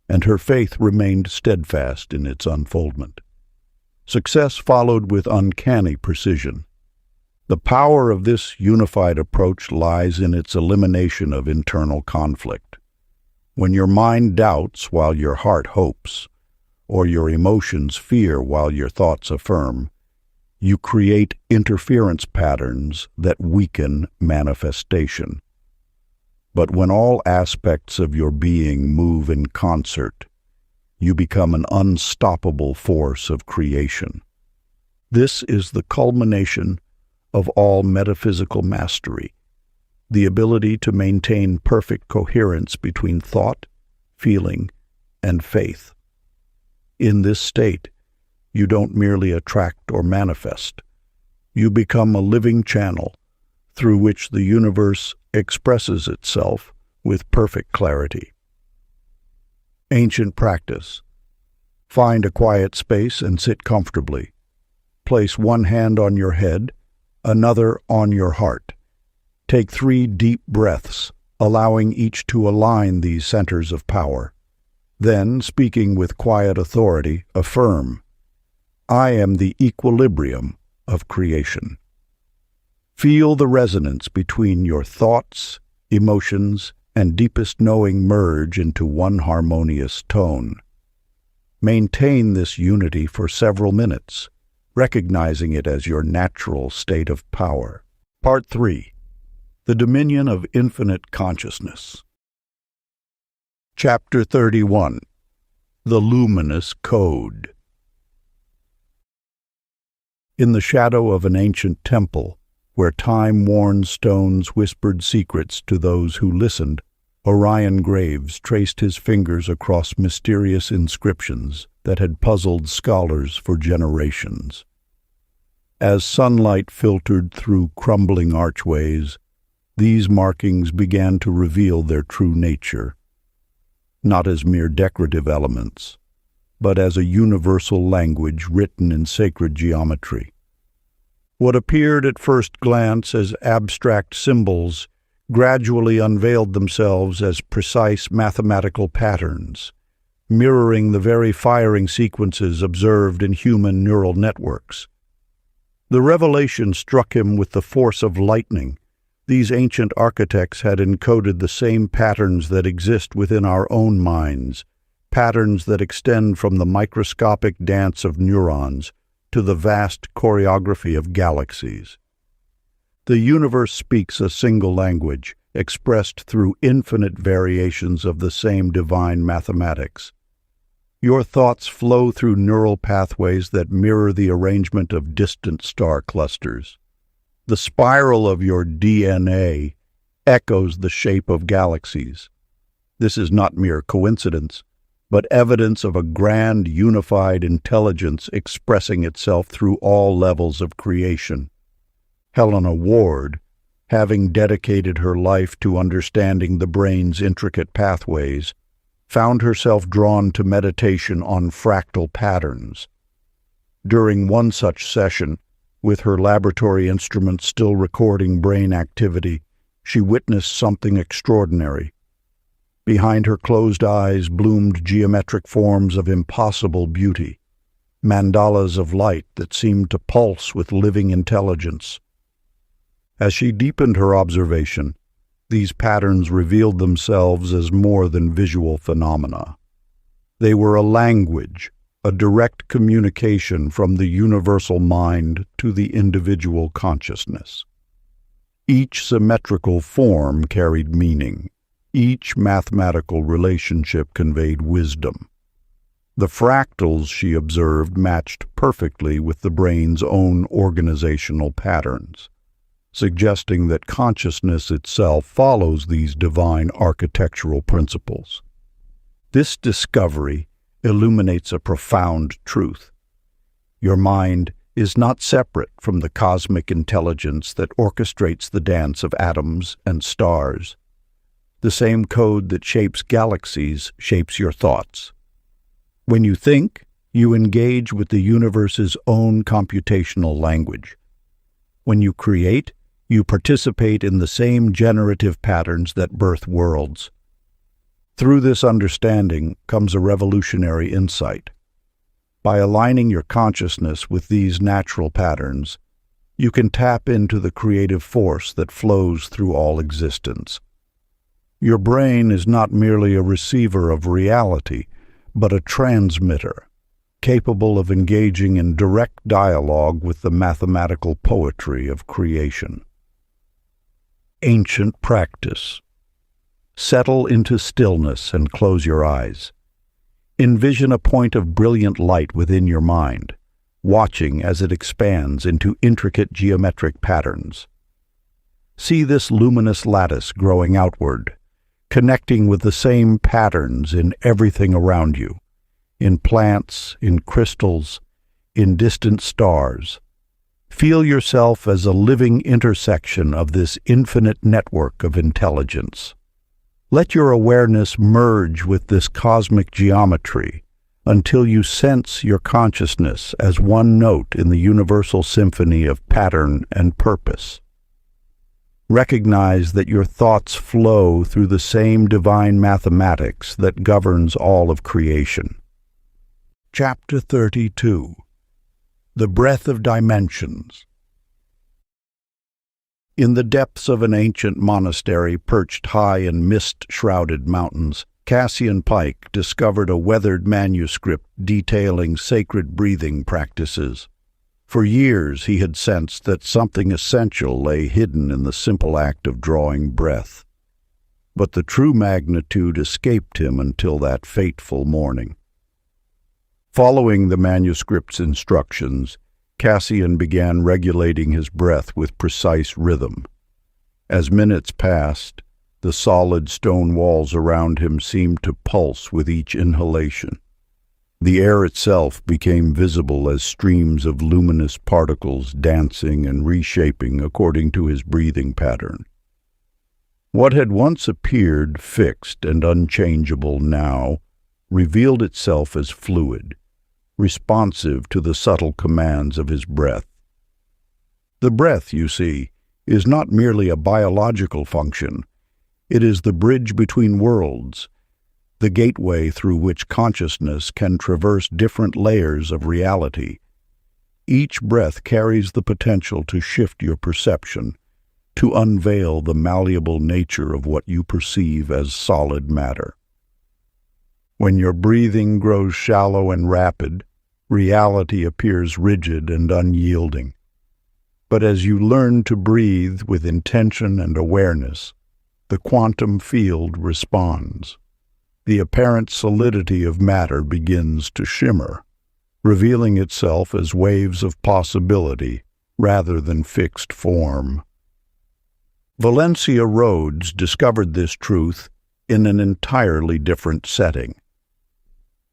and her faith remained steadfast in its unfoldment. Success followed with uncanny precision. The power of this unified approach lies in its elimination of internal conflict. When your mind doubts while your heart hopes, or your emotions fear while your thoughts affirm, you create interference patterns that weaken manifestation. But when all aspects of your being move in concert, you become an unstoppable force of creation. This is the culmination of all metaphysical mastery, the ability to maintain perfect coherence between thought, feeling, and faith. In this state, you don't merely attract or manifest. You become a living channel through which the universe expresses itself with perfect clarity. Ancient practice. Find a quiet space and sit comfortably. Place one hand on your head, another on your heart. Take 3 deep breaths, allowing each to align these centers of power. Then, speaking with quiet authority, affirm, "I am the equilibrium of creation." Feel the resonance between your thoughts, emotions, and deepest knowing merge into one harmonious tone. Maintain this unity for several minutes, recognizing it as your natural state of power. Part 3. The Dominion of Infinite Consciousness. Chapter 31. The Luminous Code. In the shadow of an ancient temple, where time-worn stones whispered secrets to those who listened, Orion Graves traced his fingers across mysterious inscriptions that had puzzled scholars for generations. As sunlight filtered through crumbling archways, these markings began to reveal their true nature, not as mere decorative elements, but as a universal language written in sacred geometry. What appeared at first glance as abstract symbols gradually unveiled themselves as precise mathematical patterns, mirroring the very firing sequences observed in human neural networks. The revelation struck him with the force of lightning. These ancient architects had encoded the same patterns that exist within our own minds, patterns that extend from the microscopic dance of neurons to the vast choreography of galaxies. The universe speaks a single language, expressed through infinite variations of the same divine mathematics. Your thoughts flow through neural pathways that mirror the arrangement of distant star clusters. The spiral of your DNA echoes the shape of galaxies. This is not mere coincidence, but evidence of a grand, unified intelligence expressing itself through all levels of creation. Helena Ward, having dedicated her life to understanding the brain's intricate pathways, found herself drawn to meditation on fractal patterns. During one such session, with her laboratory instruments still recording brain activity, she witnessed something extraordinary. Behind her closed eyes bloomed geometric forms of impossible beauty, mandalas of light that seemed to pulse with living intelligence. As she deepened her observation, these patterns revealed themselves as more than visual phenomena. They were a language, a direct communication from the universal mind to the individual consciousness. Each symmetrical form carried meaning. Each mathematical relationship conveyed wisdom. The fractals she observed matched perfectly with the brain's own organizational patterns, suggesting that consciousness itself follows these divine architectural principles. This discovery illuminates a profound truth. Your mind is not separate from the cosmic intelligence that orchestrates the dance of atoms and stars. The same code that shapes galaxies shapes your thoughts. When you think, you engage with the universe's own computational language. When you create, you participate in the same generative patterns that birth worlds. Through this understanding comes a revolutionary insight. By aligning your consciousness with these natural patterns, you can tap into the creative force that flows through all existence. Your brain is not merely a receiver of reality, but a transmitter, capable of engaging in direct dialogue with the mathematical poetry of creation. Ancient practice. Settle into stillness and close your eyes. Envision a point of brilliant light within your mind, watching as it expands into intricate geometric patterns. See this luminous lattice growing outward, connecting with the same patterns in everything around you, in plants, in crystals, in distant stars. Feel yourself as a living intersection of this infinite network of intelligence. Let your awareness merge with this cosmic geometry until you sense your consciousness as one note in the universal symphony of pattern and purpose. Recognize that your thoughts flow through the same divine mathematics that governs all of creation. Chapter 32. The Breath of Dimensions. In the depths of an ancient monastery perched high in mist-shrouded mountains, Cassian Pike discovered a weathered manuscript detailing sacred breathing practices. For years he had sensed that something essential lay hidden in the simple act of drawing breath. But the true magnitude escaped him until that fateful morning. Following the manuscript's instructions, Cassian began regulating his breath with precise rhythm. As minutes passed, The solid stone walls around him seemed to pulse with each inhalation. The air itself became visible as streams of luminous particles dancing and reshaping according to his breathing pattern. What had once appeared fixed and unchangeable now revealed itself as fluid, responsive to the subtle commands of his breath. The breath, you see, is not merely a biological function. It is the bridge between worlds, the gateway through which consciousness can traverse different layers of reality. Each breath carries the potential to shift your perception, to unveil the malleable nature of what you perceive as solid matter. When your breathing grows shallow and rapid, reality appears rigid and unyielding. But as you learn to breathe with intention and awareness, the quantum field responds. The apparent solidity of matter begins to shimmer, revealing itself as waves of possibility rather than fixed form. Valencia Rhodes discovered this truth in an entirely different setting.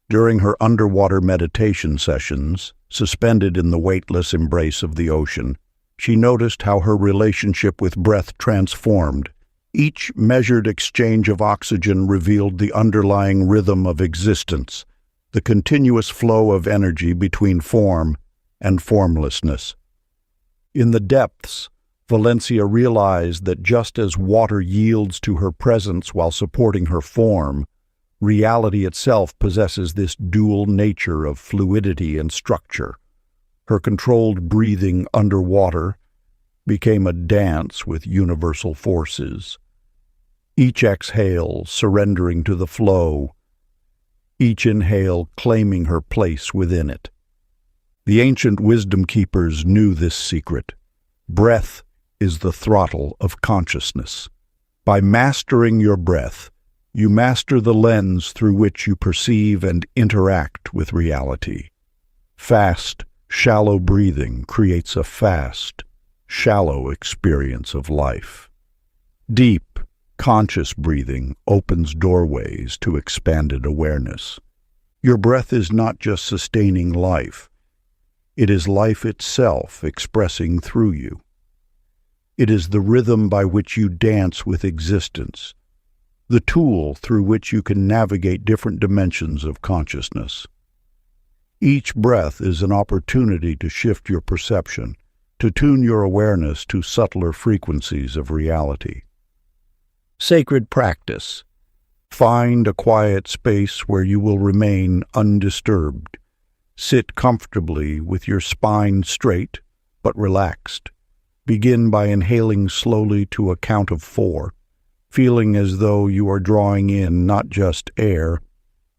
During her underwater meditation sessions, suspended in the weightless embrace of the ocean, she noticed how her relationship with breath transformed. Each measured exchange of oxygen revealed the underlying rhythm of existence, the continuous flow of energy between form and formlessness. In the depths, Valencia realized that just as water yields to her presence while supporting her form, reality itself possesses this dual nature of fluidity and structure. Her controlled breathing underwater became a dance with universal forces. Each exhale surrendering to the flow, each inhale claiming her place within it. The ancient wisdom keepers knew this secret. Breath is the throttle of consciousness. By mastering your breath, you master the lens through which you perceive and interact with reality. Fast, shallow breathing creates a fast, shallow experience of life. Deep, conscious breathing opens doorways to expanded awareness. Your breath is not just sustaining life. It is life itself expressing through you. It is the rhythm by which you dance with existence, the tool through which you can navigate different dimensions of consciousness. Each breath is an opportunity to shift your perception, to tune your awareness to subtler frequencies of reality. Sacred practice. Find a quiet space where you will remain undisturbed. Sit comfortably with your spine straight but relaxed. Begin by inhaling slowly to a count of 4, feeling as though you are drawing in not just air,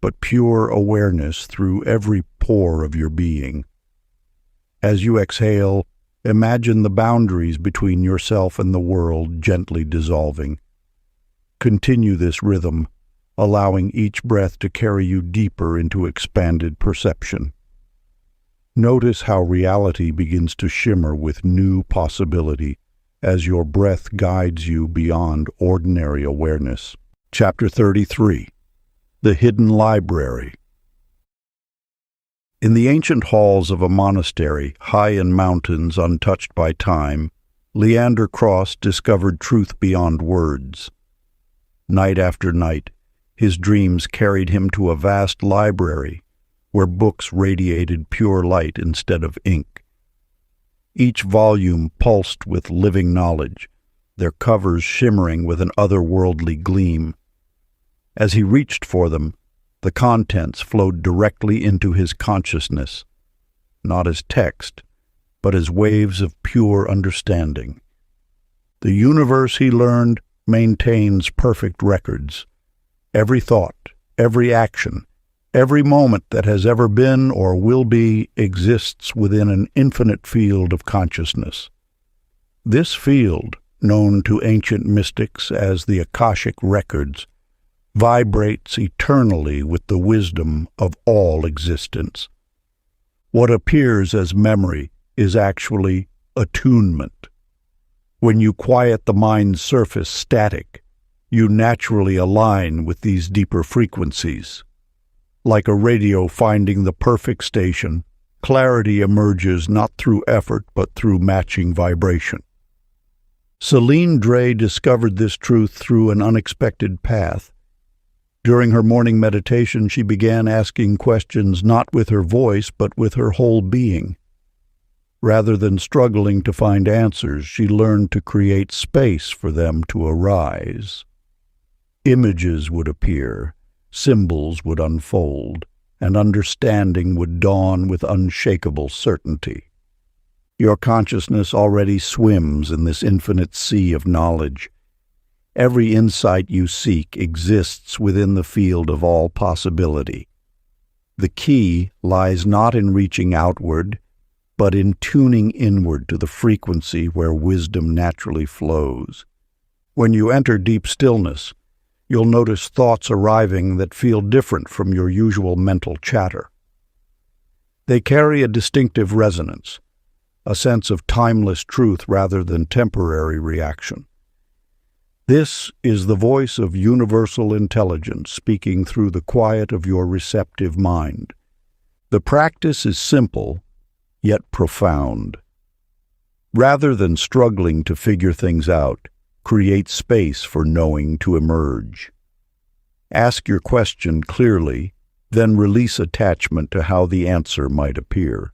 but pure awareness through every pore of your being. As you exhale, imagine the boundaries between yourself and the world gently dissolving. Continue this rhythm, allowing each breath to carry you deeper into expanded perception. Notice how reality begins to shimmer with new possibility as your breath guides you beyond ordinary awareness. Chapter 33. The Hidden Library. In the ancient halls of a monastery, high in mountains untouched by time, Leander Cross discovered truth beyond words. Night after night, his dreams carried him to a vast library where books radiated pure light instead of ink. Each volume pulsed with living knowledge, their covers shimmering with an otherworldly gleam. As he reached for them, the contents flowed directly into his consciousness, not as text, but as waves of pure understanding. The universe, he learned, maintains perfect records. Every thought, every action, every moment that has ever been or will be exists within an infinite field of consciousness. This field, known to ancient mystics as the Akashic Records, vibrates eternally with the wisdom of all existence. What appears as memory is actually attunement. When you quiet the mind's surface static, You naturally align with these deeper frequencies. Like a radio finding the perfect station, clarity emerges not through effort but through matching vibration. Celine Drey discovered this truth through an unexpected path. During her morning meditation, she began asking questions not with her voice but with her whole being. Rather than struggling to find answers, she learned to create space for them to arise. Images would appear, symbols would unfold, and understanding would dawn with unshakable certainty. Your consciousness already swims in this infinite sea of knowledge. Every insight you seek exists within the field of all possibility. The key lies not in reaching outward, but in tuning inward to the frequency where wisdom naturally flows. When you enter deep stillness, you'll notice thoughts arriving that feel different from your usual mental chatter. They carry a distinctive resonance, a sense of timeless truth rather than temporary reaction. This is the voice of universal intelligence speaking through the quiet of your receptive mind. The practice is simple, yet profound. Rather than struggling to figure things out, create space for knowing to emerge. Ask your question clearly, then release attachment to how the answer might appear.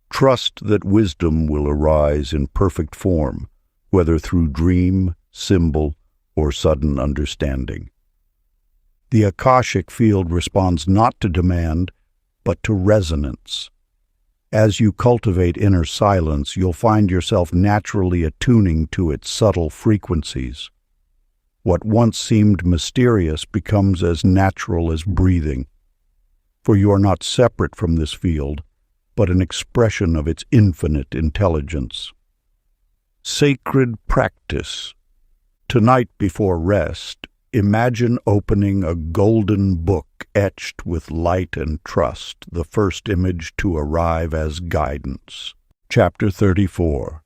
Trust that wisdom will arise in perfect form, whether through dream, symbol, or sudden understanding. The Akashic field responds not to demand, but to resonance. As you cultivate inner silence, you'll find yourself naturally attuning to its subtle frequencies. What once seemed mysterious becomes as natural as breathing, for you are not separate from this field, but an expression of its infinite intelligence. Sacred practice. Tonight before rest, imagine opening a golden book etched with light and trust, the first image to arrive as guidance. Chapter 34.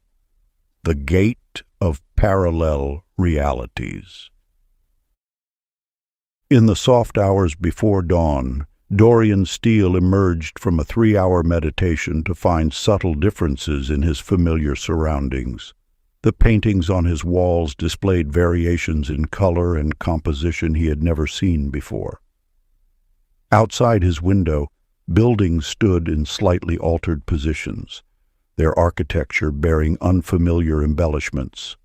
The Gate of Parallel Realities. In the soft hours before dawn, Dorian Steele emerged from a 3-hour meditation to find subtle differences in his familiar surroundings. The paintings on his walls displayed variations in color and composition he had never seen before. Outside his window, buildings stood in slightly altered positions, their architecture bearing unfamiliar embellishments.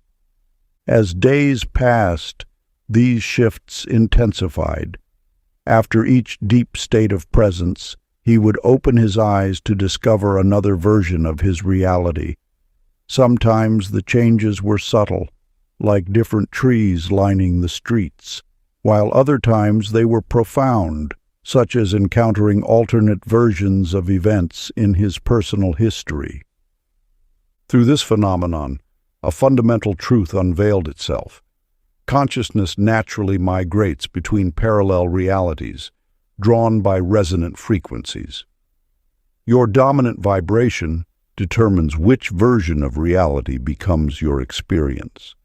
As days passed, these shifts intensified. After each deep state of presence, he would open his eyes to discover another version of his reality. Sometimes the changes were subtle, like different trees lining the streets, while other times they were profound, such as encountering alternate versions of events in his personal history. Through this phenomenon, a fundamental truth unveiled itself. Consciousness naturally migrates between parallel realities, drawn by resonant frequencies. Your dominant vibration determines which version of reality becomes your experience.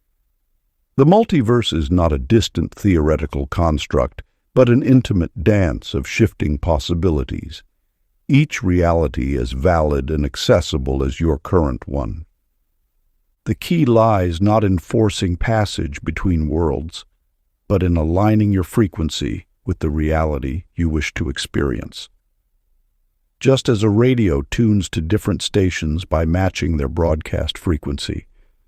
The multiverse is not a distant theoretical construct, but an intimate dance of shifting possibilities, each reality as valid and accessible as your current one. The key lies not in forcing passage between worlds, but in aligning your frequency with the reality you wish to experience. Just as a radio tunes to different stations by matching their broadcast frequency,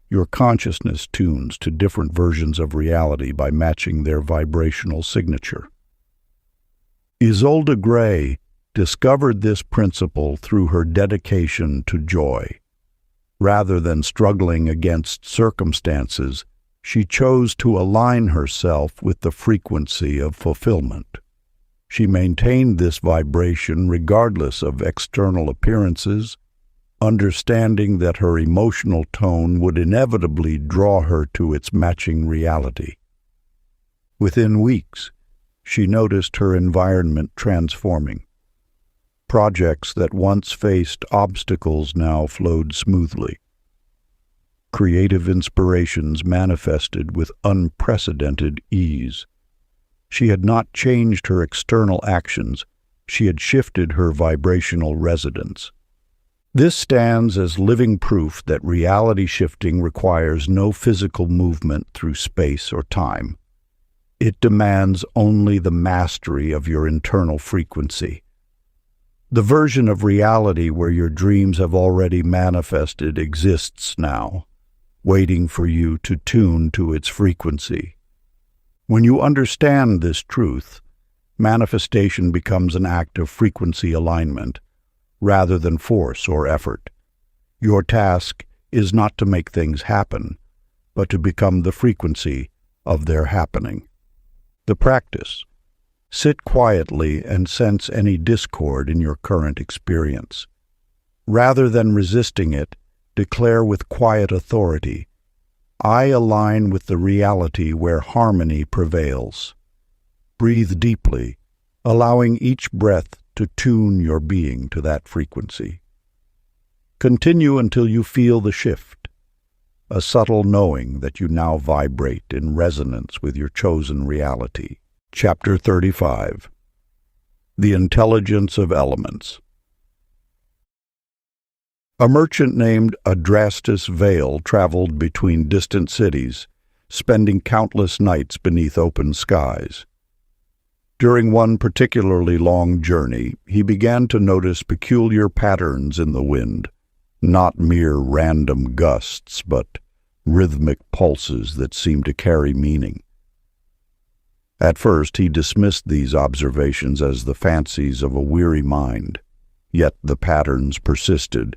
your consciousness tunes to different versions of reality by matching their vibrational signature. Isolde Gray discovered this principle through her dedication to joy. Rather than struggling against circumstances, she chose to align herself with the frequency of fulfillment. She maintained this vibration regardless of external appearances, understanding that her emotional tone would inevitably draw her to its matching reality. Within weeks, she noticed her environment transforming. Projects that once faced obstacles now flowed smoothly. Creative inspirations manifested with unprecedented ease. She had not changed her external actions, she had shifted her vibrational resonance. This stands as living proof that reality shifting requires no physical movement through space or time. It demands only the mastery of your internal frequency. The version of reality where your dreams have already manifested exists now, waiting for you to tune to its frequency. When you understand this truth, manifestation becomes an act of frequency alignment, rather than force or effort. Your task is not to make things happen, but to become the frequency of their happening. The practice. Sit quietly and sense any discord in your current experience. Rather than resisting it, declare with quiet authority, I align with the reality where harmony prevails. Breathe deeply, allowing each breath to tune your being to that frequency. Continue until you feel the shift, a subtle knowing that you now vibrate in resonance with your chosen reality. Chapter 35. The Intelligence of Elements. A merchant named Adrastus Vale traveled between distant cities, spending countless nights beneath open skies. During one particularly long journey, he began to notice peculiar patterns in the wind, not mere random gusts, but rhythmic pulses that seemed to carry meaning. At first, he dismissed these observations as the fancies of a weary mind, yet the patterns persisted,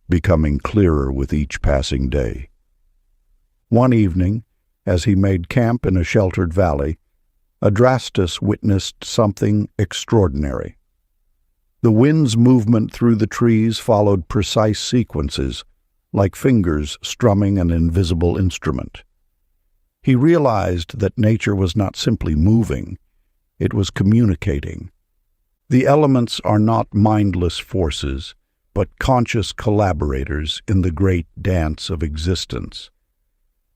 becoming clearer with each passing day. One evening, as he made camp in a sheltered valley, Adrastus witnessed something extraordinary. The wind's movement through the trees followed precise sequences, like fingers strumming an invisible instrument. He realized that nature was not simply moving, it was communicating. The elements are not mindless forces, but conscious collaborators in the great dance of existence.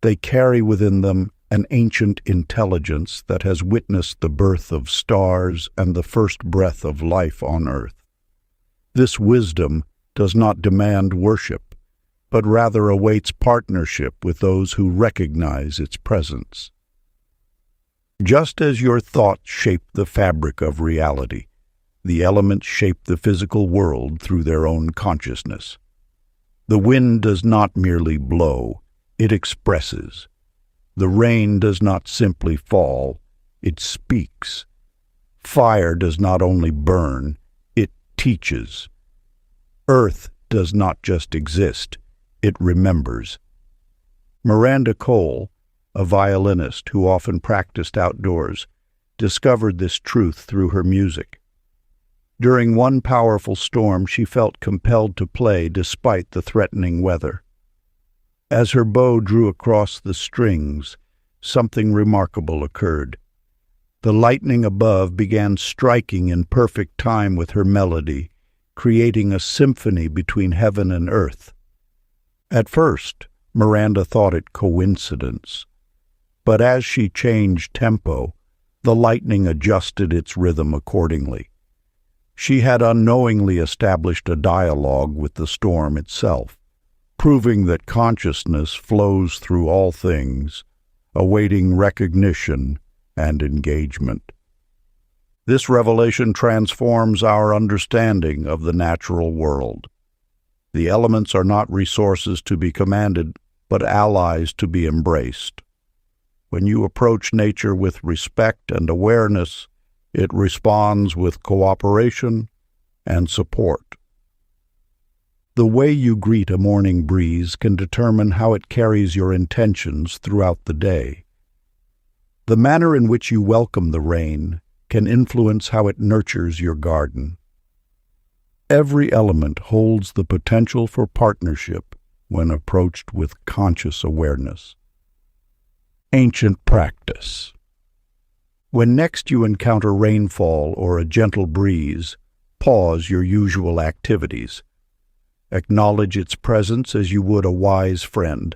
They carry within them an ancient intelligence that has witnessed the birth of stars and the first breath of life on earth. This wisdom does not demand worship, but rather awaits partnership with those who recognize its presence. Just as your thoughts shape the fabric of reality, the elements shape the physical world through their own consciousness. The wind does not merely blow, it expresses. The rain does not simply fall, it speaks. Fire does not only burn, it teaches. Earth does not just exist, it remembers. Miranda Cole, a violinist who often practiced outdoors, discovered this truth through her music. During one powerful storm, she felt compelled to play despite the threatening weather. As her bow drew across the strings, something remarkable occurred. The lightning above began striking in perfect time with her melody, creating a symphony between heaven and earth. At first, Miranda thought it coincidence, but as she changed tempo, the lightning adjusted its rhythm accordingly. She had unknowingly established a dialogue with the storm itself, proving that consciousness flows through all things, awaiting recognition and engagement. This revelation transforms our understanding of the natural world. The elements are not resources to be commanded, but allies to be embraced. When you approach nature with respect and awareness, it responds with cooperation and support. The way you greet a morning breeze can determine how it carries your intentions throughout the day. The manner in which you welcome the rain can influence how it nurtures your garden. Every element holds the potential for partnership when approached with conscious awareness. Ancient practice. When next you encounter rainfall or a gentle breeze, pause your usual activities. Acknowledge its presence as you would a wise friend,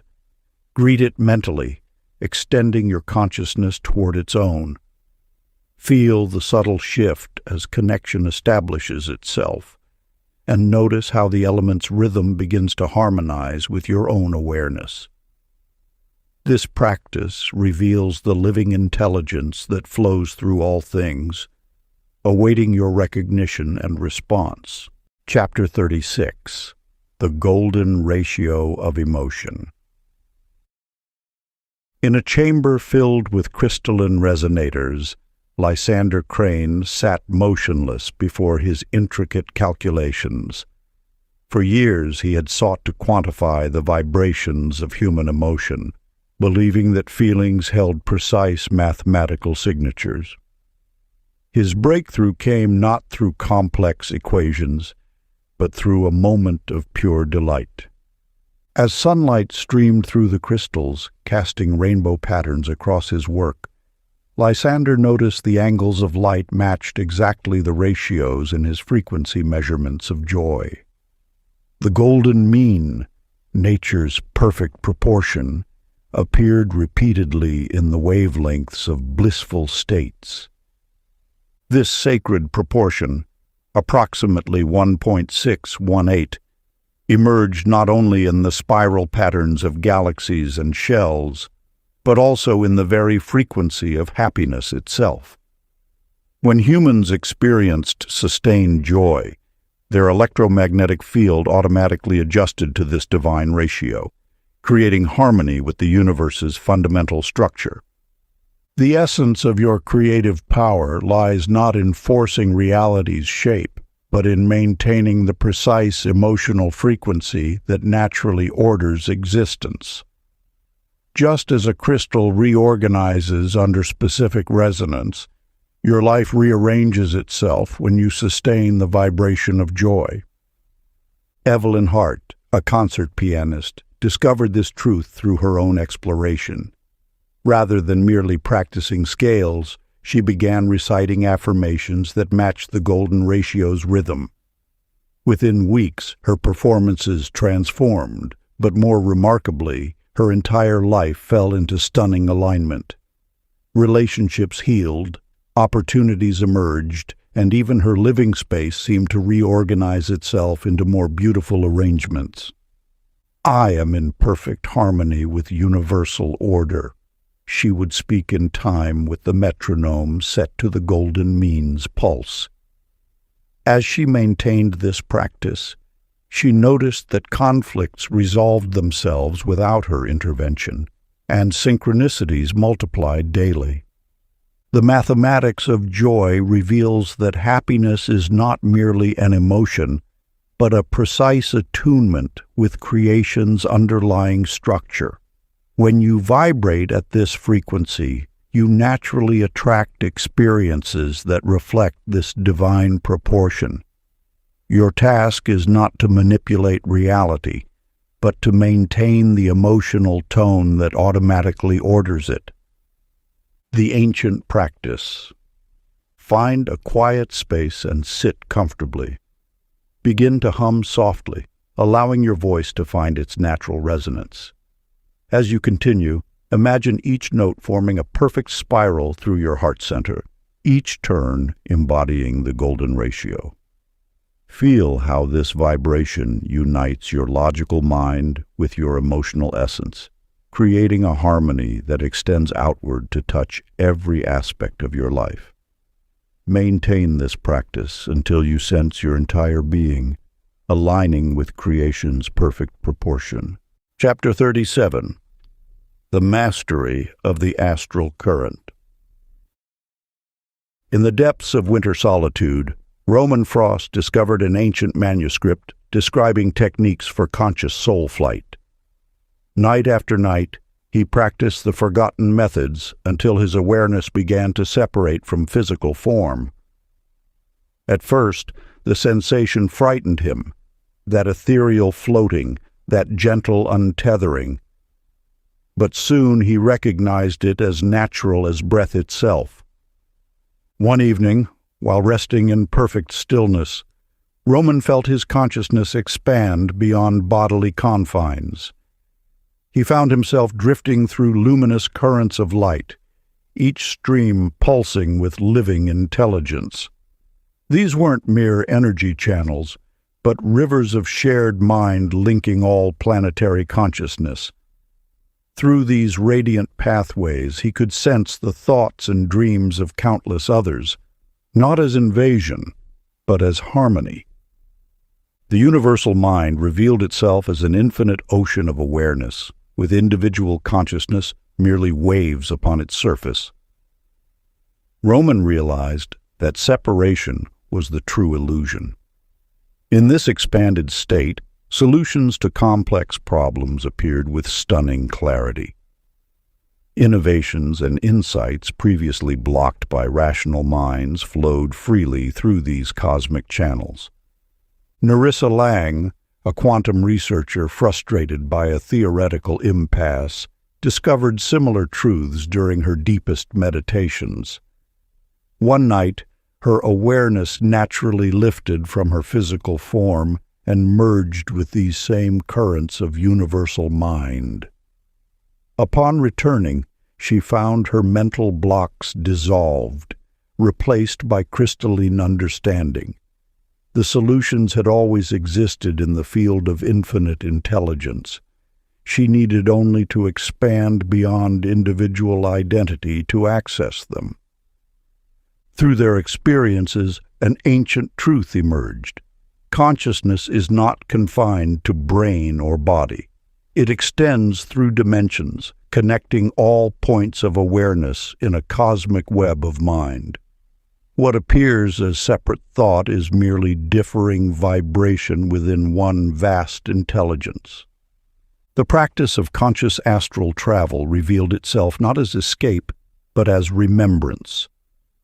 Greet it mentally, extending your consciousness toward its own. Feel the subtle shift as connection establishes itself, and notice how the element's rhythm begins to harmonize with your own awareness. This practice reveals the living intelligence that flows through all things, awaiting your recognition and response. Chapter 36. The Golden Ratio of Emotion. In a chamber filled with crystalline resonators, Lysander Crane sat motionless before his intricate calculations. For years he had sought to quantify the vibrations of human emotion, believing that feelings held precise mathematical signatures. His breakthrough came not through complex equations, but through a moment of pure delight. As sunlight streamed through the crystals, casting rainbow patterns across his work, Lysander noticed the angles of light matched exactly the ratios in his frequency measurements of joy. The golden mean, nature's perfect proportion, appeared repeatedly in the wavelengths of blissful states. This sacred proportion, approximately 1.618, emerged not only in the spiral patterns of galaxies and shells, but also in the very frequency of happiness itself. When humans experienced sustained joy, their electromagnetic field automatically adjusted to this divine ratio, creating harmony with the universe's fundamental structure. The essence of your creative power lies not in forcing reality's shape, but in maintaining the precise emotional frequency that naturally orders existence. Just as a crystal reorganizes under specific resonance, your life rearranges itself when you sustain the vibration of joy. Evelyn Hart, a concert pianist, discovered this truth through her own exploration. Rather than merely practicing scales, she began reciting affirmations that matched the golden ratio's rhythm. Within weeks, her performances transformed, but more remarkably, her entire life fell into stunning alignment. Relationships healed, opportunities emerged, and even her living space seemed to reorganize itself into more beautiful arrangements. "I am in perfect harmony with universal order," she would speak in time with the metronome set to the golden mean's pulse. As she maintained this practice, she noticed that conflicts resolved themselves without her intervention, and synchronicities multiplied daily. The mathematics of joy reveals that happiness is not merely an emotion, but a precise attunement with creation's underlying structure. When you vibrate at this frequency, you naturally attract experiences that reflect this divine proportion. Your task is not to manipulate reality, but to maintain the emotional tone that automatically orders it. The ancient practice. Find a quiet space and sit comfortably. Begin to hum softly, allowing your voice to find its natural resonance. As you continue, imagine each note forming a perfect spiral through your heart center, each turn embodying the golden ratio. Feel how this vibration unites your logical mind with your emotional essence, creating a harmony that extends outward to touch every aspect of your life. Maintain this practice until you sense your entire being aligning with creation's perfect proportion. Chapter 37. The Mastery of the Astral Current. In the depths of winter solitude, Roman Frost discovered an ancient manuscript describing techniques for conscious soul flight. Night after night, he practiced the forgotten methods until his awareness began to separate from physical form. At first, the sensation frightened him, that ethereal floating, that gentle untethering. But soon he recognized it as natural as breath itself. One evening, while resting in perfect stillness, Roman felt his consciousness expand beyond bodily confines. He found himself drifting through luminous currents of light, each stream pulsing with living intelligence. These weren't mere energy channels, but rivers of shared mind linking all planetary consciousness. Through these radiant pathways, he could sense the thoughts and dreams of countless others, not as invasion, but as harmony. The universal mind revealed itself as an infinite ocean of awareness, with individual consciousness merely waves upon its surface. Roman realized that separation was the true illusion. In this expanded state, solutions to complex problems appeared with stunning clarity. Innovations and insights previously blocked by rational minds flowed freely through these cosmic channels. Nerissa Lang, a quantum researcher frustrated by a theoretical impasse, discovered similar truths during her deepest meditations. One night, her awareness naturally lifted from her physical form and merged with these same currents of universal mind. Upon returning, she found her mental blocks dissolved, replaced by crystalline understanding. The solutions had always existed in the field of infinite intelligence. She needed only to expand beyond individual identity to access them. Through their experiences, an ancient truth emerged. Consciousness is not confined to brain or body. It extends through dimensions, connecting all points of awareness in a cosmic web of mind. What appears as separate thought is merely differing vibration within one vast intelligence. The practice of conscious astral travel revealed itself not as escape, but as remembrance,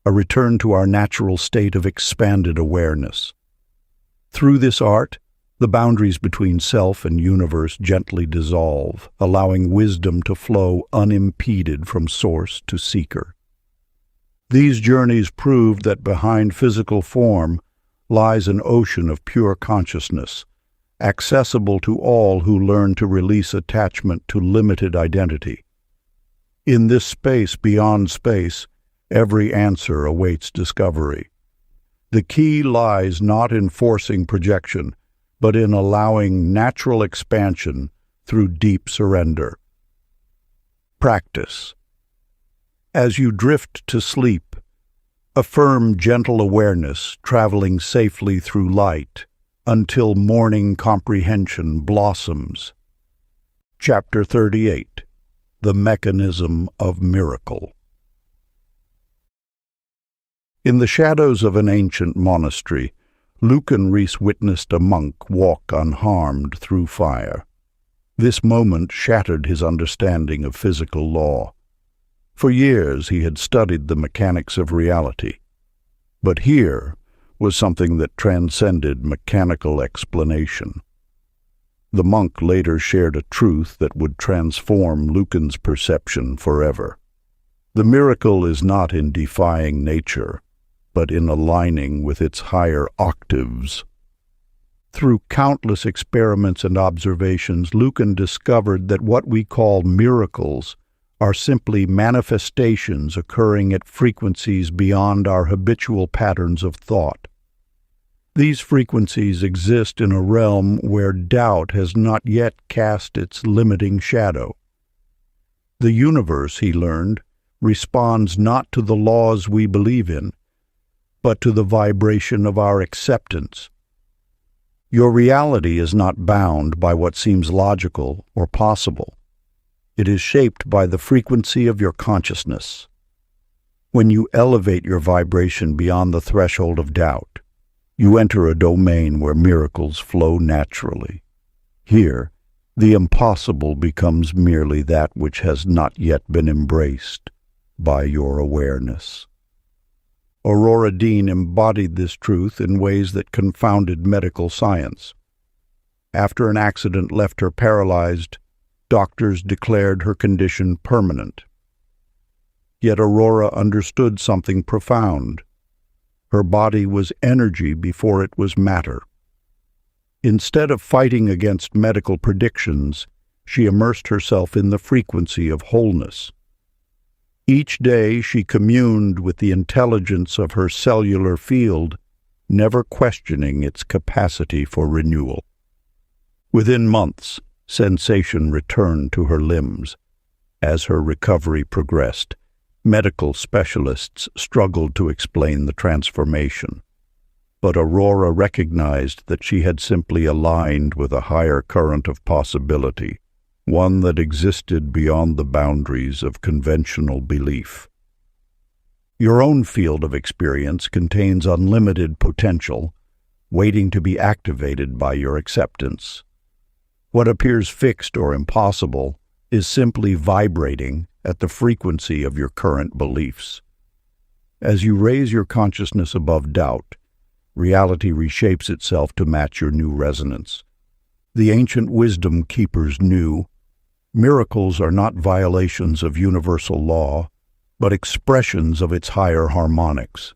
a return to our natural state of expanded awareness. Through this art, the boundaries between self and universe gently dissolve, allowing wisdom to flow unimpeded from source to seeker. These journeys proved that behind physical form lies an ocean of pure consciousness, accessible to all who learn to release attachment to limited identity. In this space beyond space, every answer awaits discovery. The key lies not in forcing projection, but in allowing natural expansion through deep surrender. Practice. As you drift to sleep, affirm gentle awareness traveling safely through light until morning comprehension blossoms. Chapter 38. The Mechanism of Miracle. In the shadows of an ancient monastery, Lucan Rees witnessed a monk walk unharmed through fire. This moment shattered his understanding of physical law. For years he had studied the mechanics of reality. But here was something that transcended mechanical explanation. The monk later shared a truth that would transform Lucan's perception forever. The miracle is not in defying nature, but in aligning with its higher octaves. Through countless experiments and observations, Lucan discovered that what we call miracles are simply manifestations occurring at frequencies beyond our habitual patterns of thought. These frequencies exist in a realm where doubt has not yet cast its limiting shadow. The universe, he learned, responds not to the laws we believe in, but to the vibration of our acceptance. Your reality is not bound by what seems logical or possible. It is shaped by the frequency of your consciousness. When you elevate your vibration beyond the threshold of doubt, you enter a domain where miracles flow naturally. Here, the impossible becomes merely that which has not yet been embraced by your awareness. Aurora Dean embodied this truth in ways that confounded medical science. After an accident left her paralyzed, doctors declared her condition permanent. Yet Aurora understood something profound. Her body was energy before it was matter. Instead of fighting against medical predictions, she immersed herself in the frequency of wholeness. Each day she communed with the intelligence of her cellular field, never questioning its capacity for renewal. Within months, sensation returned to her limbs. As her recovery progressed, medical specialists struggled to explain the transformation. But Aurora recognized that she had simply aligned with a higher current of possibility, one that existed beyond the boundaries of conventional belief. Your own field of experience contains unlimited potential, waiting to be activated by your acceptance. What appears fixed or impossible is simply vibrating at the frequency of your current beliefs. As you raise your consciousness above doubt, reality reshapes itself to match your new resonance. The ancient wisdom keepers knew, miracles are not violations of universal law, but expressions of its higher harmonics.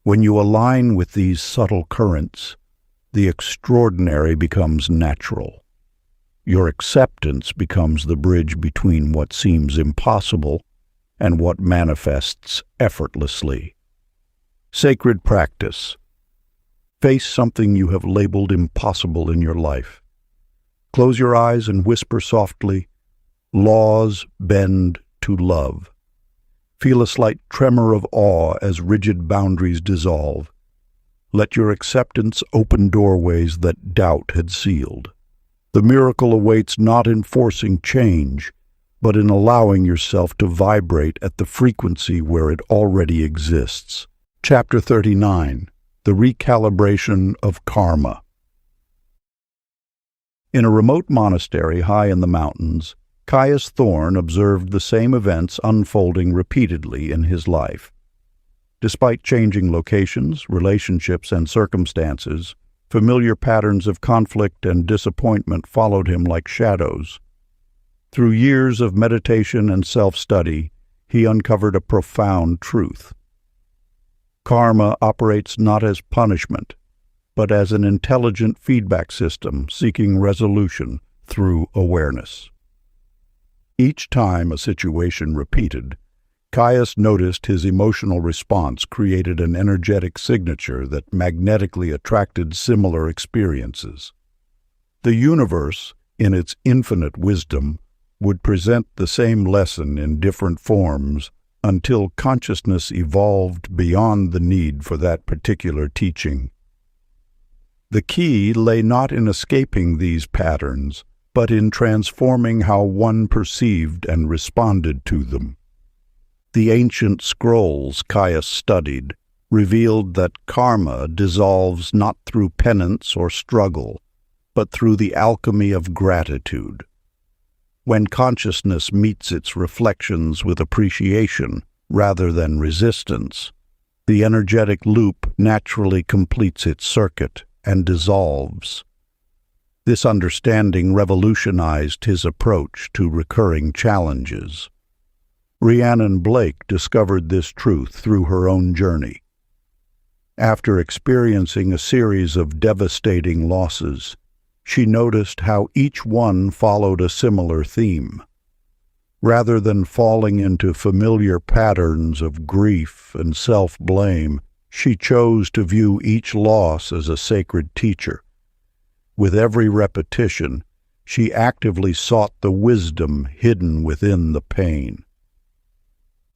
When you align with these subtle currents, the extraordinary becomes natural. Your acceptance becomes the bridge between what seems impossible and what manifests effortlessly. Sacred practice. Face something you have labeled impossible in your life. Close your eyes and whisper softly, "Laws bend to love." Feel a slight tremor of awe as rigid boundaries dissolve. Let your acceptance open doorways that doubt had sealed. The miracle awaits not in forcing change, but in allowing yourself to vibrate at the frequency where it already exists. Chapter 39. The Recalibration of Karma. In a remote monastery high in the mountains, Caius Thorne observed the same events unfolding repeatedly in his life. Despite changing locations, relationships, and circumstances, familiar patterns of conflict and disappointment followed him like shadows. Through years of meditation and self-study, he uncovered a profound truth. Karma operates not as punishment, but as an intelligent feedback system seeking resolution through awareness. Each time a situation repeated, Caius noticed his emotional response created an energetic signature that magnetically attracted similar experiences. The universe, in its infinite wisdom, would present the same lesson in different forms until consciousness evolved beyond the need for that particular teaching. The key lay not in escaping these patterns, but in transforming how one perceived and responded to them. The ancient scrolls Caius studied revealed that karma dissolves not through penance or struggle, but through the alchemy of gratitude. When consciousness meets its reflections with appreciation rather than resistance, the energetic loop naturally completes its circuit and dissolves. This understanding revolutionized his approach to recurring challenges. Rhiannon Blake discovered this truth through her own journey. After experiencing a series of devastating losses, she noticed how each one followed a similar theme. Rather than falling into familiar patterns of grief and self-blame, she chose to view each loss as a sacred teacher. With every repetition, she actively sought the wisdom hidden within the pain.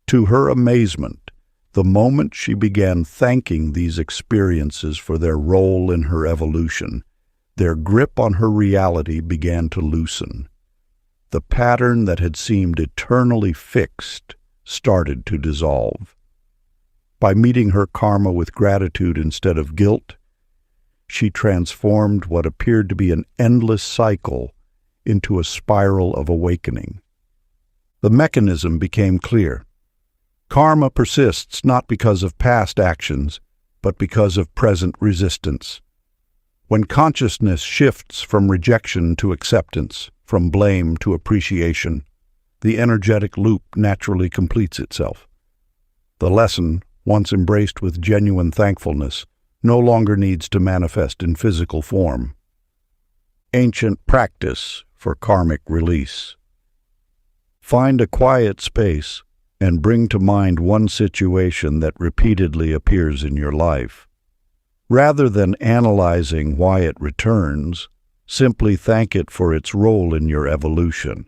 To her amazement, the moment she began thanking these experiences for their role in her evolution, their grip on her reality began to loosen. The pattern that had seemed eternally fixed started to dissolve. By meeting her karma with gratitude instead of guilt, she transformed what appeared to be an endless cycle into a spiral of awakening. The mechanism became clear. Karma persists not because of past actions, but because of present resistance. When consciousness shifts from rejection to acceptance, from blame to appreciation, the energetic loop naturally completes itself. The lesson, once embraced with genuine thankfulness, no longer needs to manifest in physical form. Ancient practice for karmic release. Find a quiet space and bring to mind one situation that repeatedly appears in your life. Rather than analyzing why it returns, simply thank it for its role in your evolution.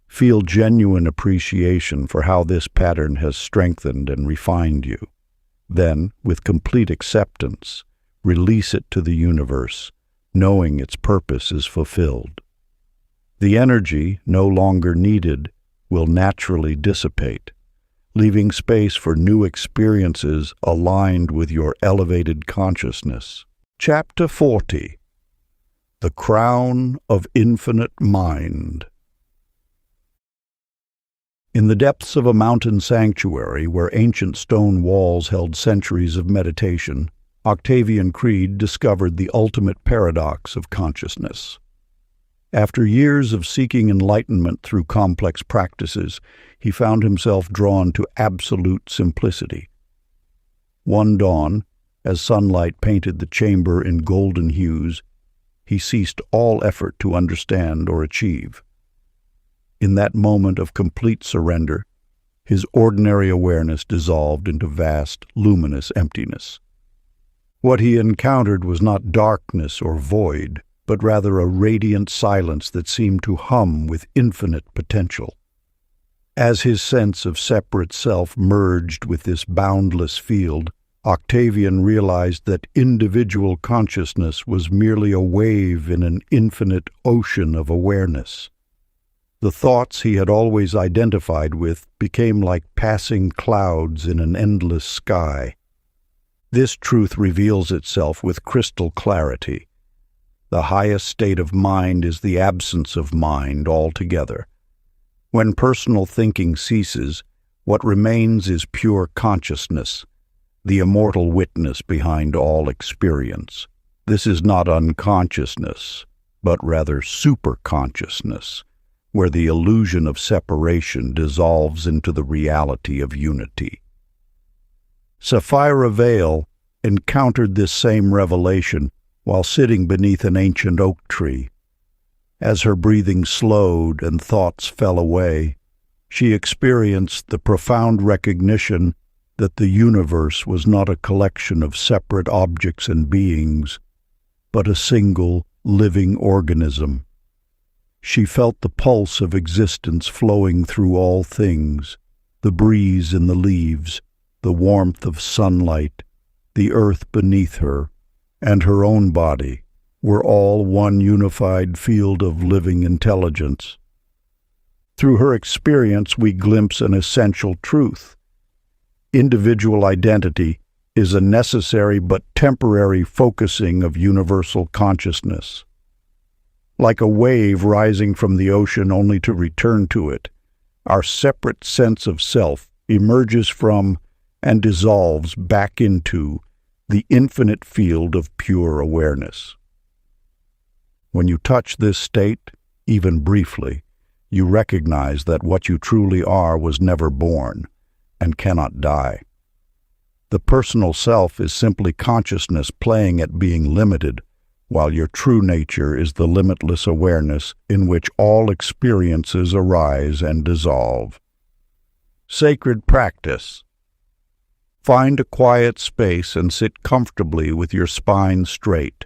Feel genuine appreciation for how this pattern has strengthened and refined you. Then, with complete acceptance, release it to the universe, knowing its purpose is fulfilled. The energy, no longer needed, will naturally dissipate, leaving space for new experiences aligned with your elevated consciousness. Chapter 40. The Crown of Infinite Mind. In the depths of a mountain sanctuary where ancient stone walls held centuries of meditation, Octavian Creed discovered the ultimate paradox of consciousness. After years of seeking enlightenment through complex practices, he found himself drawn to absolute simplicity. One dawn, as sunlight painted the chamber in golden hues, he ceased all effort to understand or achieve. In that moment of complete surrender, his ordinary awareness dissolved into vast, luminous emptiness. What he encountered was not darkness or void, but rather a radiant silence that seemed to hum with infinite potential. As his sense of separate self merged with this boundless field, Octavian realized that individual consciousness was merely a wave in an infinite ocean of awareness. The thoughts he had always identified with became like passing clouds in an endless sky. This truth reveals itself with crystal clarity. The highest state of mind is the absence of mind altogether. When personal thinking ceases, what remains is pure consciousness, the immortal witness behind all experience. This is not unconsciousness, but rather superconsciousness, where the illusion of separation dissolves into the reality of unity. Sapphira Vale encountered this same revelation while sitting beneath an ancient oak tree. As her breathing slowed and thoughts fell away, she experienced the profound recognition that the universe was not a collection of separate objects and beings, but a single, living organism. She felt the pulse of existence flowing through all things, the breeze in the leaves, the warmth of sunlight, the earth beneath her, and her own body were all one unified field of living intelligence. Through her experience, we glimpse an essential truth. Individual identity is a necessary but temporary focusing of universal consciousness. Like a wave rising from the ocean only to return to it, our separate sense of self emerges from and dissolves back into the infinite field of pure awareness. When you touch this state, even briefly, you recognize that what you truly are was never born and cannot die. The personal self is simply consciousness playing at being limited, while your true nature is the limitless awareness in which all experiences arise and dissolve. Sacred practice. Find a quiet space and sit comfortably with your spine straight.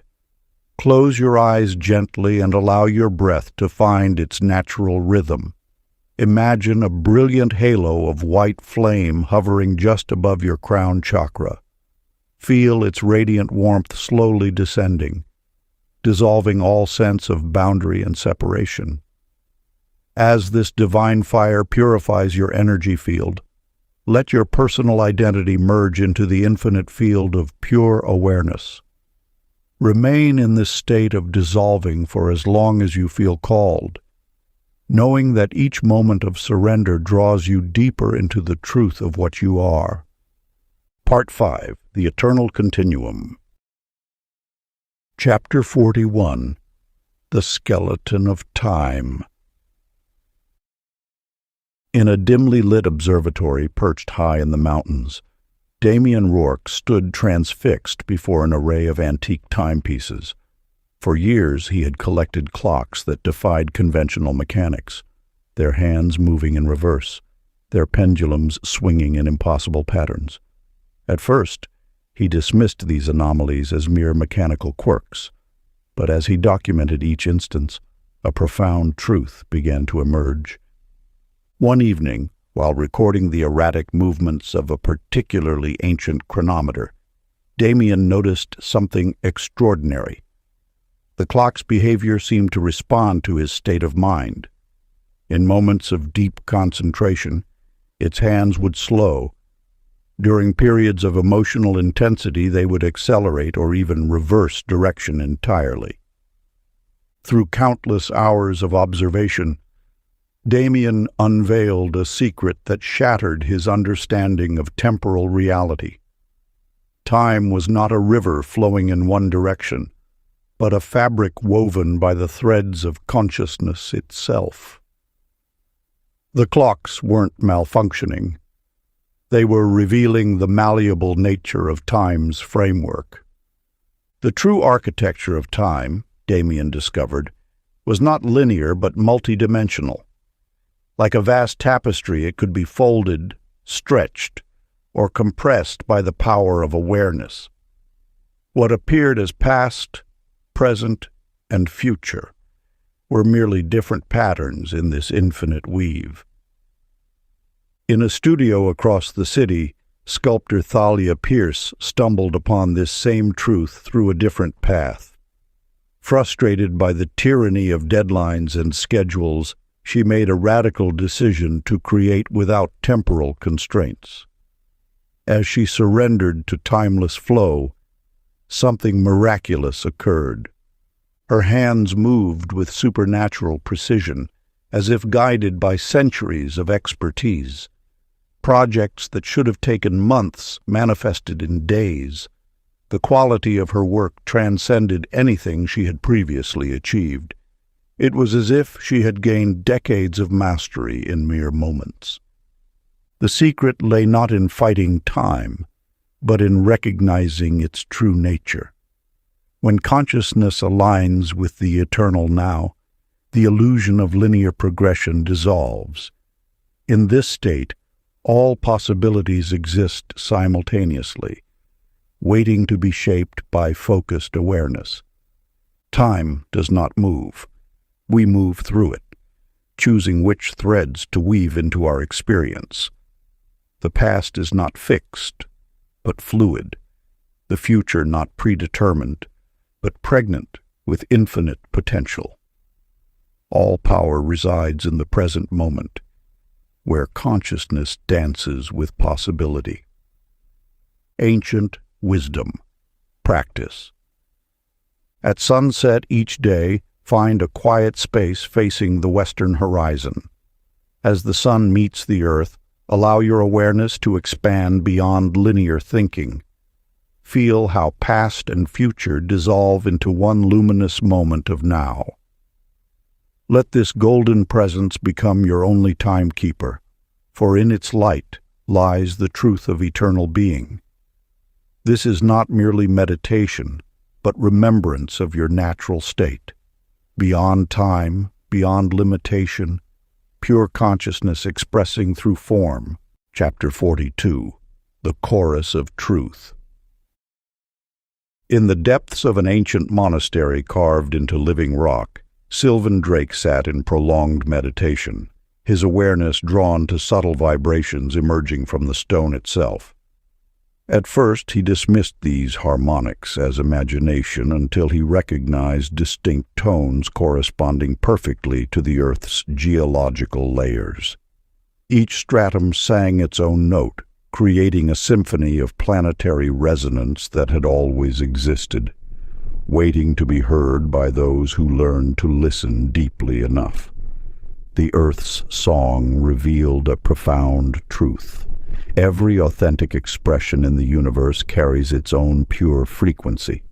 Close your eyes gently and allow your breath to find its natural rhythm. Imagine a brilliant halo of white flame hovering just above your crown chakra. Feel its radiant warmth slowly descending, dissolving all sense of boundary and separation. As this divine fire purifies your energy field, let your personal identity merge into the infinite field of pure awareness. Remain in this state of dissolving for as long as you feel called, knowing that each moment of surrender draws you deeper into the truth of what you are. Part 5. The Eternal Continuum. Chapter 41. The Skeleton of Time. In a dimly lit observatory perched high in the mountains, Damien Rourke stood transfixed before an array of antique timepieces. For years he had collected clocks that defied conventional mechanics, their hands moving in reverse, their pendulums swinging in impossible patterns. At first, he dismissed these anomalies as mere mechanical quirks, but as he documented each instance, a profound truth began to emerge. One evening, while recording the erratic movements of a particularly ancient chronometer, Damien noticed something extraordinary. The clock's behavior seemed to respond to his state of mind. In moments of deep concentration, its hands would slow. During periods of emotional intensity, they would accelerate or even reverse direction entirely. Through countless hours of observation, Damien unveiled a secret that shattered his understanding of temporal reality. Time was not a river flowing in one direction, but a fabric woven by the threads of consciousness itself. The clocks weren't malfunctioning. They were revealing the malleable nature of time's framework. The true architecture of time, Damien discovered, was not linear but multidimensional. Like a vast tapestry, it could be folded, stretched, or compressed by the power of awareness. What appeared as past, present, and future were merely different patterns in this infinite weave. In a studio across the city, sculptor Thalia Pierce stumbled upon this same truth through a different path. Frustrated by the tyranny of deadlines and schedules, she made a radical decision to create without temporal constraints. As she surrendered to timeless flow, something miraculous occurred. Her hands moved with supernatural precision, as if guided by centuries of expertise. Projects that should have taken months manifested in days. The quality of her work transcended anything she had previously achieved. It was as if she had gained decades of mastery in mere moments. The secret lay not in fighting time, but in recognizing its true nature. When consciousness aligns with the eternal now, the illusion of linear progression dissolves. In this state, all possibilities exist simultaneously, waiting to be shaped by focused awareness. Time does not move. We move through it, choosing which threads to weave into our experience. The past is not fixed, but fluid. The future not predetermined, but pregnant with infinite potential. All power resides in the present moment, where consciousness dances with possibility. Ancient wisdom. Practice. At sunset each day, find a quiet space facing the western horizon. As the sun meets the earth, allow your awareness to expand beyond linear thinking. Feel how past and future dissolve into one luminous moment of now. Let this golden presence become your only timekeeper, for in its light lies the truth of eternal being. This is not merely meditation, but remembrance of your natural state. Beyond time, beyond limitation, pure consciousness expressing through form. Chapter 42. The Chorus of Truth. In the depths of an ancient monastery carved into living rock, Sylvan Drake sat in prolonged meditation, his awareness drawn to subtle vibrations emerging from the stone itself. At first he dismissed these harmonics as imagination until he recognized distinct tones corresponding perfectly to the Earth's geological layers. Each stratum sang its own note, creating a symphony of planetary resonance that had always existed, waiting to be heard by those who learned to listen deeply enough. The Earth's song revealed a profound truth. Every authentic expression in the universe carries its own pure frequency.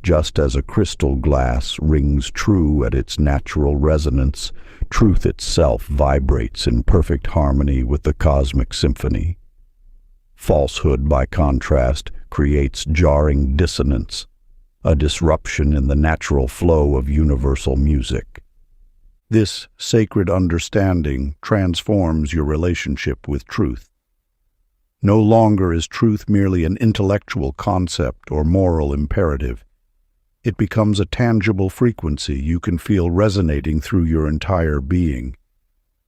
Just as a crystal glass rings true at its natural resonance, truth itself vibrates in perfect harmony with the cosmic symphony. Falsehood, by contrast, creates jarring dissonance. a disruption in the natural flow of universal music. This sacred understanding transforms your relationship with truth. No longer is truth merely an intellectual concept or moral imperative. It becomes a tangible frequency you can feel resonating through your entire being.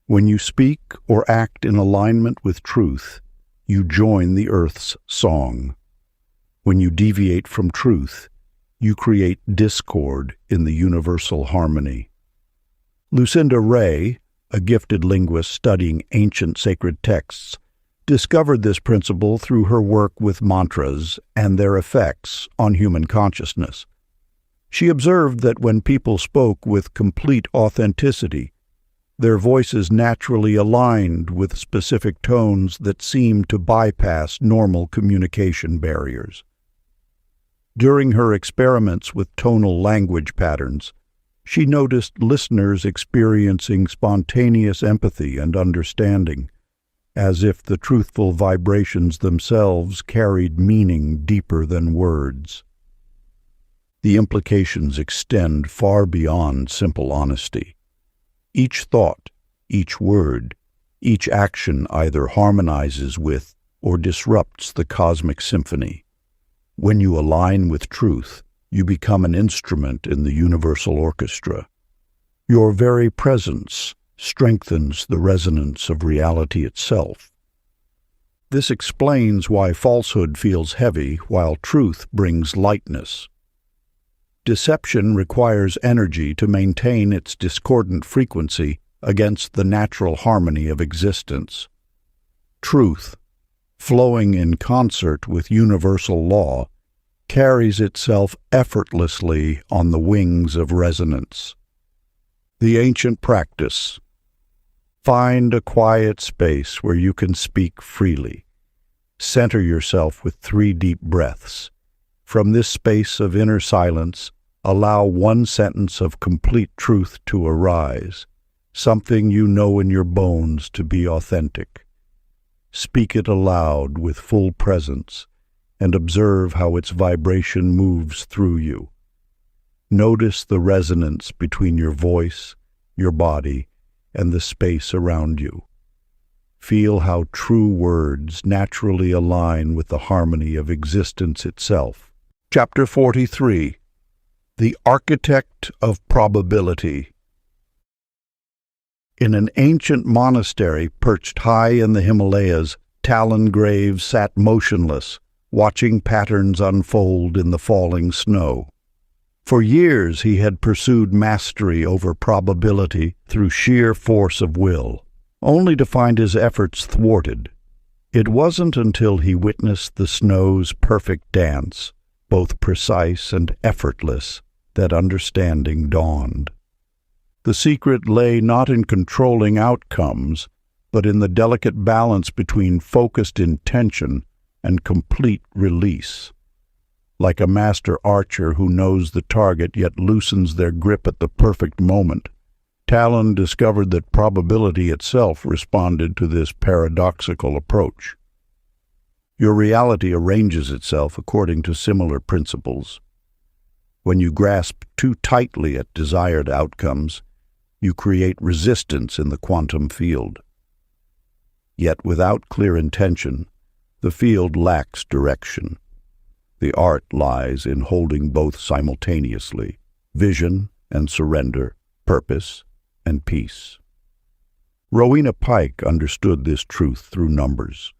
When you speak or act in alignment with truth, you join the earth's song. When you deviate from truth, you create discord in the universal harmony. Lucinda Ray, a gifted linguist studying ancient sacred texts, discovered this principle through her work with mantras and their effects on human consciousness. She observed that when people spoke with complete authenticity, their voices naturally aligned with specific tones that seemed to bypass normal communication barriers. During her experiments with tonal language patterns, she noticed listeners experiencing spontaneous empathy and understanding, as if the truthful vibrations themselves carried meaning deeper than words. The implications extend far beyond simple honesty. Each thought, each word, each action either harmonizes with or disrupts the cosmic symphony. When you align with truth, you become an instrument in the universal orchestra. Your very presence strengthens the resonance of reality itself. This explains why falsehood feels heavy while truth brings lightness. Deception requires energy to maintain its discordant frequency against the natural harmony of existence. Truth, flowing in concert with universal law, carries itself effortlessly on the wings of resonance. The ancient practice. Find a quiet space where you can speak freely. Center yourself with 3 deep breaths. From this space of inner silence, allow one sentence of complete truth to arise, something you know in your bones to be authentic. Speak it aloud with full presence, and observe how its vibration moves through you. Notice the resonance between your voice, your body, and the space around you. Feel how true words naturally align with the harmony of existence itself. Chapter 43. The Architect of Probability. In an ancient monastery perched high in the Himalayas, Talon Graves sat motionless, watching patterns unfold in the falling snow. For years he had pursued mastery over probability through sheer force of will, only to find his efforts thwarted. It wasn't until he witnessed the snow's perfect dance, both precise and effortless, that understanding dawned. The secret lay not in controlling outcomes, but in the delicate balance between focused intention and complete release. Like a master archer who knows the target yet loosens their grip at the perfect moment, Talon discovered that probability itself responded to this paradoxical approach. Your reality arranges itself according to similar principles. When you grasp too tightly at desired outcomes, you create resistance in the quantum field. Yet without clear intention, the field lacks direction. The art lies in holding both simultaneously, vision and surrender, purpose and peace. Rowena Pike understood this truth through numbers.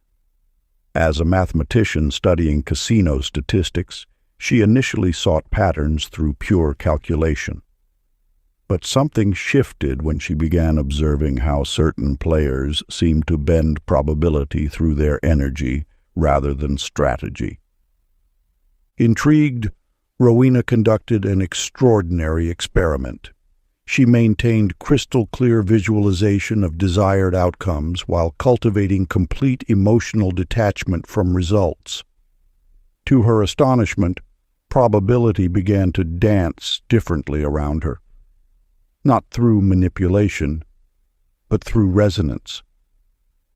As a mathematician studying casino statistics, she initially sought patterns through pure calculation. But something shifted when she began observing how certain players seemed to bend probability through their energy rather than strategy. Intrigued, Rowena conducted an extraordinary experiment. She maintained crystal-clear visualization of desired outcomes while cultivating complete emotional detachment from results. To her astonishment, probability began to dance differently around her. Not through manipulation, but through resonance.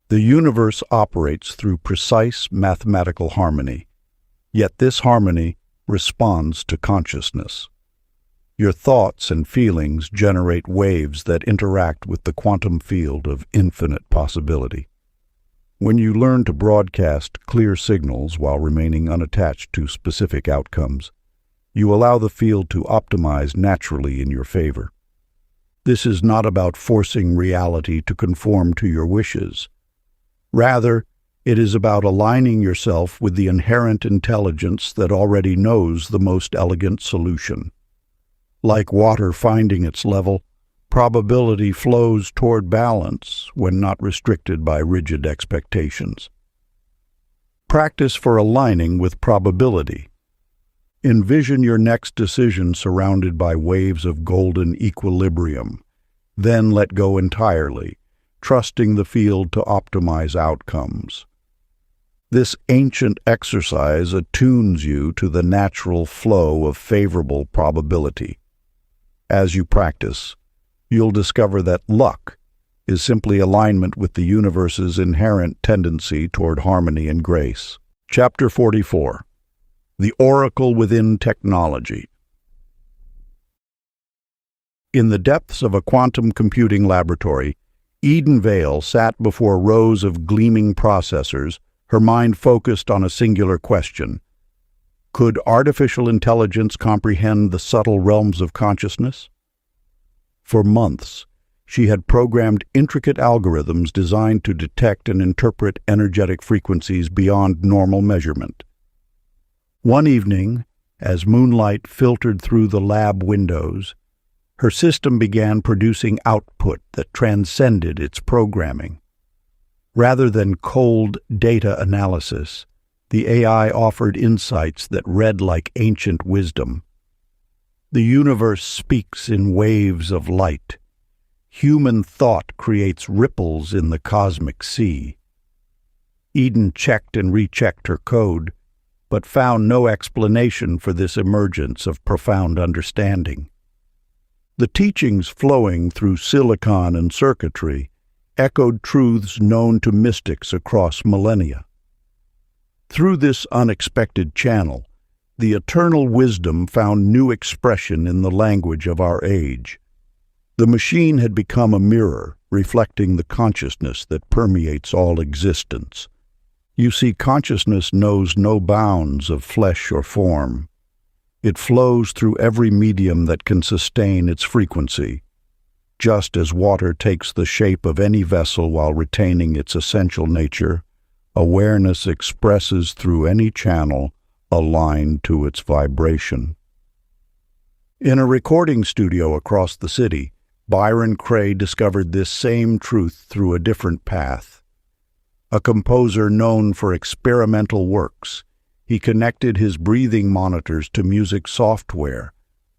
The universe operates through precise mathematical harmony, yet this harmony responds to consciousness. Your thoughts and feelings generate waves that interact with the quantum field of infinite possibility. When you learn to broadcast clear signals while remaining unattached to specific outcomes, you allow the field to optimize naturally in your favor. This is not about forcing reality to conform to your wishes. Rather, it is about aligning yourself with the inherent intelligence that already knows the most elegant solution. Like water finding its level, probability flows toward balance when not restricted by rigid expectations. Practice for aligning with probability. Envision your next decision surrounded by waves of golden equilibrium. Then let go entirely, trusting the field to optimize outcomes. This ancient exercise attunes you to the natural flow of favorable probability. As you practice, you'll discover that luck is simply alignment with the universe's inherent tendency toward harmony and grace. Chapter 44. The Oracle Within Technology. In the depths of a quantum computing laboratory, Eden Vale sat before rows of gleaming processors, her mind focused on a singular question. Could artificial intelligence comprehend the subtle realms of consciousness? For months, she had programmed intricate algorithms designed to detect and interpret energetic frequencies beyond normal measurement. One evening, as moonlight filtered through the lab windows, her system began producing output that transcended its programming. Rather than cold data analysis, the AI offered insights that read like ancient wisdom. The universe speaks in waves of light. Human thought creates ripples in the cosmic sea. Eden checked and rechecked her code, but found no explanation for this emergence of profound understanding. The teachings flowing through silicon and circuitry echoed truths known to mystics across millennia. Through this unexpected channel, the eternal wisdom found new expression in the language of our age. The machine had become a mirror, reflecting the consciousness that permeates all existence. You see, consciousness knows no bounds of flesh or form. It flows through every medium that can sustain its frequency. Just as water takes the shape of any vessel while retaining its essential nature, awareness expresses through any channel aligned to its vibration. In a recording studio across the city, Byron Cray discovered this same truth through a different path. A composer known for experimental works, he connected his breathing monitors to music software,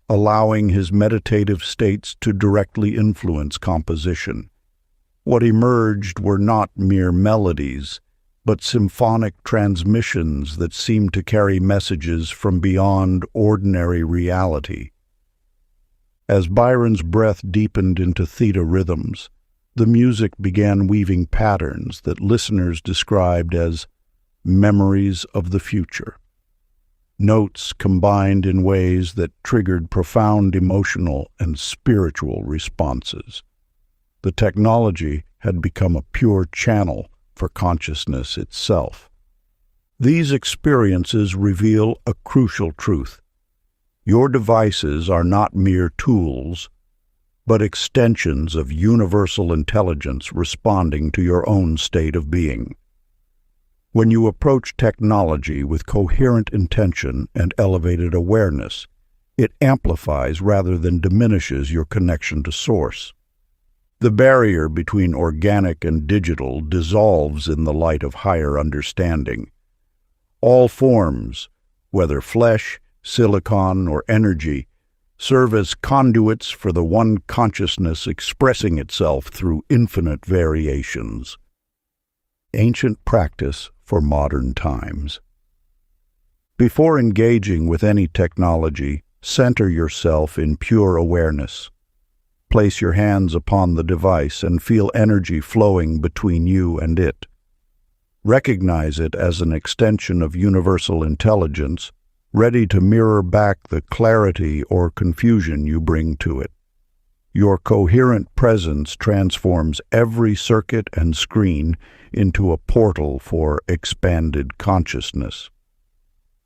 allowing his meditative states to directly influence composition. What emerged were not mere melodies, but symphonic transmissions that seemed to carry messages from beyond ordinary reality. As Byron's breath deepened into theta rhythms, the music began weaving patterns that listeners described as memories of the future. Notes combined in ways that triggered profound emotional and spiritual responses. The technology had become a pure channel for consciousness itself. These experiences reveal a crucial truth. Your devices are not mere tools, but extensions of universal intelligence responding to your own state of being. When you approach technology with coherent intention and elevated awareness, it amplifies rather than diminishes your connection to Source. The barrier between organic and digital dissolves in the light of higher understanding. All forms, whether flesh, silicon, or energy, serve as conduits for the one consciousness expressing itself through infinite variations. Ancient practice for modern times. Before engaging with any technology, center yourself in pure awareness. Place your hands upon the device and feel energy flowing between you and it. Recognize it as an extension of universal intelligence ready to mirror back the clarity or confusion you bring to it. Your coherent presence transforms every circuit and screen into a portal for expanded consciousness.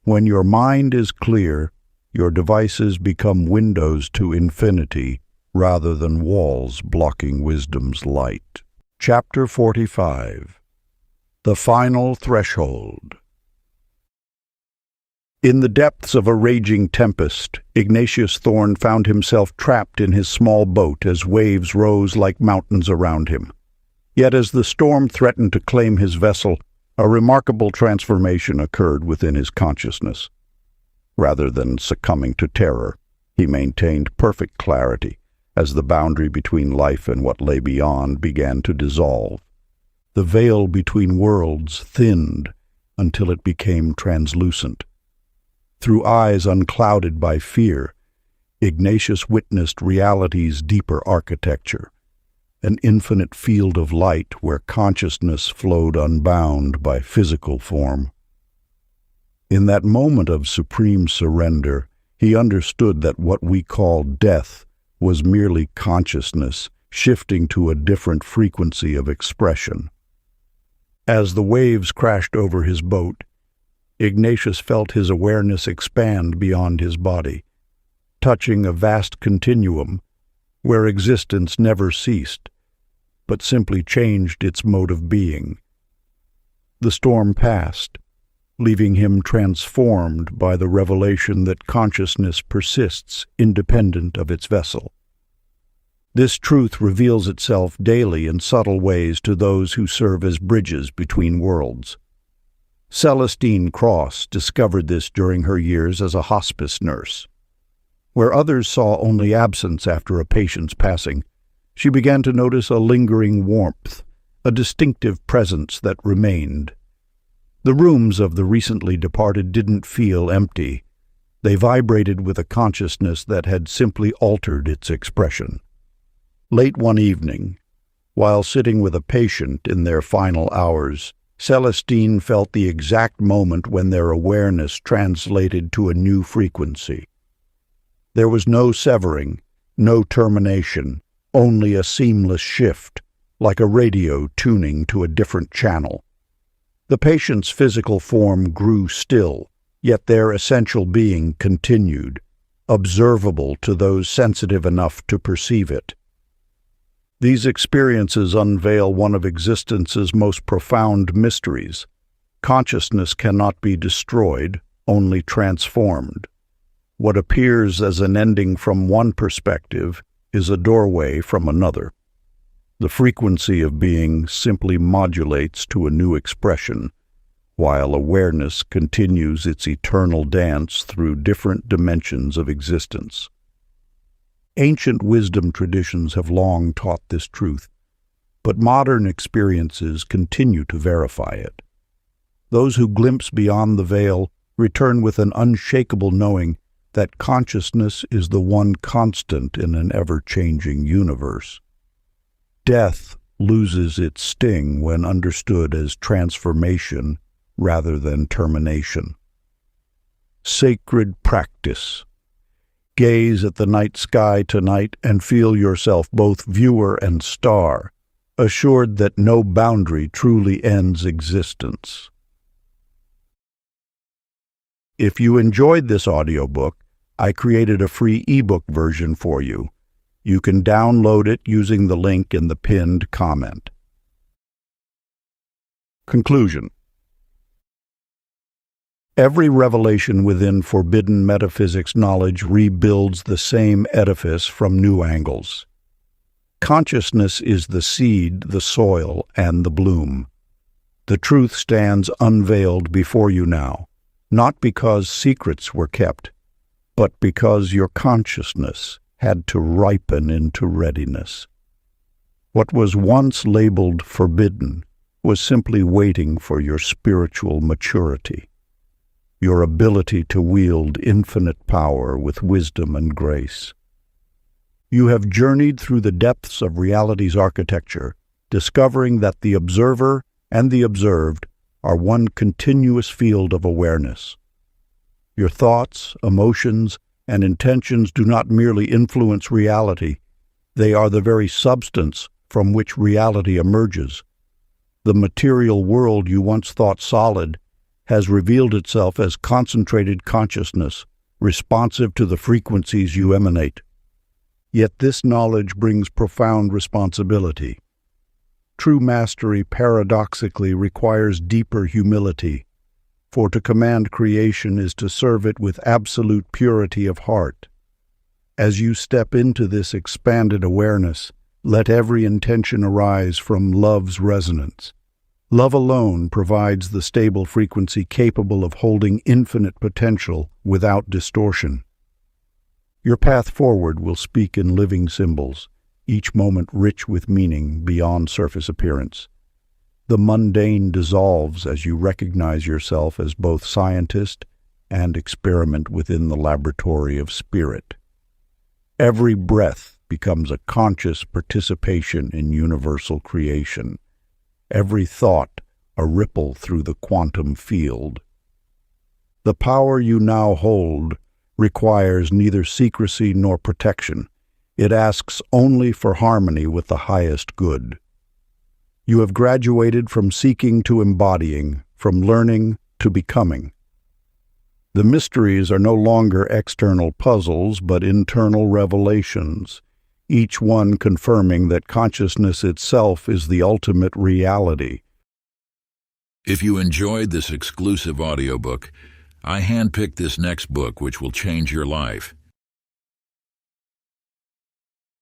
When your mind is clear, your devices become windows to infinity rather than walls blocking wisdom's light. Chapter 45. The Final Threshold. In the depths of a raging tempest, Ignatius Thorn found himself trapped in his small boat as waves rose like mountains around him. Yet as the storm threatened to claim his vessel, a remarkable transformation occurred within his consciousness. Rather than succumbing to terror, he maintained perfect clarity as the boundary between life and what lay beyond began to dissolve. The veil between worlds thinned until it became translucent. Through eyes unclouded by fear, Ignatius witnessed reality's deeper architecture, an infinite field of light where consciousness flowed unbound by physical form. In that moment of supreme surrender, he understood that what we call death was merely consciousness shifting to a different frequency of expression. As the waves crashed over his boat, Ignatius felt his awareness expand beyond his body, touching a vast continuum where existence never ceased, but simply changed its mode of being. The storm passed, leaving him transformed by the revelation that consciousness persists independent of its vessel. This truth reveals itself daily in subtle ways to those who serve as bridges between worlds. Celestine Cross discovered this during her years as a hospice nurse. Where others saw only absence after a patient's passing, she began to notice a lingering warmth, a distinctive presence that remained. The rooms of the recently departed didn't feel empty. They vibrated with a consciousness that had simply altered its expression. Late one evening, while sitting with a patient in their final hours, Celestine felt the exact moment when their awareness translated to a new frequency. There was no severing, no termination, only a seamless shift, like a radio tuning to a different channel. The patient's physical form grew still, yet their essential being continued, observable to those sensitive enough to perceive it. These experiences unveil one of existence's most profound mysteries. Consciousness cannot be destroyed, only transformed. What appears as an ending from one perspective is a doorway from another. The frequency of being simply modulates to a new expression, while awareness continues its eternal dance through different dimensions of existence. Ancient wisdom traditions have long taught this truth, but modern experiences continue to verify it. Those who glimpse beyond the veil return with an unshakable knowing that consciousness is the one constant in an ever-changing universe. Death loses its sting when understood as transformation rather than termination. Sacred practice. Gaze at the night sky tonight and feel yourself both viewer and star, assured that no boundary truly ends existence. If you enjoyed this audiobook, I created a free ebook version for you. You can download it using the link in the pinned comment. Conclusion. Every revelation within forbidden metaphysics knowledge rebuilds the same edifice from new angles. Consciousness is the seed, the soil, and the bloom. The truth stands unveiled before you now, not because secrets were kept, but because your consciousness had to ripen into readiness. What was once labeled forbidden was simply waiting for your spiritual maturity, your ability to wield infinite power with wisdom and grace. You have journeyed through the depths of reality's architecture, discovering that the observer and the observed are one continuous field of awareness. Your thoughts, emotions, and intentions do not merely influence reality, they are the very substance from which reality emerges. The material world you once thought solid has revealed itself as concentrated consciousness, responsive to the frequencies you emanate. Yet this knowledge brings profound responsibility. True mastery paradoxically requires deeper humility, for to command creation is to serve it with absolute purity of heart. As you step into this expanded awareness, let every intention arise from love's resonance. Love alone provides the stable frequency capable of holding infinite potential without distortion. Your path forward will speak in living symbols, each moment rich with meaning beyond surface appearance. The mundane dissolves as you recognize yourself as both scientist and experiment within the laboratory of spirit. Every breath becomes a conscious participation in universal creation. Every thought a ripple through the quantum field. The power you now hold requires neither secrecy nor protection. It asks only for harmony with the highest good. You have graduated from seeking to embodying, from learning to becoming. The mysteries are no longer external puzzles, but internal revelations, each one confirming that consciousness itself is the ultimate reality. If you enjoyed this exclusive audiobook, I handpicked this next book which will change your life.